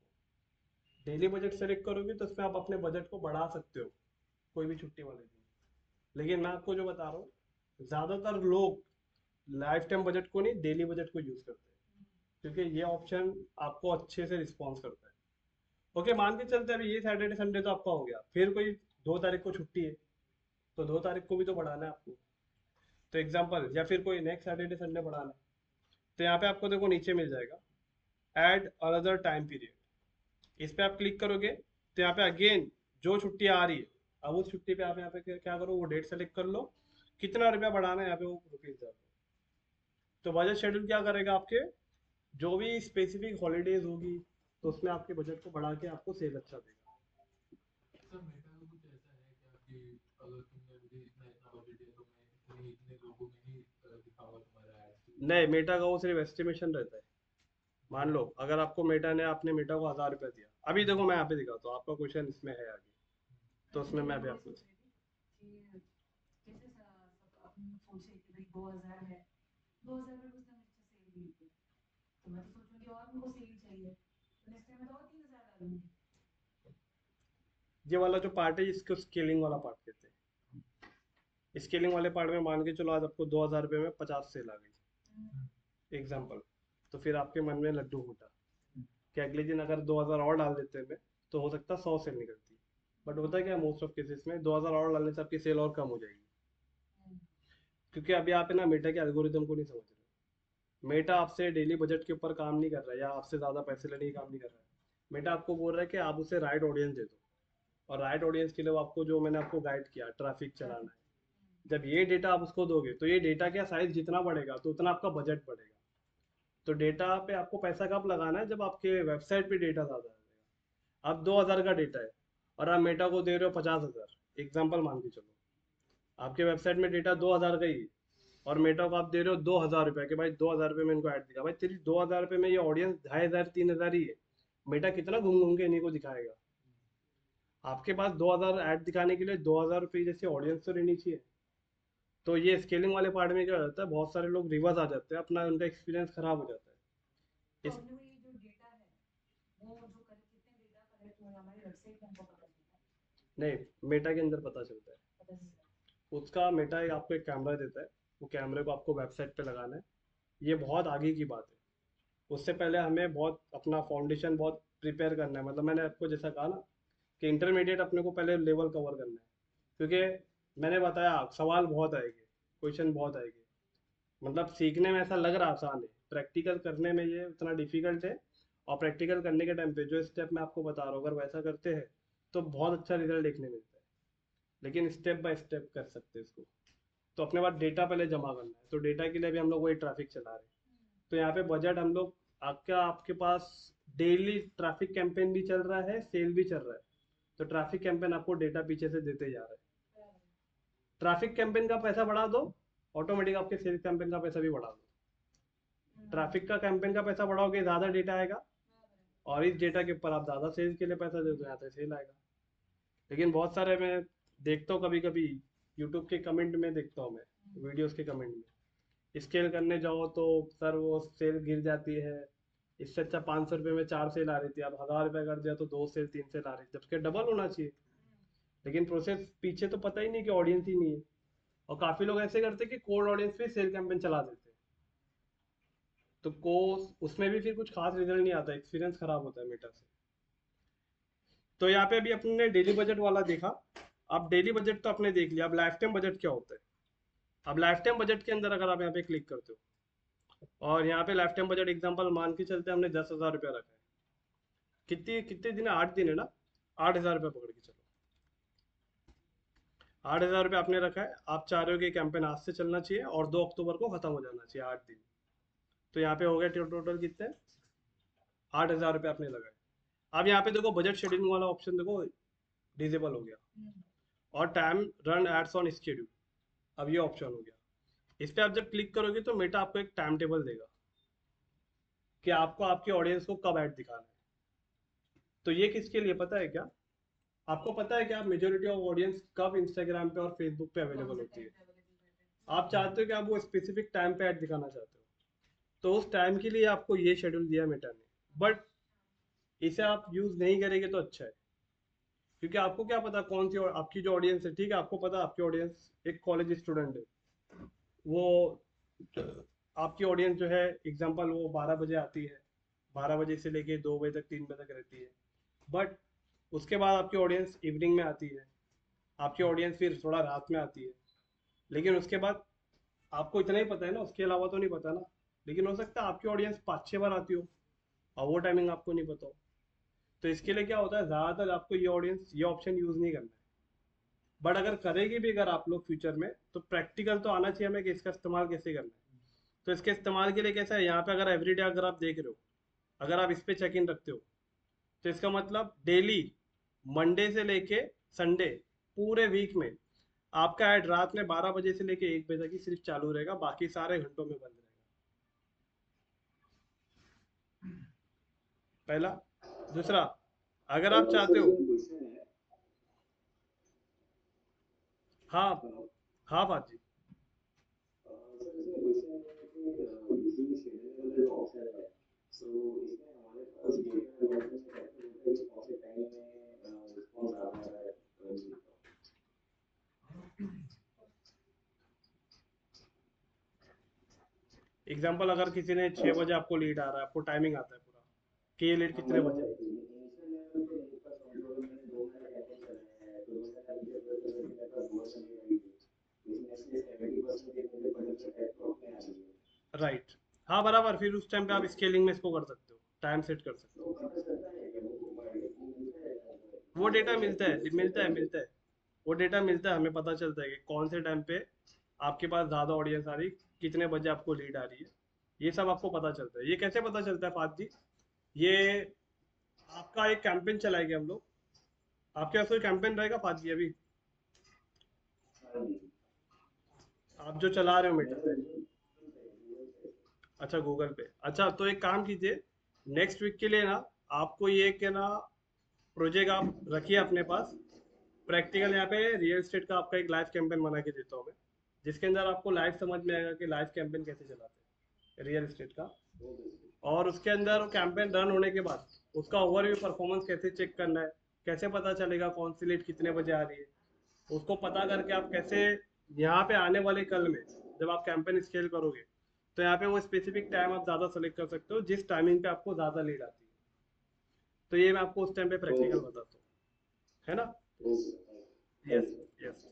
डेली बजट सेलेक्ट करोगे तो उसमें आप अपने बजट को बढ़ा सकते हो कोई भी छुट्टी वाले दिन। लेकिन मैं आपको जो बता रहा हूँ, ज़्यादातर लोग लाइफ टाइम बजट को नहीं, डेली बजट को यूज़ करते हैं, क्योंकि ये ऑप्शन आपको अच्छे से रिस्पॉन्स करता है। ओके, मान के चलते हैं अभी ये सैटरडे संडे तो आपका हो गया, फिर कोई 2 तारीख को छुट्टी है तो 2 तारीख को भी तो बढ़ाना है आपको। तो एग्जाम्पल, या फिर कोई नेक्स्ट सैटरडे संडे बढ़ाना है, तो यहाँ पे आपको देखो नीचे मिल जाएगा ऐड अनदर टाइम पीरियड। इस पे आप क्लिक करोगे तो यहाँ पे अगेन जो छुट्टी आ रही है, अब उस छुट्टी पे आप यहाँ पे क्या करो, वो डेट सेलेक्ट कर लो, कितना रुपया बढ़ाना है यहाँ पे वो रुपीज डाल दो। तो बजट शेड्यूल क्या करेगा, आपके जो भी स्पेसिफिक हॉलीडेज होगी तो उसमें आपके बजट को बढ़ा के आपको सेल अच्छा देगा। सर मेटा का कुछ ऐसा है क्या कि अगर तुमने मुझे इतना इतना बजट दिया तो मैं इतने इतने लोगों में ही दिखाऊंगा तुम्हारा एड? नहीं, मेटा का वो सिर्फ एस्टिमेशन रहता है। मान लो अगर आपको मेटा ने, आपने मेटा को 1000 रुपया दिया, अभी देखो मैं यहाँ पे दिखाता हूँ, आपका क्वेश्चन इसमें है आगे, तो उसमें मैं भी आपको कि जैसे सब अपन सोचे कि भाई 2000 है, 2000 में उसने मुझसे सेल ली थी, तो मैं तो सोचूंगी और उनको सेल चाहिए, तो नेक्स्ट टाइम मैं तो और 3000 डालूंगी। ये वाला जो पार्ट है इसको स्केलिंग वाला पार्ट कहते हैं। स्केलिंग वाले पार्ट में मान के चलो आज आपको 2000 रुपये में 50 सेल आ गई एग्जाम्पल, तो फिर आपके मन में लड्डू फूटा कि अगले दिन अगर 2000 और डाल देते हैं तो हो सकता है 100 सेल निकलती। बट होता है क्या मोस्ट ऑफ केसेस में 2000 और डालने से आपकी सेल और कम हो जाएगी, क्योंकि अभी आप है ना मेटा के एल्गोरिदम को नहीं समझ रहे। मेटा आपसे डेली बजट के ऊपर काम नहीं कर रहा है या आपसे ज़्यादा पैसे लेने की काम नहीं कर रहा है। मेटा आपको बोल रहा है कि आप उसे राइट ऑडियंस दे दो, और राइट ऑडियंस के लिए वो आपको जो मैंने आपको गाइड किया ट्रैफिक चलाना है। जब ये डेटा आप उसको दोगे तो ये डेटा का साइज जितना बढ़ेगा तो उतना आपका बजट बढ़ेगा। तो डेटा पे आपको पैसा कब लगाना है, जब आपके वेबसाइट पे डेटा ज़्यादा आ जाएगा। अब 2000 का डेटा है और आप मेटा को दे रहे हो 50,000 एग्जाम्पल मान के चलो, आपके वेबसाइट में डेटा 2000 का ही है और मेटा को आप दे रहे हो 2000 रुपये के, भाई 2000 रुपये में इनको ऐड दिखा, भाई तेरी 2000 रुपये में ये ऑडियंस 2500 3000 ही है, मेटा कितना घूम घूम के इन्हीं को दिखाएगा। आपके पास 2000 ऐड दिखाने के लिए 2000 रुपये जैसी ऑडियंस तो रहनी चाहिए। तो ये स्केलिंग वाले पार्ट में क्या हो जाता है, बहुत सारे लोग रिवर्स आ जाते हैं, अपना उनका एक्सपीरियंस खराब हो जाता है। तो इस हमने वो ये जो डेटा है वो जो कितने डेटा कलेक्ट हुए हमारी वेबसाइट पे हमको पता चलता है। नहीं, मेटा के अंदर पता चलता है। पता चलता है। उसका मेटा आपको एक कैमरा देता है, वो कैमरे को आपको वेबसाइट पे लगाना है। ये बहुत आगे की बात है। उससे पहले हमें बहुत अपना फाउंडेशन बहुत प्रिपेयर करना है। मतलब मैंने आपको जैसा कहा ना कि इंटरमीडिएट अपने को पहले लेवल कवर करना है, क्योंकि मैंने बताया सवाल बहुत आएंगे, क्वेश्चन बहुत आएंगे। मतलब सीखने में ऐसा लग रहा आसान है, प्रैक्टिकल करने में ये उतना डिफिकल्ट है। और प्रैक्टिकल करने के टाइम पे जो स्टेप मैं आपको बता रहा हूँ अगर वैसा करते हैं तो बहुत अच्छा रिजल्ट देखने मिलता है। लेकिन स्टेप बाय स्टेप कर सकते हैं इसको। तो अपने पास डेटा पहले जमा करना है, तो डेटा के लिए भी हम लोग वही ट्रैफिक चला रहे हैं। तो यहाँ पे बजट हम लोग आपके पास डेली ट्रैफिक कैंपेन भी चल रहा है, सेल भी चल रहा है। तो ट्रैफिक कैंपेन आपको डेटा पीछे से देते जा रहा है। ट्रैफिक कैंपेन का पैसा बढ़ा दो, ऑटोमेटिक आपके सेल कैंपेन का पैसा भी बढ़ा दो। ट्रैफिक का कैंपेन का पैसा बढ़ाओगे ज़्यादा डेटा आएगा, और इस डेटा के ऊपर आप ज़्यादा सेल्स के लिए पैसा दे दो, यहाँ से सेल आएगा। लेकिन बहुत सारे मैं देखता हूँ कभी कभी यूट्यूब के कमेंट में देखता हूँ मैं वीडियोस के कमेंट में, स्केल करने जाओ तो सर वो सेल गिर जाती है, इससे अच्छा 500 रुपये में 4 सेल आ रही थी, अब 1000 रुपये कर दिया तो 2 सेल 3 सेल आ रही थी, जबकि डबल होना चाहिए। लेकिन प्रोसेस पीछे तो पता ही नहीं कि ऑडियंस ही नहीं है। और काफ़ी लोग ऐसे करते हैं कि कोल्ड ऑडियंस पे सेल कैंपेन चला देते हैं, तो को उसमें भी फिर कुछ खास रिजल्ट नहीं आता, एक्सपीरियंस खराब होता है मेटा से। तो यहाँ पे अभी अपने डेली बजट वाला देखा। अब डेली बजट तो आपने देख लिया, अब लाइफ टाइम बजट क्या होता है। अब लाइफ टाइम बजट के अंदर अगर आप यहाँ पे क्लिक करते हो और यहाँ पे लाइफ टाइम बजट एग्जांपल मान के चलते हैं, हमने 10,000 रुपया रखा है। कितनी कितने दिन है, 8 दिन है ना, 8,000 रुपया पकड़ के चलो। 8,000 रुपया आपने रखा है, आप चाह रहे हो कि कैंपेन आज से चलना चाहिए और 2 अक्टूबर को खत्म हो जाना चाहिए 8 दिन। तो यहाँ पे हो गया टोटल कितने, 8,000 रुपया आपने लगाए। अब यहाँ पे देखो बजट शेड्यूलिंग वाला ऑप्शन देखो डिसेबल हो गया, और time run ads on schedule, अब ये ऑप्शन हो गया। इस पर आप जब क्लिक करोगे तो मेटा आपको एक टाइम टेबल देगा कि आपको आपके ऑडियंस को कब ऐड दिखाना है। तो ये किसके लिए पता है क्या, आपको पता है कि आप मेजोरिटी ऑफ ऑडियंस कब इंस्टाग्राम पे और फेसबुक पे अवेलेबल होती है। आप चाहते हो कि आप वो स्पेसिफिक टाइम पे ऐड दिखाना चाहते हो, तो उस टाइम के लिए आपको ये शेड्यूल दिया मेटा ने। बट इसे आप यूज नहीं करेंगे तो अच्छा है, क्योंकि आपको क्या पता कौन सी आपकी जो ऑडियंस है, ठीक है आपको पता आपकी ऑडियंस एक कॉलेज स्टूडेंट है, वो आपकी ऑडियंस जो है एग्जांपल वो 12 बजे आती है, 12 बजे से लेके 2 बजे तक 3 बजे तक रहती है। बट उसके बाद आपकी ऑडियंस इवनिंग में आती है, आपकी ऑडियंस फिर थोड़ा रात में आती है। लेकिन उसके बाद आपको इतना ही पता है ना, उसके अलावा तो नहीं पता ना। लेकिन हो सकता है आपकी ऑडियंस 5-6 बार आती हो और वो टाइमिंग आपको नहीं पता हो। तो इसके लिए क्या होता है, ज़्यादातर आपको ये ऑडियंस ये ऑप्शन यूज़ नहीं करना है। बट अगर करेगी भी अगर आप लोग फ्यूचर में, तो प्रैक्टिकल तो आना चाहिए हमें कि इसका इस्तेमाल कैसे करना है। तो इसके इस्तेमाल के लिए कैसा है, यहाँ पे अगर एवरीडे अगर आप देख रहे हो, अगर आप इस पे चेक इन रखते हो, तो इसका मतलब डेली मंडे से लेके संडे पूरे वीक में आपका ऐड रात में 12 बजे से लेके 1 बजे तक ही सिर्फ चालू रहेगा, बाकी सारे घंटों में बंद रहेगा। पहला। दूसरा, अगर आप चाहते हो, हाँ हाँ बात जी, एग्जाम्पल अगर किसी ने 6 बजे आपको लीड आ रहा है, आपको टाइमिंग आता है पूरा कि ये लीड कितने बजे है। राइट, हाँ बराबर, फिर उस टाइम पे आप स्केलिंग में इसको कर सकते हो, टाइम सेट कर सकते हो। वो डेटा मिलता है, वो डेटा मिलता है, हमें पता चलता है कि कौन से टाइम पे आपके पास ज़्यादा ऑडियंस आ रही, कितने बजे आपको लीड आ रही है, ये सब आपको पता चलता है। ये कैसे पता चलता है पाद जी? ये आपका एक कैंपेन चलाएंगे हम लोग, आपके पास कोई कैंपेन रहेगा पाद जी अभी, आप जो चला रहे हो मीटर पे? अच्छा गूगल पे, अच्छा तो एक काम कीजिए, नेक्स्ट वीक के लिए ना आपको ये कि ना प्रोजेक्ट आप रखिए अपने पास, प्रैक्टिकल यहाँ पे रियल एस्टेट का आपका एक लाइव कैंपेन बना के देता हूँ मैं, जिसके अंदर आपको लाइव समझ में आएगा कि लाइव कैंपेन कैसे चलाते हैं रियल एस्टेट का। और उसके अंदर कैंपेन रन होने के बाद उसका ओवरव्यू परफॉर्मेंस कैसे चेक करना है, कैसे पता चलेगा कौन सी लीड कितने बजे आ रही है, उसको पता करके आप कैसे यहाँ पे आने वाले कल में जब आप कैंपेन स्केल करोगे तो यहाँ पे वो स्पेसिफिक टाइम आप ज़्यादा सेलेक्ट कर सकते हो जिस टाइमिंग पे आपको ज़्यादा लीड आती है। तो ये मैं आपको उस टाइम पे प्रैक्टिकल बताता हूँ, है ना? Yes yes.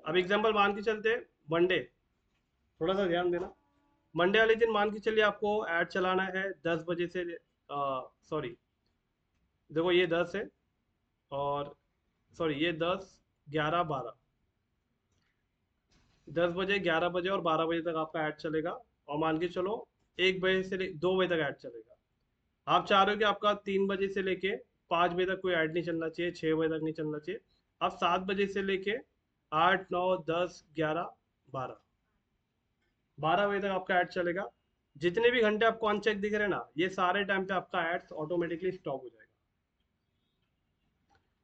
अब एग्जांपल मान के चलते मंडे, थोड़ा सा ध्यान देना, मंडे वाले दिन मान के चलिए आपको ऐड चलाना है 10 बजे से, सॉरी देखो ये 10 है, और सॉरी ये 10 11 12, 10 बजे 11 बजे और 12 बजे तक आपका ऐड चलेगा, और मान के चलो 1 बजे से 2 बजे तक ऐड चलेगा। आप चाह रहे हो कि आपका 3 बजे से लेके 5 बजे तक कोई ऐड नहीं चलना चाहिए, 6 बजे तक नहीं चलना चाहिए, आप 7 बजे से लेके 8 9 10 11 12, 12 बजे तक आपका ऐड चलेगा। जितने भी घंटे आपको अनचेक दिख रहे हैं ना, ये सारे टाइम पे आपका एड्स ऑटोमेटिकली स्टॉप हो जाएगा।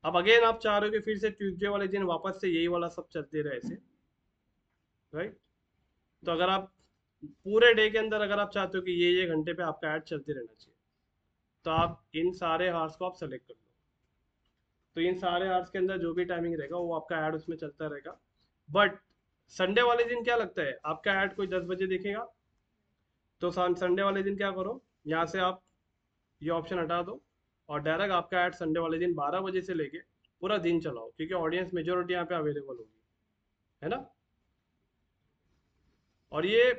अब अगेन आप चाह रहे हो कि फिर से ट्यूसडे वाले दिन वापस से यही वाला सब चलते रहे ऐसे, राइट? तो अगर आप पूरे डे के अंदर अगर आप चाहते हो कि ये घंटे पे आपका ऐड चलते रहना चाहिए, तो आप इन सारे हार्स को आप सेलेक्ट कर लो। तो इन सारे हार्स के अंदर जो भी टाइमिंग रहेगा वो आपका ऐड उसमें चलता रहेगा। बट संडे वाले दिन क्या लगता है, आपका ऐड कोई 10 बजे देखेगा? तो संडे वाले दिन क्या करो, यहाँ से आप ये ऑप्शन हटा दो और डायरेक्ट आपका ऐड संडे वाले दिन 12 बजे से लेके पूरा दिन चलाओ, क्योंकि ऑडियंस मेजोरिटी यहाँ पे अवेलेबल होगी, है ना? और ये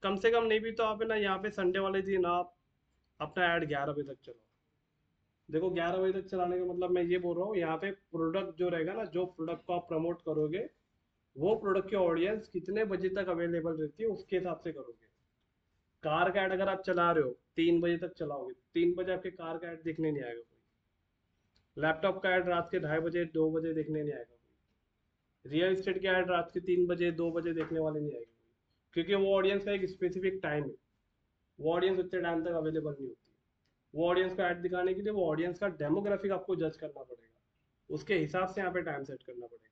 कम से कम नहीं भी तो आप है ना यहाँ पे संडे वाले दिन आप अपना ऐड 11 बजे तक चलाओ। देखो 11 बजे तक चलाने का मतलब मैं ये बोल रहा हूँ, यहाँ पे प्रोडक्ट जो रहेगा ना, जो प्रोडक्ट को आप प्रमोट करोगे वो प्रोडक्ट की ऑडियंस कितने बजे तक अवेलेबल रहती है उसके हिसाब से करोगे। कार का ऐड अगर आप चला रहे हो 3 बजे तक चलाओगे, 3 बजे आपके कार का ऐड देखने नहीं आएगा कोई। लैपटॉप का ऐड रात के 2:30 बजे 2 बजे देखने नहीं आएगा कोई। रियल एस्टेट के ऐड रात के 3 बजे 2 बजे देखने वाले नहीं आएंगे, क्योंकि वो ऑडियंस का एक स्पेसिफिक टाइम है, वो ऑडियंस उतने टाइम तक अवेलेबल नहीं होती। वो ऑडियंस का ऐड दिखाने के लिए वो ऑडियंस का डेमोग्राफिक आपको जज करना पड़ेगा, उसके हिसाब से यहाँ पे टाइम सेट करना पड़ेगा।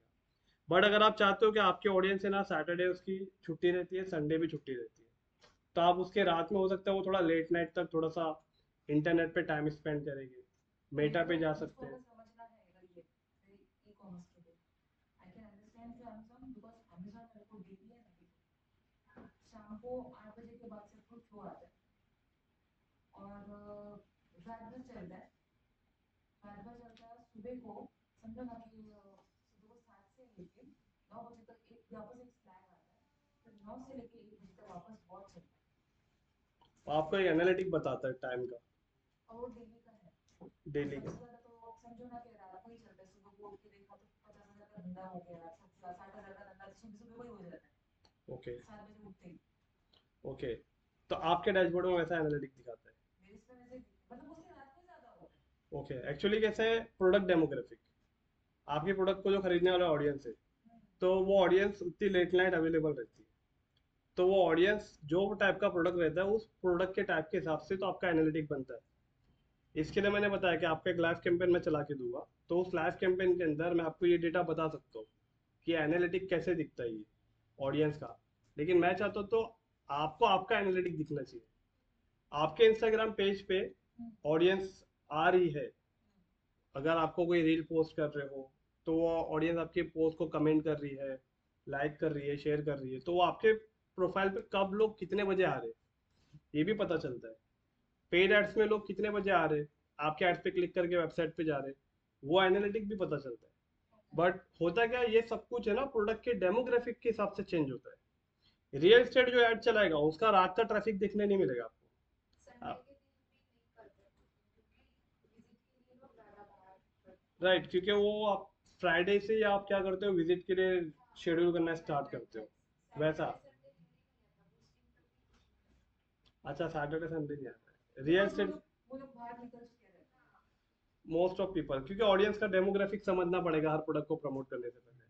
बट अगर आप चाहते हो कि आपके ऑडियंस है ना सैटरडे उसकी छुट्टी रहती है, संडे भी छुट्टी रहती है, तो आप उसके रात में हो सकता है वो थोड़ा लेट नाइट तक थोड़ा सा इंटरनेट पे टाइम स्पेंड करेंगे, मेटा पे जा सकते हैं। समझना है अगर ये ई कॉमर्स के लिए I can understand from Amazon because Amazon मेरे को डेली है ना, शाम को 8 बजे के बाद से फुल फ्लो आता है और रात भर चलता है, रात भर चलता है। सुबह को समझो ना कि सुबह को 7 से लेके 9 बजे तक एक वापस एक स्लैग आता है, फिर 9 से लेके 1 बजे तक वापस बहुत चलता है। आपको एक एनालिटिक बताता है टाइम का, और वो डेली का है, डेली सबसे का। ज़्यादा तो समझो ना कि रात को ही चलता है। सुबह को उठ के देखा तो 50,000 का धंधा हो गया, 60,000 का धंधा सुबह सुबह को ही हो जाता है ओके 7 बजे उठते ही। ओके, तो आपके डैशबोर्ड में वैसा एनालिटिक दिखाता है? मेरे इसमें वैसे मतलब उससे रात को ज़्यादा होता है। ओके, एक्चुअली कैसे है, प्रोडक्ट डेमोग्राफिक, आपके प्रोडक्ट को जो खरीदने वाला ऑडियंस है, तो वो ऑडियंस उतनी लेट नाइट अवेलेबल रहती है, तो वो ऑडियंस जो टाइप का प्रोडक्ट रहता है उस प्रोडक्ट के टाइप के हिसाब से तो आपका एनालिटिक बनता है। इसके लिए मैंने बताया कि आपका एक लाइव कैंपेन में चला के दूंगा, तो उस लाइव कैंपेन के अंदर मैं आपको ये डेटा बता सकता हूँ कि एनालिटिक कैसे दिखता है ये ऑडियंस का। लेकिन मैं चाहता हूँ तो आपको आपका एनालिटिक दिखना चाहिए। आपके इंस्टाग्राम पेज पे ऑडियंस आ रही है, अगर आपको कोई रील पोस्ट कर रहे हो तो वो ऑडियंस आपके पोस्ट को कमेंट कर रही है, लाइक कर रही है, शेयर कर रही है, तो वो आपके प्रोफाइल पे कब लोग कितने बजे आ रहे हैं ये भी पता चलता है। पेड एड्स में लोग कितने बजे आ रहे हैं, आपके एड्स पे क्लिक करके वेबसाइट पे जा रहे हैं, वो एनालिटिक भी पता चलता है। बट होता क्या है, ये सब कुछ है ना प्रोडक्ट के डेमोग्राफिक के हिसाब से चेंज होता है। रियल एस्टेट जो ऐड चलाएगा उसका रात का ट्रैफिक देखने नहीं मिलेगा आपको। संडे आप के दिन भी नहीं करते क्योंकि विजिट के लिए लोग ज़्यादा बाहर करते राइट, क्योंकि वो आप फ्राइडे से या आप क्या करते हो, विजिट के लिए शेड्यूल करना स्टार्ट करते हो वैसा। सैटरडे संडे हिंदी नहीं आता उस दिन तो भी कुछ नहीं अच्छा, सैटरडे संडे नहीं आता है रियल बिकॉज एस्टेट। वो लोग बाहर निकल चुके रहते हैं। मोस्ट ऑफ पीपल, क्योंकि ऑडियंस का डेमोग्राफिक समझना पड़ेगा हर प्रोडक्ट को प्रमोट करने से पहले।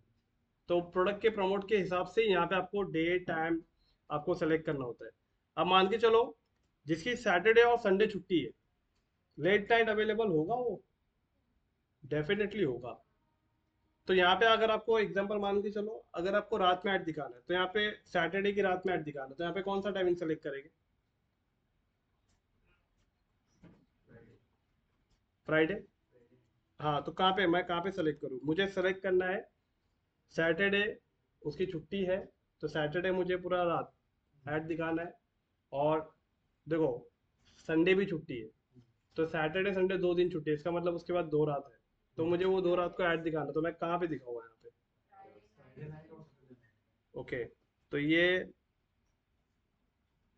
तो प्रोडक्ट के प्रमोट के हिसाब से यहाँ पे आपको डे टाइम आपको सेलेक्ट करना होता है। अब मान के चलो जिसकी सैटरडे और संडे छुट्टी है, लेट नाइट अवेलेबल होगा वो, डेफिनेटली होगा। तो यहाँ पे अगर आपको एग्जांपल मान के चलो, अगर आपको रात में ऐड दिखाना है तो यहाँ पे सैटरडे की रात में ऐड दिखाना है, तो यहाँ पे कौन सा टाइमिंग सेलेक्ट करेंगे? फ्राइडे। हाँ, तो कहाँ पे सेलेक्ट करूँ? मुझे सेलेक्ट करना है सैटरडे, उसकी छुट्टी है, तो सैटरडे मुझे पूरा रात ऐड दिखाना है। और देखो संडे भी छुट्टी है, तो सैटरडे संडे 2 दिन छुट्टी है, इसका मतलब उसके बाद 2 रात है, तो मुझे वो 2 रात को ऐड दिखाना है, तो मैं कहाँ पे दिखाऊंगा यहाँ पे? फ्राइडे नाइट और सैटरडे नाइट। ओके, तो ये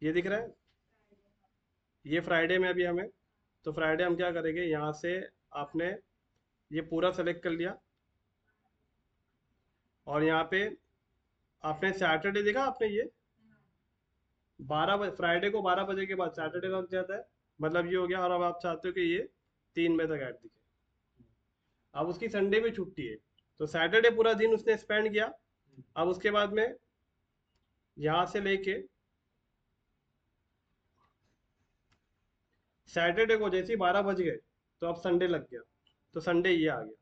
दिख रहा है, ये फ्राइडे में अभी हमें, तो फ्राइडे हम क्या करेंगे, यहाँ से आपने ये पूरा सेलेक्ट कर लिया, और यहाँ पे आपने सैटरडे देखा आपने, ये 12 बजे, फ्राइडे को 12 बजे के बाद सैटरडे लग जाता है, मतलब ये हो गया। और अब आप चाहते हो कि ये 3 बजे तक ऐड दिखे। अब उसकी संडे में छुट्टी है, तो सैटरडे पूरा दिन उसने स्पेंड किया। अब उसके बाद में यहाँ से लेके सैटरडे को जैसे ही 12 बज गए, तो अब संडे लग गया, तो संडे ये आ गया।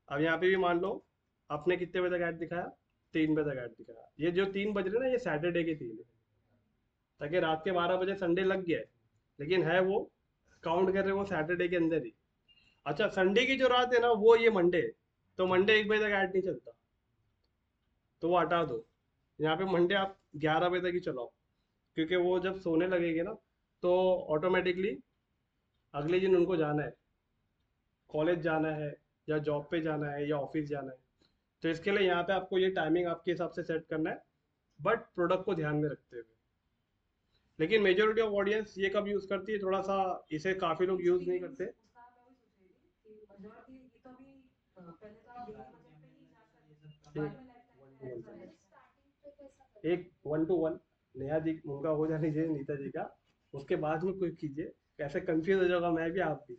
अब यहाँ पे भी मान लो आपने कितने बजे तक ऐड दिखाया, 3 बजे तक ऐड दिखाया। ये जो 3 बज रहे ना, ये सैटरडे के 3 है, ताकि रात के 12 बजे संडे लग गया है, लेकिन है वो काउंट कर रहे वो सैटरडे के अंदर ही। अच्छा, संडे की जो रात है ना वो ये मंडे है, तो मंडे 1 बजे तक ऐड नहीं चलता, तो वो हटा दो। यहाँ पे मंडे आप 11 बजे तक ही चलाओ, क्योंकि वो जब सोने लगेंगे ना, तो ऑटोमेटिकली अगले दिन उनको जाना है, कॉलेज जाना है या जॉब पे जाना है या ऑफिस जाना है, तो इसके लिए यहाँ पे आपको ये टाइमिंग आपके हिसाब से सेट करना है, बट प्रोडक्ट को ध्यान में रखते हुए। लेकिन मेजोरिटी ऑफ ऑडियंस ये कब यूज़ करती है, थोड़ा सा इसे काफ़ी लोग यूज़ नहीं करते। उसका मैं वही सोच रही थी कि majority ये तो अभी पहले तो आप डेली बजट पे ही जाकर बाद में One to one. lifetime starting पे कैसा करते एक 1 to 1 नेहा जी उनका हो जाने दीजिए, नीता जी का, उसके बाद में कोई कीजिए, कैसे कंफ्यूज हो जाएगा मैं भी, आप भी।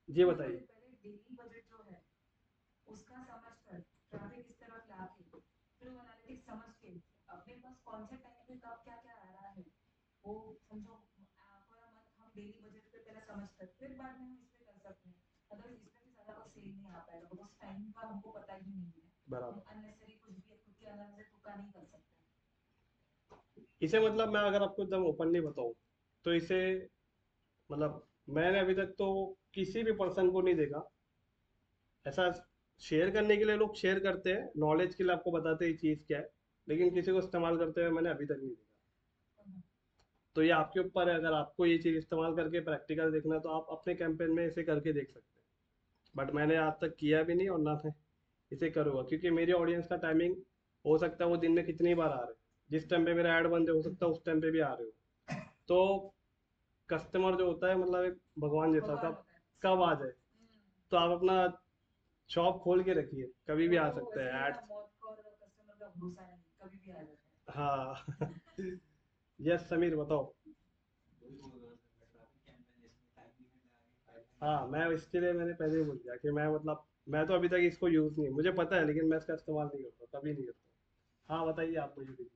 जी बताइए। पहले डेली बजट जो है उसका समझकर ट्रैफिक इस तरफ लाके फिर वो एनालिटिक्स समझ के अपने पास कौन से टाइम पे कब क्या क्या आ रहा है वो समझो पूरा मंथ हम डेली बजट पे पहले समझ कर फिर बाद में हम इसमें कर सकते हैं। अदरवाइज इसमें भी ज़्यादा कुछ सेल नहीं आ पाएगा बिकॉज टाइम का हमको पता ही नहीं है। बराबर। अननेसेसरी कुछ भी खुद के अंदर से तुक्का नहीं कर सकते। इसे मतलब मैं अगर आपको एकदम ओपनली बताऊं, तो इसे मतलब मैंने अभी तक तो किसी भी पर्सन को नहीं देखा ऐसा। शेयर करने के लिए लोग शेयर करते हैं, नॉलेज के लिए आपको बताते हैं ये चीज़ क्या है, लेकिन किसी को इस्तेमाल करते हुए मैंने अभी तक नहीं देखा। तो ये आपके ऊपर है, अगर आपको ये चीज़ इस्तेमाल करके प्रैक्टिकल देखना है तो आप अपने कैंपेन में इसे करके देख सकते हैं, बट मैंने आज तक किया भी नहीं और ना मैं इसे करूँगा, क्योंकि मेरी ऑडियंस का टाइमिंग हो सकता है वो दिन में कितनी बार आ रहे हैं, जिस टाइम पे मेरा ऐड बंद है हो सकता है उस टाइम पे भी आ रहे हो। तो कस्टमर जो होता है मतलब एक भगवान जैसा, कब कब आ जाए, तो आप अपना शॉप खोल के रखिए, कभी भी आ सकते हैं एड्स। मौत का और कस्टमर का भरोसा नहीं, कभी भी आ जाता है। हाँ। यस समीर बताओ। वही बोल रहा था मैं, ट्रैफिक कैंपेन इसमें टाइम लिमिट लगा के 5 हाँ, मैं इसके लिए मैंने पहले ही बोल दिया कि मैं मतलब मैं तो अभी तक इसको यूज़ नहीं, मुझे पता है लेकिन मैं इसका इस्तेमाल नहीं करता, कभी नहीं करता। हाँ बताइए आप मुझे भी। तो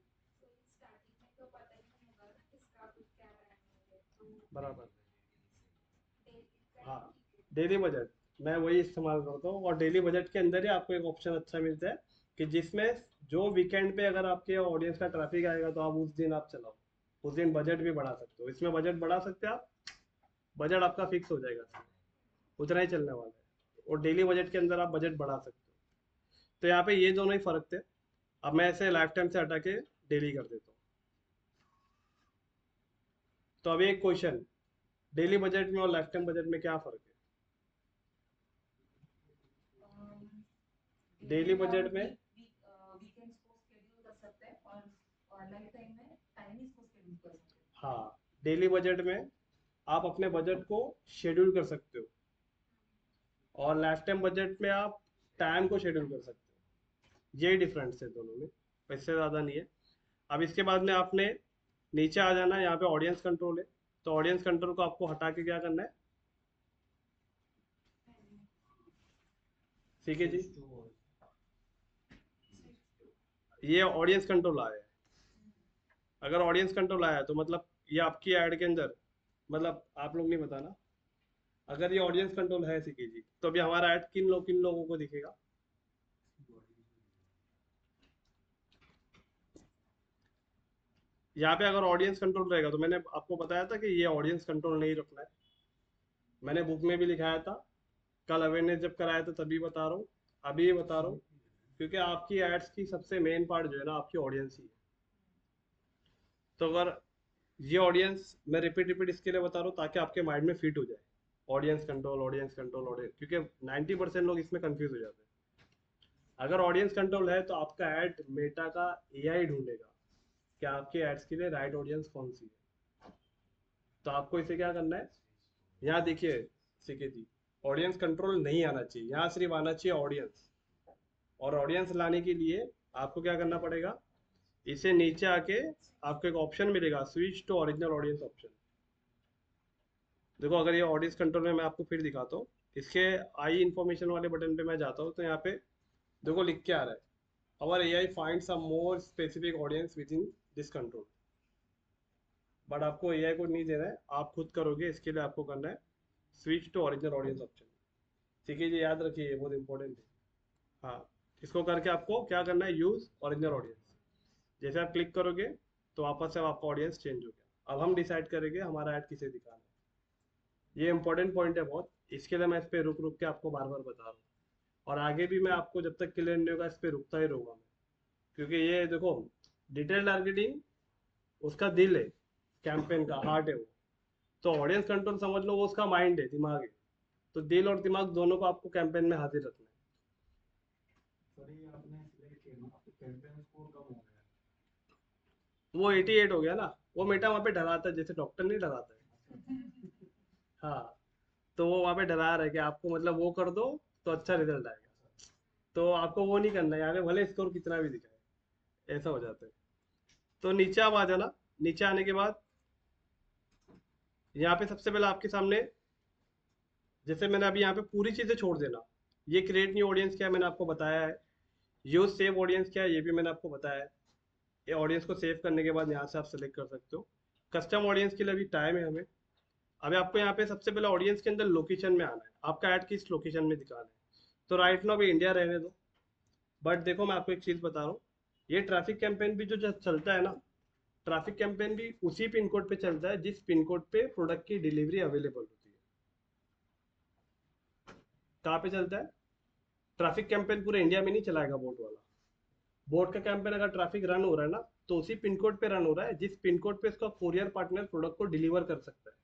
स्टार्टिंग में तो पता ही नहीं होगा ना किसका कुछ क्या टाइम है तो बराबर। डेली हाँ, का ठीक है। डेली बजट मैं वही इस्तेमाल करता हूँ, और डेली बजट के अंदर ही आपको एक ऑप्शन अच्छा मिलता है कि जिसमें जो वीकेंड पे अगर आपके ऑडियंस का ट्रैफिक आएगा तो आप उस दिन आप चलाओ, उस दिन बजट भी बढ़ा सकते हो, इसमें बजट बढ़ा सकते हैं आप, बजट आपका फिक्स हो जाएगा इसमें, उतना ही चलने वाला है, और डेली बजट के अंदर आप बजट बढ़ा सकते हो। तो यहाँ पे ये दोनों ही फर्क थे। अब मैं इसे लाइफ टाइम से हटा के डेली कर देता हूँ। तो अभी एक क्वेश्चन, डेली बजट में और लाइफ टाइम बजट में क्या फर्क है? डेली बजट में वीकेंड्स को शेड्यूल कर सकते हैं और लाइफ टाइम में टाइमिंग्स को शेड्यूल कर सकते हैं। हाँ, डेली बजट में आप अपने बजट को शेड्यूल कर सकते हो और लाइफ टाइम बजट में आप टाइम को शेड्यूल कर सकते हो। ये डिफरेंस है दोनों में, इससे ज़्यादा नहीं है। अब इसके बाद में आपने नीचे आ जाना है, यहाँ पे ऑडियंस कंट्रोल है। तो ऑडियंस कंट्रोल को आपको हटा के क्या करना है? ठीक है जी, ये ऑडियंस कंट्रोल आया है। अगर ऑडियंस कंट्रोल आया है तो मतलब ये आपकी ऐड के अंदर, मतलब आप लोग नहीं बताना, अगर ये ऑडियंस कंट्रोल है सीके जी, तो अभी हमारा ऐड किन लोगों को दिखेगा? यहाँ पे अगर ऑडियंस कंट्रोल रहेगा तो मैंने आपको बताया था कि ये ऑडियंस कंट्रोल नहीं रखना है, मैंने बुक में भी लिखाया था, कल अवेयरनेस जब कराया था तभी बता रहा हूँ, अभी बता रहा हूँ, क्योंकि आपकी एड्स की सबसे मेन पार्ट जो है ना आपकी ऑडियंस ही है। तो अगर ये ऑडियंस, मैं रिपीट इसके लिए बता रहा हूँ ताकि आपके माइंड में फिट हो जाए, audience control audience control audience, क्योंकि 90% लोग इसमें कंफ्यूज हो जाते हैं। अगर ऑडियंस कंट्रोल है तो आपका ऐड मेटा का एआई ढूंढेगा कि आपके एड्स के लिए राइट ऑडियंस कौन सी है। तो आपको इसे क्या करना है, यहाँ देखिए सीके जी, ऑडियंस कंट्रोल नहीं आना चाहिए, यहाँ सिर्फ आना चाहिए ऑडियंस। और ऑडियंस लाने के लिए आपको क्या करना पड़ेगा, इसे नीचे आके आपको एक ऑप्शन मिलेगा, switch to original audience option. देखो अगर ये ऑडियंस कंट्रोल में मैं आपको फिर दिखाता हूँ, इसके आई इन्फॉर्मेशन वाले बटन पे मैं जाता हूँ तो यहाँ पे देखो लिख के आ रहा है, our AI find some more specific audience within this control. But आपको एआई को नहीं देना है, आप खुद करोगे, इसके लिए आपको करना है switch to original audience option. ठीक है, ये याद रखिए, ये बहुत इंपॉर्टेंट है। हाँ, इसको करके आपको क्या करना है, यूज ओरिजिनल ऑडियंस। जैसे आप क्लिक करोगे तो वापस से आपका ऑडियंस चेंज हो गया। अब हम डिसाइड करेंगे हमारा ऐड किसे दिखाना है। ये इंपॉर्टेंट पॉइंट है बहुत, इसके लिए मैं इस पर रुक रुक के आपको बार बार बता रहा हूँ, और आगे भी मैं आपको जब तक क्लियर नहीं होगा इस पर रुकता ही रहूँगा मैं, क्योंकि ये देखो डिटेल टारगेटिंग उसका दिल है, कैंपेन का हार्ट है वो। तो ऑडियंस कंट्रोल समझ लो वो उसका माइंड है, दिमाग है। तो दिल और दिमाग दोनों को आपको कैंपेन में हाजिर रखना है। सर ये आपने सिलेक्ट किया ना, आपके कैंपेन स्कोर कम हो गया? वो 88 हो गया ना, वो मेटा वहाँ पे डराता है, जैसे डॉक्टर नहीं डराता है। हाँ, तो वो वहाँ पे डरा रहा है कि आपको मतलब वो कर दो तो अच्छा रिजल्ट आएगा। तो आपको वो नहीं करना है, यहाँ पे भले स्कोर कितना भी दिखाए, ऐसा हो जाता है। तो नीचे आप आ जाना, नीचे आने के बाद यहाँ पे सबसे पहले आपके सामने, जैसे मैंने अभी यहाँ पे पूरी चीज़ें छोड़ देना, ये क्रिएट न्यू ऑडियंस क्या है मैंने आपको बताया है, यूज सेव ऑडियंस क्या है ये भी मैंने आपको बताया है। ये ऑडियंस को सेव करने के बाद यहाँ से आप सेलेक्ट कर सकते हो। कस्टम ऑडियंस के लिए अभी टाइम है हमें। अभी आपको यहाँ पे सबसे पहले ऑडियंस के अंदर लोकेशन में आना है, आपका ऐड किस लोकेशन में दिखाना है। तो राइट नाउ अभी इंडिया रहने दो, बट देखो मैं आपको एक चीज़ बता रहा हूँ, ये ट्रैफिक कैंपेन भी जो चलता है ना, ट्रैफिक कैंपेन भी उसी पिन कोड पे चलता है जिस पिन कोड पे प्रोडक्ट की डिलीवरी अवेलेबल होती है। कहाँ पे चलता है? ट्रैफिक कैंपेन पूरे इंडिया में नहीं चलाएगा बोट वाला। बोट का कैंपेन अगर ट्रैफिक रन हो रहा है ना, तो उसी पिन कोड पे रन हो रहा है जिस पिन कोड पे इसका कोरियर पार्टनर प्रोडक्ट को डिलीवर कर सकता है।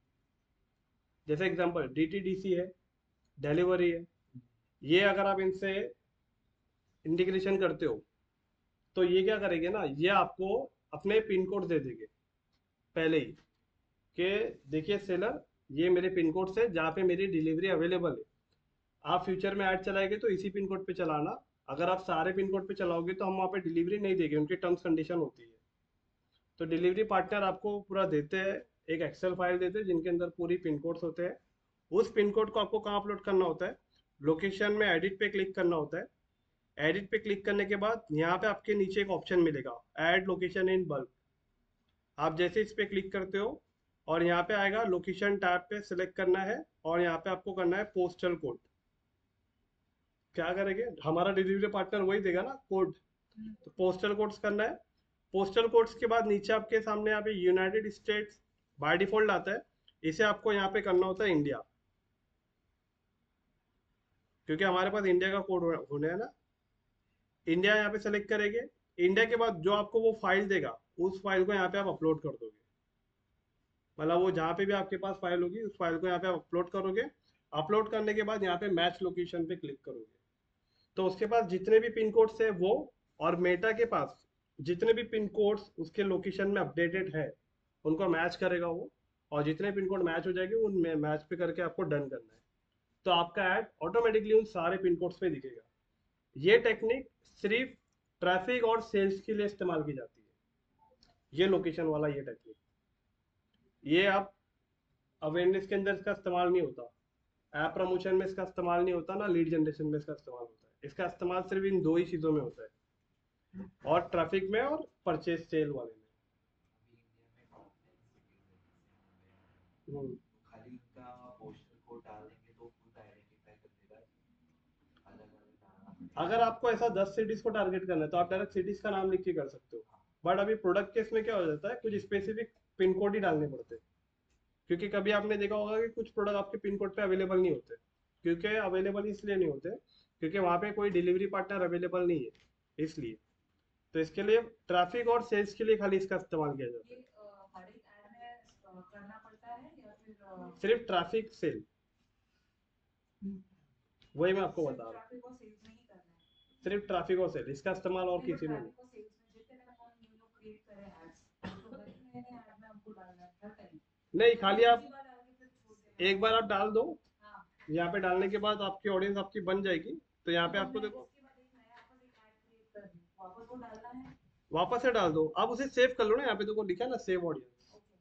जैसे एग्जांपल डीटीडीसी है, डिलीवरी है, ये अगर आप इनसे इंटीग्रेशन करते हो तो ये क्या करेंगे ना, ये आपको अपने पिन कोड दे देंगे पहले ही कि देखिए सेलर, ये मेरे पिन कोड से जहाँ पे मेरी डिलीवरी अवेलेबल है। आप फ्यूचर में ऐड चलाएंगे तो इसी पिन कोड पे चलाना, अगर आप सारे पिन कोड पे चलाओगे तो हम वहाँ पे डिलीवरी नहीं देंगे, उनकी टर्म्स कंडीशन होती है। तो डिलीवरी पार्टनर आपको पूरा देते हैं, एक एक्सेल फाइल देते हैं जिनके अंदर पूरी पिन कोड्स होते हैं। उस पिन कोड को आपको कहाँ अपलोड करना होता है, लोकेशन में एडिट पे क्लिक करना होता है। एडिट पे क्लिक करने के बाद यहाँ पे आपके नीचे एक ऑप्शन मिलेगा, ऐड लोकेशन इन बल्क। आप जैसे इस पे क्लिक करते हो और यहाँ पे आएगा लोकेशन टैब पे सिलेक्ट करना है, और यहाँ पे आपको करना है पोस्टल कोड। क्या करेंगे, हमारा डिलीवरी पार्टनर वही देगा ना कोड, तो पोस्टल कोड्स करना है। पोस्टल कोड्स के बाद नीचे आपके सामने यहाँ पे यूनाइटेड स्टेट्स बाय डिफॉल्ट आता है, इसे आपको यहाँ पे करना होता है इंडिया, क्योंकि हमारे पास इंडिया का कोड होना है ना। इंडिया यहाँ पे सेलेक्ट करेंगे, इंडिया के बाद जो आपको वो फाइल देगा उस फाइल को यहाँ पे आप अपलोड कर दोगे। मतलब वो जहाँ पे भी आपके पास फाइल होगी उस फाइल को यहाँ पे आप अपलोड करोगे, अपलोड करने के बाद यहाँ पे मैच लोकेशन पे क्लिक करोगे, तो उसके पास जितने भी पिन कोड्स है वो, और मेटा के पास जितने भी पिन कोड्स उसके लोकेशन में अपडेटेड है उनको मैच करेगा वो, और जितने पिन कोड मैच हो जाएंगे उन मैच पे करके आपको डन करना है, तो आपका ऐड ऑटोमेटिकली उन सारे पिन कोड्स पे दिखेगा। ये टेक्निक सिर्फ ट्रैफिक और सेल्स के लिए इस्तेमाल की जाती है, ये लोकेशन वाला ये टेक्निक। ये आप अवेयरनेस के अंदर इसका इस्तेमाल नहीं होता, ऐप प्रमोशन में इसका इस्तेमाल नहीं होता, ना लीड जनरेशन में इसका इस्तेमाल होता है। इसका इस्तेमाल सिर्फ इन दो ही चीज़ों में होता है, और ट्रैफिक में और परचेज सेल वाले में। अभी इंडिया में टॉप 10 सिटीज है जैसे मुंबई, खाली उनका पोस्टर कोड डाल देंगे तो खुद आइडेंटिफाई कर देगा, अलग अलग डालना पड़ेगा। अगर आपको ऐसा 10 सिटीज को टारगेट करना है तो आप डायरेक्ट सिटीज का नाम लिख के कर सकते हो, बट अभी प्रोडक्ट केस में क्या हो जाता है, कुछ स्पेसिफिक पिन कोड ही डालने पड़ते हैं, क्योंकि कभी आपने देखा होगा कि कुछ प्रोडक्ट आपके पिन कोड पे अवेलेबल नहीं होते, क्योंकि अवेलेबल इसलिए नहीं होते क्योंकि वहाँ पे कोई डिलीवरी पार्टनर अवेलेबल नहीं है, इसलिए। तो इसके लिए ट्रैफिक और सेल्स के लिए खाली इसका इस्तेमाल किया जाता है, ये हर एक ऐड में करना पड़ता है या फिर सिर्फ ट्रैफिक सेल, वही मैं आपको सिर्फ बता रहा हूँ, ट्रैफिक और सेल्स में ही करना है? सिर्फ ट्रैफिक और सेल, इसका इस्तेमाल और नहीं, किसी में नहीं। ट्रैफिक और सेल्स में जितने मैंने कौन न्यू लोग क्रिएट करे एड्स, तो हर एक नए नए ऐड में हमको डालना है हर टाइम? नहीं, खाली आप दूसरी बार डाल के फिर छोड़ देना एक बार आप डाल दो, हाँ, यहाँ पे डालने के बाद आपकी ऑडियंस आपकी बन जाएगी, तो यहाँ पे तो आपको मैं देखो इसके बाद एक नया वापस एक ऐड क्रिएट कर दूँ, वापस वो डालना है? वापस से डाल दो, आप उसे सेव कर लो ना, यहाँ पे देखो लिखा है ना सेव ऑडियंस, ओके।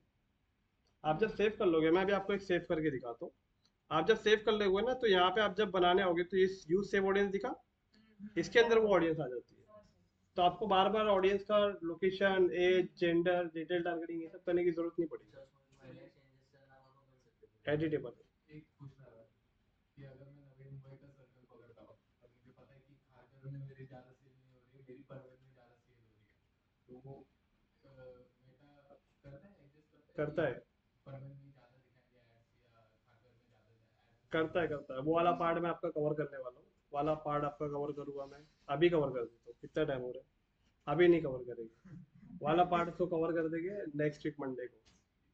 आप जब सेव कर लोगे, मैं भी आपको एक सेव करके दिखाता हूँ, आप जब सेव कर लोगे ना तो यहाँ पे आप जब बनाने आओगे तो ये यूज सेव ऑडियंस दिखा, इसके अंदर वो ऑडियंस आ जाती है, समझ गई। तो आपको बार बार ऑडियंस का location, age, gender, detail targeting ये सब करने की जरूरत नहीं पड़ेगी, पहले चेंजेस करना हो तो कर सकते हैं। एडिटेबल। एक पूछना था कि अगर मैं नवी मुंबई का सर्कल पकड़ता हूँ और मुझे पता है कि खारघर में मेरी ज़्यादा सेल नहीं हो रही है, मेरी परवल में ज़्यादा सेल हो रही है, तो वो मेटा करता है, एडजस्ट करता है, परवल में ज़्यादा दिखाएंगे एड्स या खारघर में ज़्यादा एड्स? करता है, वो वाला पार्ट मैं आपका कवर करने वाला हूँ, वाला पार्ट आपका कवर करूंगा मैं, अभी कवर कर देता हूँ, कितना टाइम हो रहा है, अभी नहीं कवर करेंगे, वाला पार्ट को कवर कर देंगे नेक्स्ट वीक मंडे को।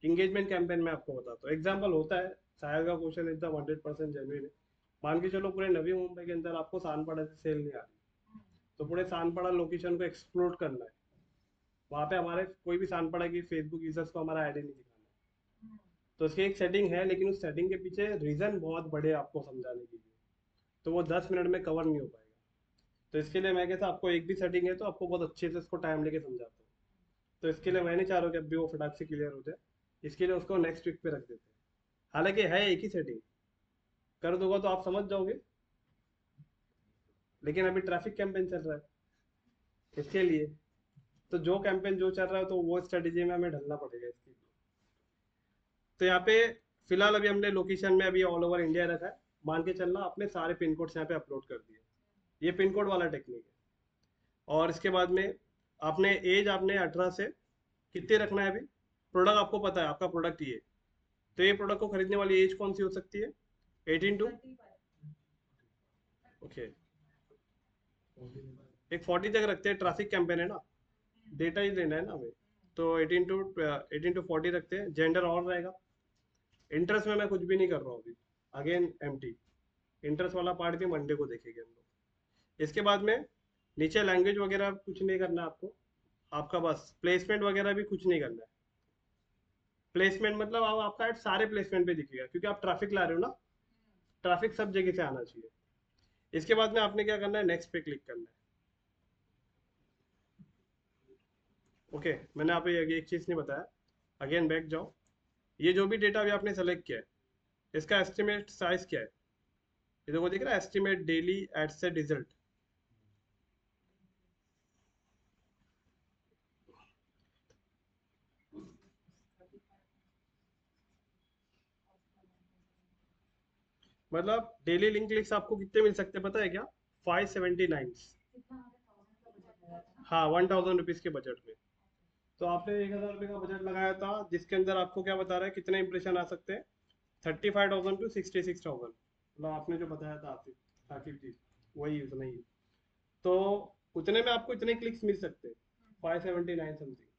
इंगेजमेंट कैंपेन में आपको बताता हूँ, एग्जाम्पल होता है, शायद का क्वेश्चन एकदम 100% जेन्युइन है। मान के चलो पूरे नवी मुंबई के अंदर आपको सानपाड़ा से सेल नहीं आ रही, तो पूरे सानपाड़ा लोकेशन को एक्सप्लोर करना है, वहाँ पे हमारे कोई भी सानपाड़ा की फेसबुक यूजर्स को हमारा आईडी नहीं दिखाना है, तो उसकी एक सेटिंग है, लेकिन उस सेटिंग के पीछे रीजन बहुत बड़े हैं आपको समझाने के लिए, तो वो 10 मिनट में कवर नहीं हो पाएगा, तो इसके लिए मैं कहता आपको एक भी सेटिंग है तो आपको बहुत अच्छे से उसको टाइम लेके समझाता हूँ, तो इसके लिए मैं नहीं चाह रहा हूँ कि अभी वो फटाक से क्लियर हो जाए, इसके लिए उसको नेक्स्ट वीक पे रख देते हैं, हालांकि है एक ही सेटिंग, कर दोगे तो आप समझ जाओगे, लेकिन अभी ट्रैफिक कैंपेन चल रहा है इसके लिए, तो जो कैंपेन जो चल रहा है तो वो स्ट्रेटेजी में हमें ढलना पड़ेगा इसके लिए। तो यहाँ पे फिलहाल अभी हमने लोकेशन में अभी ऑल ओवर इंडिया रखा है, मान के चलना आपने सारे पिन कोड्स यहाँ पे अपलोड कर दिए, ये पिन कोड वाला टेक्निक है, और इसके बाद में आपने एज आपने 18 से कितने रखना है, अभी प्रोडक्ट आपको पता है आपका प्रोडक्ट ये, तो ये प्रोडक्ट को खरीदने वाली एज कौन सी हो सकती है, 18 टू, ओके, एक 40 तक रखते हैं, ट्रैफिक कैंपेन है ना, डेटा ही देना है ना हमें, तो 18 टू 40 रखते हैं, जेंडर और रहेगा, इंटरेस्ट में मैं कुछ भी नहीं कर रहा हूँ अभी, अगेन एम्प्टी, इंटरेस्ट वाला पार्ट भी मंडे को देखेंगे हम लोग। इसके बाद में नीचे लैंग्वेज वगैरह कुछ नहीं करना है आपको, आपका बस प्लेसमेंट वगैरह भी कुछ नहीं करना है, प्लेसमेंट मतलब आप आपका ऐड सारे प्लेसमेंट पे दिखेगा, क्योंकि आप ट्रैफिक ला रहे हो ना, ट्रैफिक सब जगह से आना चाहिए। इसके बाद में आपने क्या करना है, नेक्स्ट पे क्लिक करना है, ओके। मैंने आप ये एक चीज़ नहीं बताया, अगेन बैक जाओ, ये जो भी डेटा अभी आपने सेलेक्ट किया है इसका एस्टिमेट साइज क्या है, ये देखो दिख रहा है, estimate daily ad set result, मतलब डेली लिंक क्लिक्स आपको कितने मिल सकते हैं पता है क्या, 579, कितना हमने 1000 का बजट लगाया था ना? हाँ 1000 रुपीज़ के बजट में, तो आपने 1000 रुपये का बजट लगाया था, जिसके अंदर आपको क्या बता रहा है कितने इंप्रेशन आ सकते हैं, 35,000 टू 66,000, मतलब आपने जो बताया था आसिफ जी, वही उतना ही, तो उतने में आपको इतने क्लिक्स मिल सकते हैं, 579 समथिंग,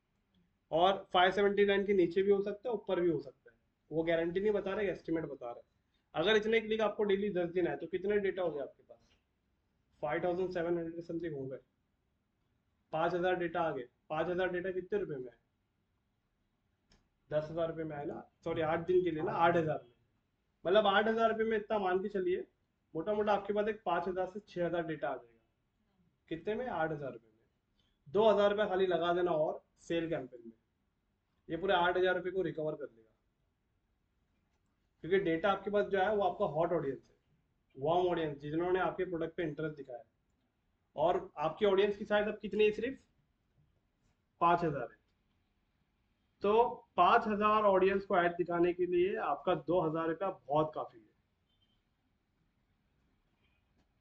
और 579 के नीचे भी हो सकता है, ऊपर भी हो सकता है, वो गारंटी नहीं बता रहे, एस्टिमेट बता रहे। अगर इतने क्लिक आपको डेली 10 दिन है तो कितने डेटा हो गया आपके पास? 5700 समथिंग हो गए, 5000 डेटा आ गए। 5000 डेटा कितने रुपए में है? 10,000 रुपये में है ना, सॉरी 8 दिन के लिए ना, 8,000 में, मतलब 8,000 रुपये में इतना मान के चलिए, मोटा मोटा आपके पास एक 5,000 से 6,000 डेटा आ जाएगा। कितने में? 8,000 रुपये में। 2,000 रुपये खाली लगा देना और सेल कैंपेन में, ये पूरे 8,000 रुपये को रिकवर कर लेगा। क्योंकि डेटा आपके पास जो है वो आपका हॉट ऑडियंस है, वार्म ऑडियंस, जिन्होंने आपके प्रोडक्ट पे इंटरेस्ट दिखाया है। और आपकी ऑडियंस की साइज अब कितनी है? सिर्फ 5,000 है। तो 5,000 ऑडियंस को ऐड दिखाने के लिए आपका 2,000 रुपया बहुत काफी है।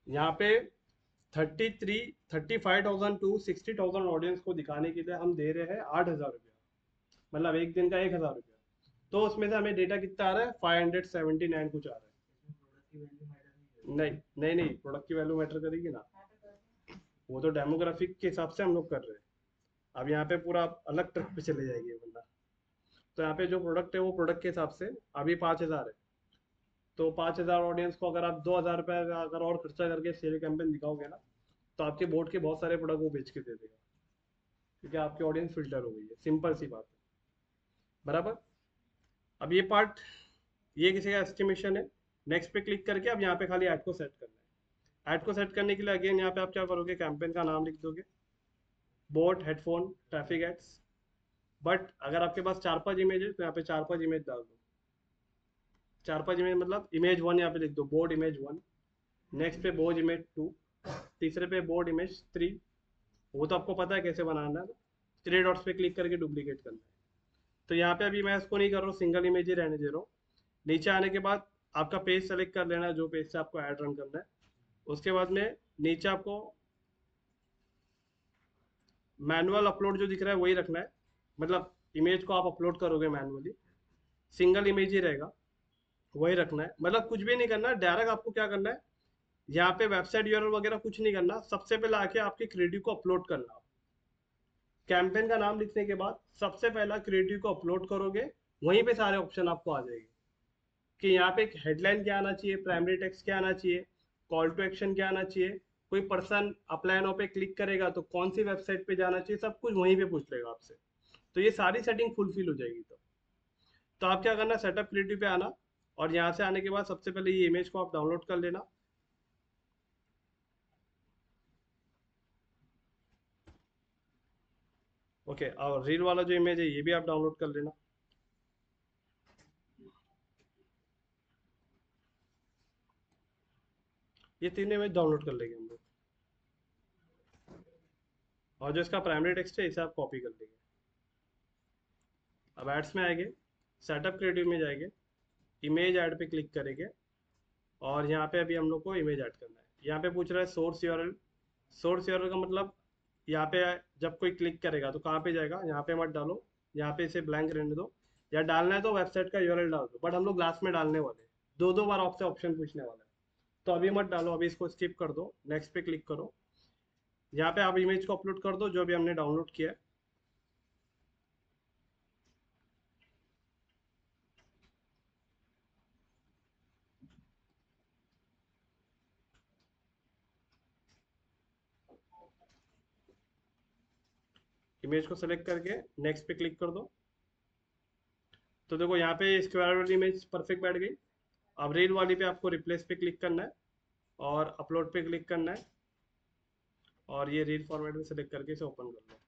यहाँ पे 35,000 टू 60,000 ऑडियंस को दिखाने के लिए हम दे रहे हैं 8,000 रुपया, मतलब एक दिन का 1,000 रुपया। तो उसमें से हमें डेटा कितना आ रहा है? 579 कुछ आ रहा है। नहीं नहीं नहीं, प्रोडक्ट की वैल्यू मैटर करेगी ना, वो तो डेमोग्राफिक के हिसाब से हम लोग कर रहे हैं। अब यहाँ पे पूरा अलग ट्रक पे चले जाएगी बंदा। तो यहाँ पे जो प्रोडक्ट है वो प्रोडक्ट के हिसाब से अभी 5,000 है, तो 5,000 ऑडियंस को अगर आप 2,000 रुपये का अगर और खर्चा करके सेल कैंपेन दिखाओगे ना, तो आपके बोर्ड के बहुत सारे प्रोडक्ट वो बेच के दे देगा, क्योंकि आपकी ऑडियंस फिल्टर हो गई है। सिंपल सी बात है, बराबर। अब ये पार्ट, ये किसी का एस्टिमेशन है। नेक्स्ट पे क्लिक करके अब यहाँ पे खाली ऐड को सेट करना है। ऐड को सेट करने के लिए अगेन यहाँ पे आप क्या करोगे? कैंपेन का नाम लिख दोगे, boAt, headphone, traffic ads. But अगर आपके पास 4-5 इमेज है तो यहाँ पे 4-5 इमेज डाल दो। 4-5 इमेज मतलब इमेज 1 यहाँ पे लिख दो, बोर्ड इमेज 1, नेक्स्ट पे बोर्ड इमेज 2, तीसरे पे बोर्ड इमेज 3। वो तो आपको पता है कैसे बनाना है ना, 3 डॉट्स पे क्लिक करके डुप्लीकेट करना है। तो यहाँ पे अभी मैं इसको नहीं कर रहा हूँ, सिंगल इमेज ही रहने दे रहा हूँ। नीचे आने के बाद आपका पेज सेलेक्ट कर लेना है, जो पेज से आपको ऐड रन करना है। उसके बाद में नीचे आपको मैनुअल अपलोड जो दिख रहा है वही रखना है, मतलब इमेज को आप अपलोड करोगे मैनुअली, सिंगल इमेज ही रहेगा, वही रखना है। मतलब कुछ भी नहीं करना, डायरेक्ट आपको क्या करना है, यहाँ पे वेबसाइट यूआरएल वगैरह कुछ नहीं करना। सबसे पहले आके आपके क्रिएटिव को अपलोड करना। कैंपेन का नाम लिखने के बाद सबसे पहला क्रिएटिव को अपलोड करोगे, वहीं पे सारे ऑप्शन आपको आ जाएंगे कि यहाँ पे हेडलाइन क्या आना चाहिए, प्राइमरी टेक्स्ट क्या आना चाहिए, कॉल टू एक्शन क्या आना चाहिए, कोई पर्सन अप्लाई नाउ पे क्लिक करेगा तो कौन सी वेबसाइट पे जाना चाहिए, सब कुछ वहीं पे पूछ लेगा आपसे। तो ये सारी सेटिंग फुलफिल हो जाएगी। तो आप क्या करना, सेटअप क्रिएटिव पे आना, और यहाँ से आने के बाद सबसे पहले ये इमेज को आप डाउनलोड कर लेना। ओके, और रील वाला जो इमेज है ये भी आप डाउनलोड कर लेना। ये तीन इमेज डाउनलोड कर लेंगे हम लोग, और जो इसका प्राइमरी टेक्स्ट है इसे आप कॉपी कर लेंगे। अब एड्स में आएंगे, सेटअप क्रिएटिव में जाएंगे, इमेज ऐड पे क्लिक करेंगे, और यहाँ पे अभी हम लोग को इमेज ऐड करना है। यहाँ पे पूछ रहा है सोर्स यूआरएल। सोर्स यूआरएल का मतलब यहाँ पे जब कोई क्लिक करेगा तो कहाँ पे जाएगा, यहाँ पे मत डालो, यहाँ पे इसे ब्लैंक रहने दो, या डालना है तो वेबसाइट का यूआरएल डाल दो, बट हम लोग लास्ट में डालने वाले हैं, 2-2 बार आपसे ऑप्शन पूछने वाला है, तो अभी मत डालो, अभी इसको स्किप कर दो, नेक्स्ट पे क्लिक करो। यहाँ पे आप इमेज को अपलोड कर दो जो भी हमने डाउनलोड किया है। इमेज को सेलेक्ट करके नेक्स्ट पे क्लिक कर दो। तो देखो यहाँ पे स्क्वायर वाली इमेज परफेक्ट बैठ गई। अब रील वाली पे आपको रिप्लेस पे क्लिक करना है और अपलोड पे क्लिक करना है, और ये रील फॉर्मेट में सेलेक्ट करके इसे ओपन कर लो।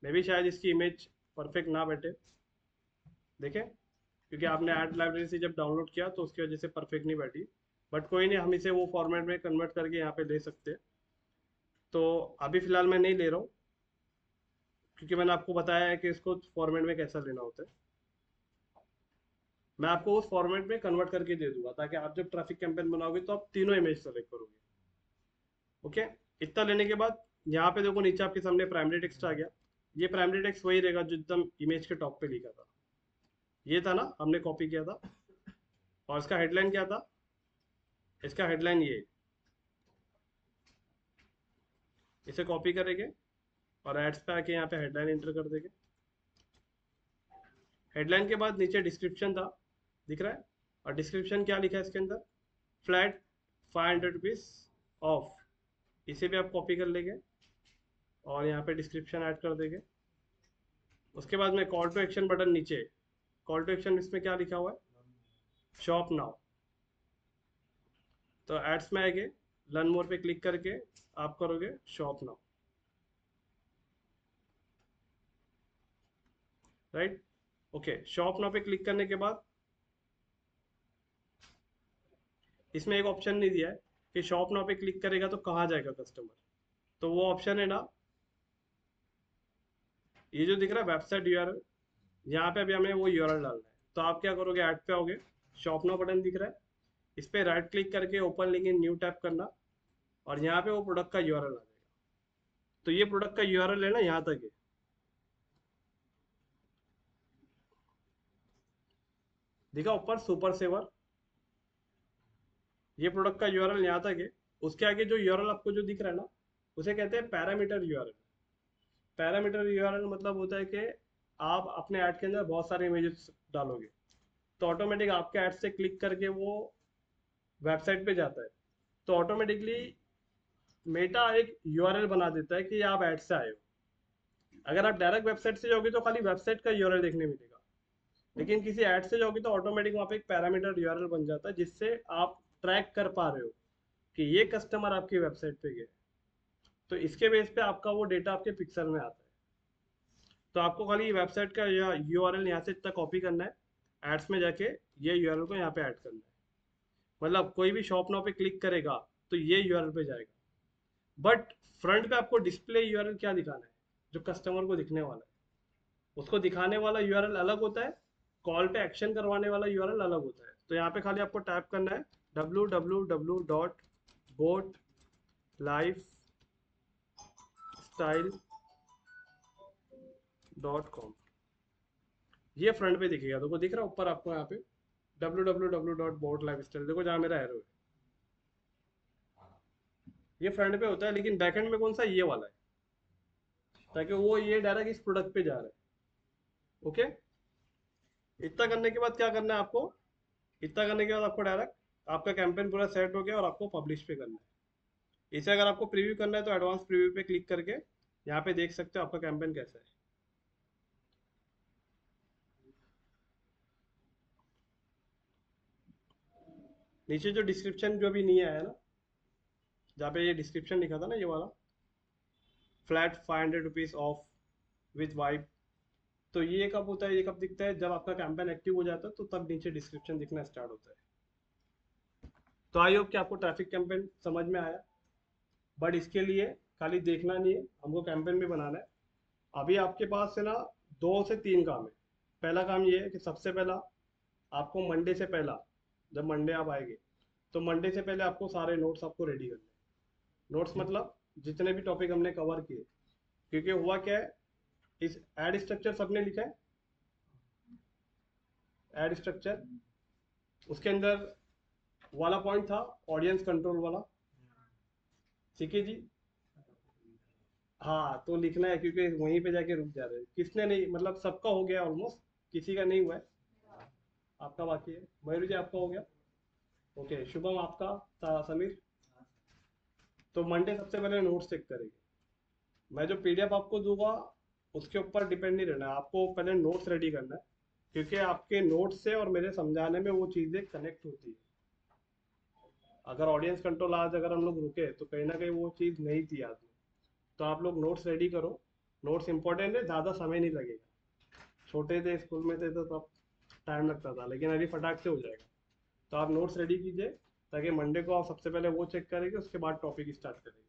मे भी शायद इसकी इमेज परफेक्ट ना बैठे, देखें, क्योंकि आपने ऐड लाइब्रेरी से जब डाउनलोड किया तो उसकी वजह से परफेक्ट नहीं बैठी, बट कोई नहीं, हम इसे वो फॉर्मेट में कन्वर्ट करके यहाँ पे ले सकते हैं। तो अभी फिलहाल मैं नहीं ले रहा हूँ, क्योंकि मैंने आपको बताया है कि इसको फॉर्मेट में कैसा लेना होता है। मैं आपको उस फॉर्मेट में कन्वर्ट करके दे दूंगा, ताकि आप जब ट्रैफिक कैंपेन बनाओगे तो आप तीनों इमेज सेलेक्ट करोगे। ओके, इतना लेने के बाद यहाँ पे देखो नीचे आपके सामने प्राइमरी टेक्स्ट आ गया। ये प्राइमरी टेक्स्ट वही रहेगा जो एकदम इमेज के टॉप पे लिखा था, ये था ना, हमने कॉपी किया था। और इसका हेडलाइन क्या था? इसका हेडलाइन ये, इसे कॉपी करेंगे और एड्स पे आके यहाँ पे हेडलाइन एंटर कर देंगे। हेडलाइन के बाद नीचे डिस्क्रिप्शन था, दिख रहा है, और डिस्क्रिप्शन क्या लिखा है इसके अंदर, फ्लैट 500 रुपीज़ ऑफ, इसे भी आप कॉपी कर लेंगे और यहाँ पे डिस्क्रिप्शन ऐड कर देंगे। उसके बाद में कॉल टू एक्शन बटन नीचे, कॉल टू एक्शन इसमें क्या लिखा हुआ है, शॉप नाउ। तो एड्स में आएंगे, लर्न मोर पे क्लिक करके आप करोगे shop now, right. Okay, shop now पे क्लिक करने के बाद इसमें एक ऑप्शन नहीं दिया है कि शॉप नाउ पे क्लिक करेगा तो कहाँ जाएगा कस्टमर, तो वो ऑप्शन है ना, ये जो दिख रहा है वेबसाइट यूआरएल, यहाँ पे अभी हमें वो यूआरएल डालना है। तो आप क्या करोगे, ऐड पे आओगे, शॉप नाउ बटन दिख रहा है, इस पर राइट क्लिक करके open link in new tap करना, और यहाँ पे वो प्रोडक्ट का यूआरएल आ जाएगा। तो ये प्रोडक्ट का यूआरएल है ना, यहाँ तक है, दिखा ऊपर सुपर सेवर, ये प्रोडक्ट का यूआरएल यहाँ तक है। उसके आगे जो यूआरएल आपको जो दिख रहा है ना, उसे कहते हैं पैरामीटर यूआरएल। पैरामीटर यूआरएल मतलब होता है कि आप अपने ऐड के अंदर बहुत सारे इमेजेस डालोगे, तो ऑटोमेटिक आपके ऐड से क्लिक करके वो वेबसाइट पे जाता है, तो ऑटोमेटिकली मेटा एक यूआरएल बना देता है कि आप ऐड से आए हो। अगर आप डायरेक्ट वेबसाइट से जाओगे तो खाली वेबसाइट का यूआरएल देखने मिलेगा, लेकिन किसी ऐड से जाओगे तो ऑटोमेटिक वहाँ पे एक पैरामीटर यूआरएल बन जाता है, जिससे आप ट्रैक कर पा रहे हो कि ये कस्टमर आपकी वेबसाइट पे गए। तो इसके बेस पे आपका वो डेटा आपके पिक्सल में आता है। तो आपको खाली वेबसाइट का या यूआरएल यहाँ से इतना कॉपी करना है, एड्स में जाके ये यूआरएल को यहाँ पे ऐड करना है। मतलब कोई भी शॉप नाउ पे क्लिक करेगा तो ये यूआरएल पे जाएगा, बट फ्रंट पे आपको डिस्प्ले यूआरएल क्या दिखाना है, जो कस्टमर को दिखने वाला है, उसको दिखाने वाला यूआरएल अलग होता है, कॉल पे एक्शन करवाने वाला यूआरएल अलग होता है। तो यहाँ पे खाली आपको टाइप करना है www.boatlifestyle.com, ये फ्रंट पे दिखेगा, देखो दिख रहा है ऊपर आपको यहाँ पे www.boatlifestyle, देखो जहाँ मेरा एरो है, ये फ्रंट पे होता है। लेकिन बैकएंड में कौन सा, ये वाला है, ताकि वो ये डायरेक्ट इस प्रोडक्ट पे जा रहा है। ओके, इतना करने के बाद क्या करना है आपको, इतना करने के बाद आपको डायरेक्ट आपका कैंपेन पूरा सेट हो गया और आपको पब्लिश पे करना है। इसे अगर आपको प्रीव्यू करना है तो एडवांस प्रीव्यू पे क्लिक करके यहाँ पे देख सकते हो आपका कैंपेन कैसा है। नीचे जो डिस्क्रिप्शन जो भी नहीं आया ना, जहाँ पे ये डिस्क्रिप्शन लिखा था ना, ये वाला flat 500 rupees of with wipe, तो ये कब होता है, ये कब दिखता है, जब आपका कैंपेन एक्टिव हो जाता है, तो तब नीचे डिस्क्रिप्शन दिखना स्टार्ट होता है। तो आई होप कि आपको ट्रैफिक कैंपेन समझ में आया, बट इसके लिए खाली देखना नहीं है, हमको कैंपेन भी बनाना है। अभी आपके पास है ना 2 से 3 काम है। पहला काम ये है कि सबसे पहला आपको मंडे से पहला, जब मंडे आप आएंगे तो मंडे से पहले आपको सारे नोट्स आपको रेडी करने हैं। नोट्स मतलब जितने भी टॉपिक हमने कवर किए, क्योंकि हुआ क्या है, इस एड स्ट्रक्चर सबने लिखा है, एड स्ट्रक्चर, उसके अंदर वाला पॉइंट था ऑडियंस कंट्रोल वाला, ठीक है जी, हाँ तो लिखना है, क्योंकि वहीं पे जाके रुक जा रहे हैं। किसने नहीं, मतलब सबका हो गया ऑलमोस्ट, किसी का नहीं हुआ है, आपका बाकी है। मयूर जी आपका हो गया, ओके, शुभम आपका, समीर। तो मंडे सबसे पहले नोट्स चेक करेंगे। मैं जो पीडीएफ आपको दूंगा उसके ऊपर डिपेंड नहीं रहना है, आपको पहले नोट्स रेडी करना है, क्योंकि आपके नोट्स से और मेरे समझाने में वो चीज़ें कनेक्ट होती है। अगर ऑडियंस कंट्रोल आज अगर हम लोग रुके तो कहीं ना कहीं वो चीज़ नहीं थी आज में। तो आप लोग नोट्स रेडी करो, नोट्स इंपॉर्टेंट है, ज़्यादा समय नहीं लगेगा। छोटे थे, स्कूल में थे तो तब टाइम लगता था, लेकिन अभी फटाक से हो जाएगा। तो आप नोट्स रेडी कीजिए, ताकि मंडे को आप सबसे पहले वो चेक करेंगे, उसके बाद टॉपिक स्टार्ट करेंगे।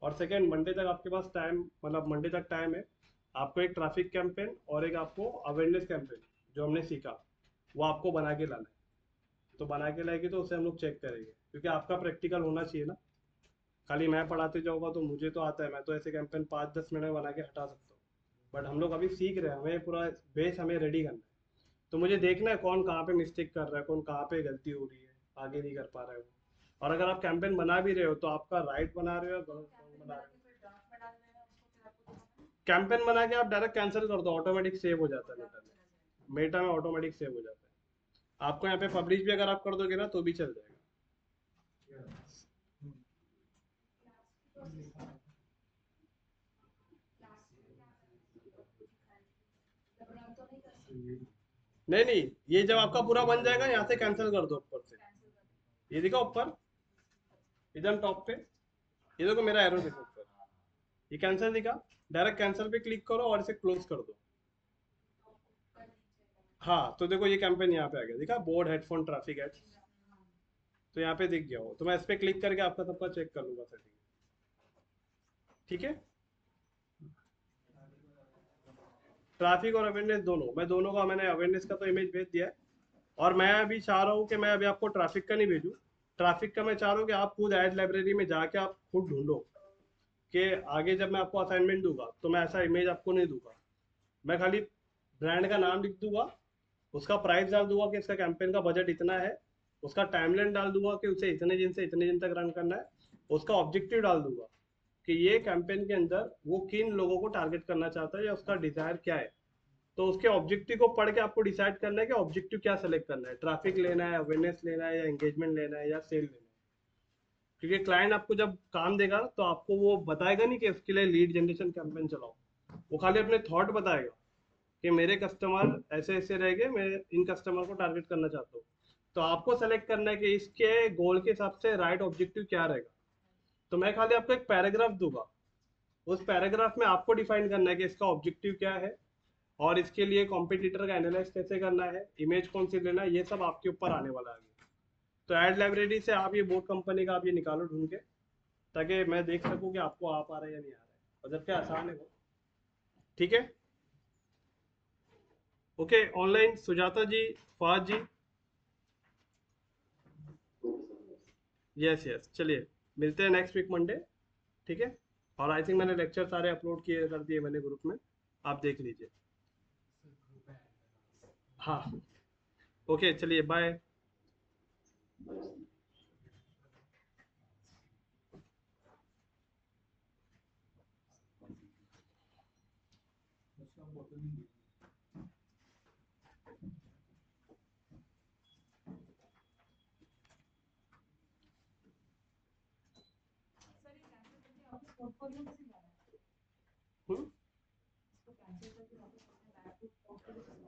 और सेकेंड, मंडे तक आपके पास टाइम, मतलब मंडे तक टाइम है, आपको एक ट्रैफिक कैंपेन और एक आपको अवेयरनेस कैंपेन जो हमने सीखा वो आपको बना के लाना है। तो बना के लाएगी तो उसे हम लोग चेक करेंगे, क्योंकि आपका प्रैक्टिकल होना चाहिए ना। खाली मैं पढ़ाते जाऊँगा तो मुझे तो आता है, मैं तो ऐसे कैंपेन 5-10 मिनट में बना के हटा सकता हूँ, बट हम लोग अभी सीख रहे हैं, हमें पूरा बेस हमें रेडी करना है। तो मुझे देखना है कौन कहाँ पे मिस्टेक कर रहा है, कौन कहाँ पे गलती हो रही है, आगे नहीं कर पा रहा है वो। और अगर आप कैंपेन बना भी रहे हो तो आपका राइट बना रहे हो या गलत बना रहे हो। कैंपेन बना के आप डायरेक्ट कैंसिल कर दो, ऑटोमेटिक सेव हो जाता है मेटा में। मेटा में ऑटोमेटिक सेव हो जाता है। आपको यहाँ पे पब्लिश भी अगर आप कर दोगे ना तो भी चल जाएगा। नहीं नहीं, ये जब आपका पूरा बन जाएगा यहाँ से कैंसिल कर दो ऊपर से। ये देखो ऊपर एकदम टॉप पे, ये देखो मेरा एरो देखो ऊपर, ये कैंसिल दिखा, डायरेक्ट कैंसिल पे क्लिक करो और इसे क्लोज कर दो। हाँ तो देखो ये कैंपेन यहाँ पे आ गया, दिखा बोर्ड हेडफोन ट्रैफिक एड्स, तो यहाँ पे दिख गया हो, तो मैं इस पे क्लिक करके आपका सबका चेक कर लूंगा सेटिंग। ठीक है, ट्रैफिक और अवेयरनेस दोनों, मैं दोनों का, मैंने अवेयरनेस का तो इमेज भेज दिया है, और मैं अभी चाह रहा हूँ कि मैं अभी आपको ट्रैफिक का नहीं भेजूँ, ट्रैफिक का मैं चाह रहा हूँ कि आप खुद एड लाइब्रेरी में जाके आप खुद ढूंढो कि आगे जब मैं आपको असाइनमेंट दूंगा तो मैं ऐसा इमेज आपको नहीं दूंगा, मैं खाली ब्रांड का नाम लिख दूंगा, उसका प्राइस डाल दूंगा कि इसका कैंपेन का बजट इतना है, उसका टाइमलाइन डाल दूंगा कि उसे इतने दिन से इतने दिन तक रन करना है, उसका ऑब्जेक्टिव डाल दूंगा कि ये कैंपेन के अंदर वो किन लोगों को टारगेट करना चाहता है या उसका डिजायर क्या है। तो उसके ऑब्जेक्टिव को पढ़ के आपको डिसाइड करना है कि ऑब्जेक्टिव क्या सेलेक्ट करना है, ट्रैफिक लेना है, अवेयरनेस लेना है, या एंगेजमेंट लेना है, या सेल लेना है। क्योंकि क्लाइंट आपको जब काम देगा तो आपको वो बताएगा नहीं कि इसके लिए लीड जनरेशन कैंपेन चलाओ, वो खाली अपने थॉट बताएगा कि मेरे कस्टमर ऐसे ऐसे रहेंगे, मैं इन कस्टमर को टारगेट करना चाहता हूँ। तो आपको सेलेक्ट करना है कि इसके गोल के हिसाब से राइट ऑब्जेक्टिव क्या रहेगा। तो मैं खाली आपको एक पैराग्राफ दूंगा, उस पैराग्राफ में आपको डिफाइन करना है कि इसका ऑब्जेक्टिव क्या है, और इसके लिए कॉम्पिटिटर का एनालाइज कैसे करना है, इमेज कौन सी लेना है, ये सब आपके ऊपर आने वाला है। तो एड लाइब्रेरी से आप ये बोर्ड कंपनी का आप ये निकालो ढूंढ के, ताकि मैं देख सकूं कि आपको आ पा रहा है या नहीं आ रहा है, और जबकि आसान है वो। ठीक है, ओके। ऑनलाइन सुजाता जी, फहद जी, यस यस, चलिए मिलते हैं नेक्स्ट वीक मंडे। ठीक है, और आई थिंक मैंने लेक्चर सारे अपलोड किए कर दिए मैंने ग्रुप में, आप देख लीजिए। हाँ, ओके, चलिए बाय। उसका फोटो नहीं सर ये कैंसिल करके वापस पोर्टफोलियो कैसे जाना है? हम्म। इसको कैंसिल करके वापस अपने बैक टू पोर्टफोलियो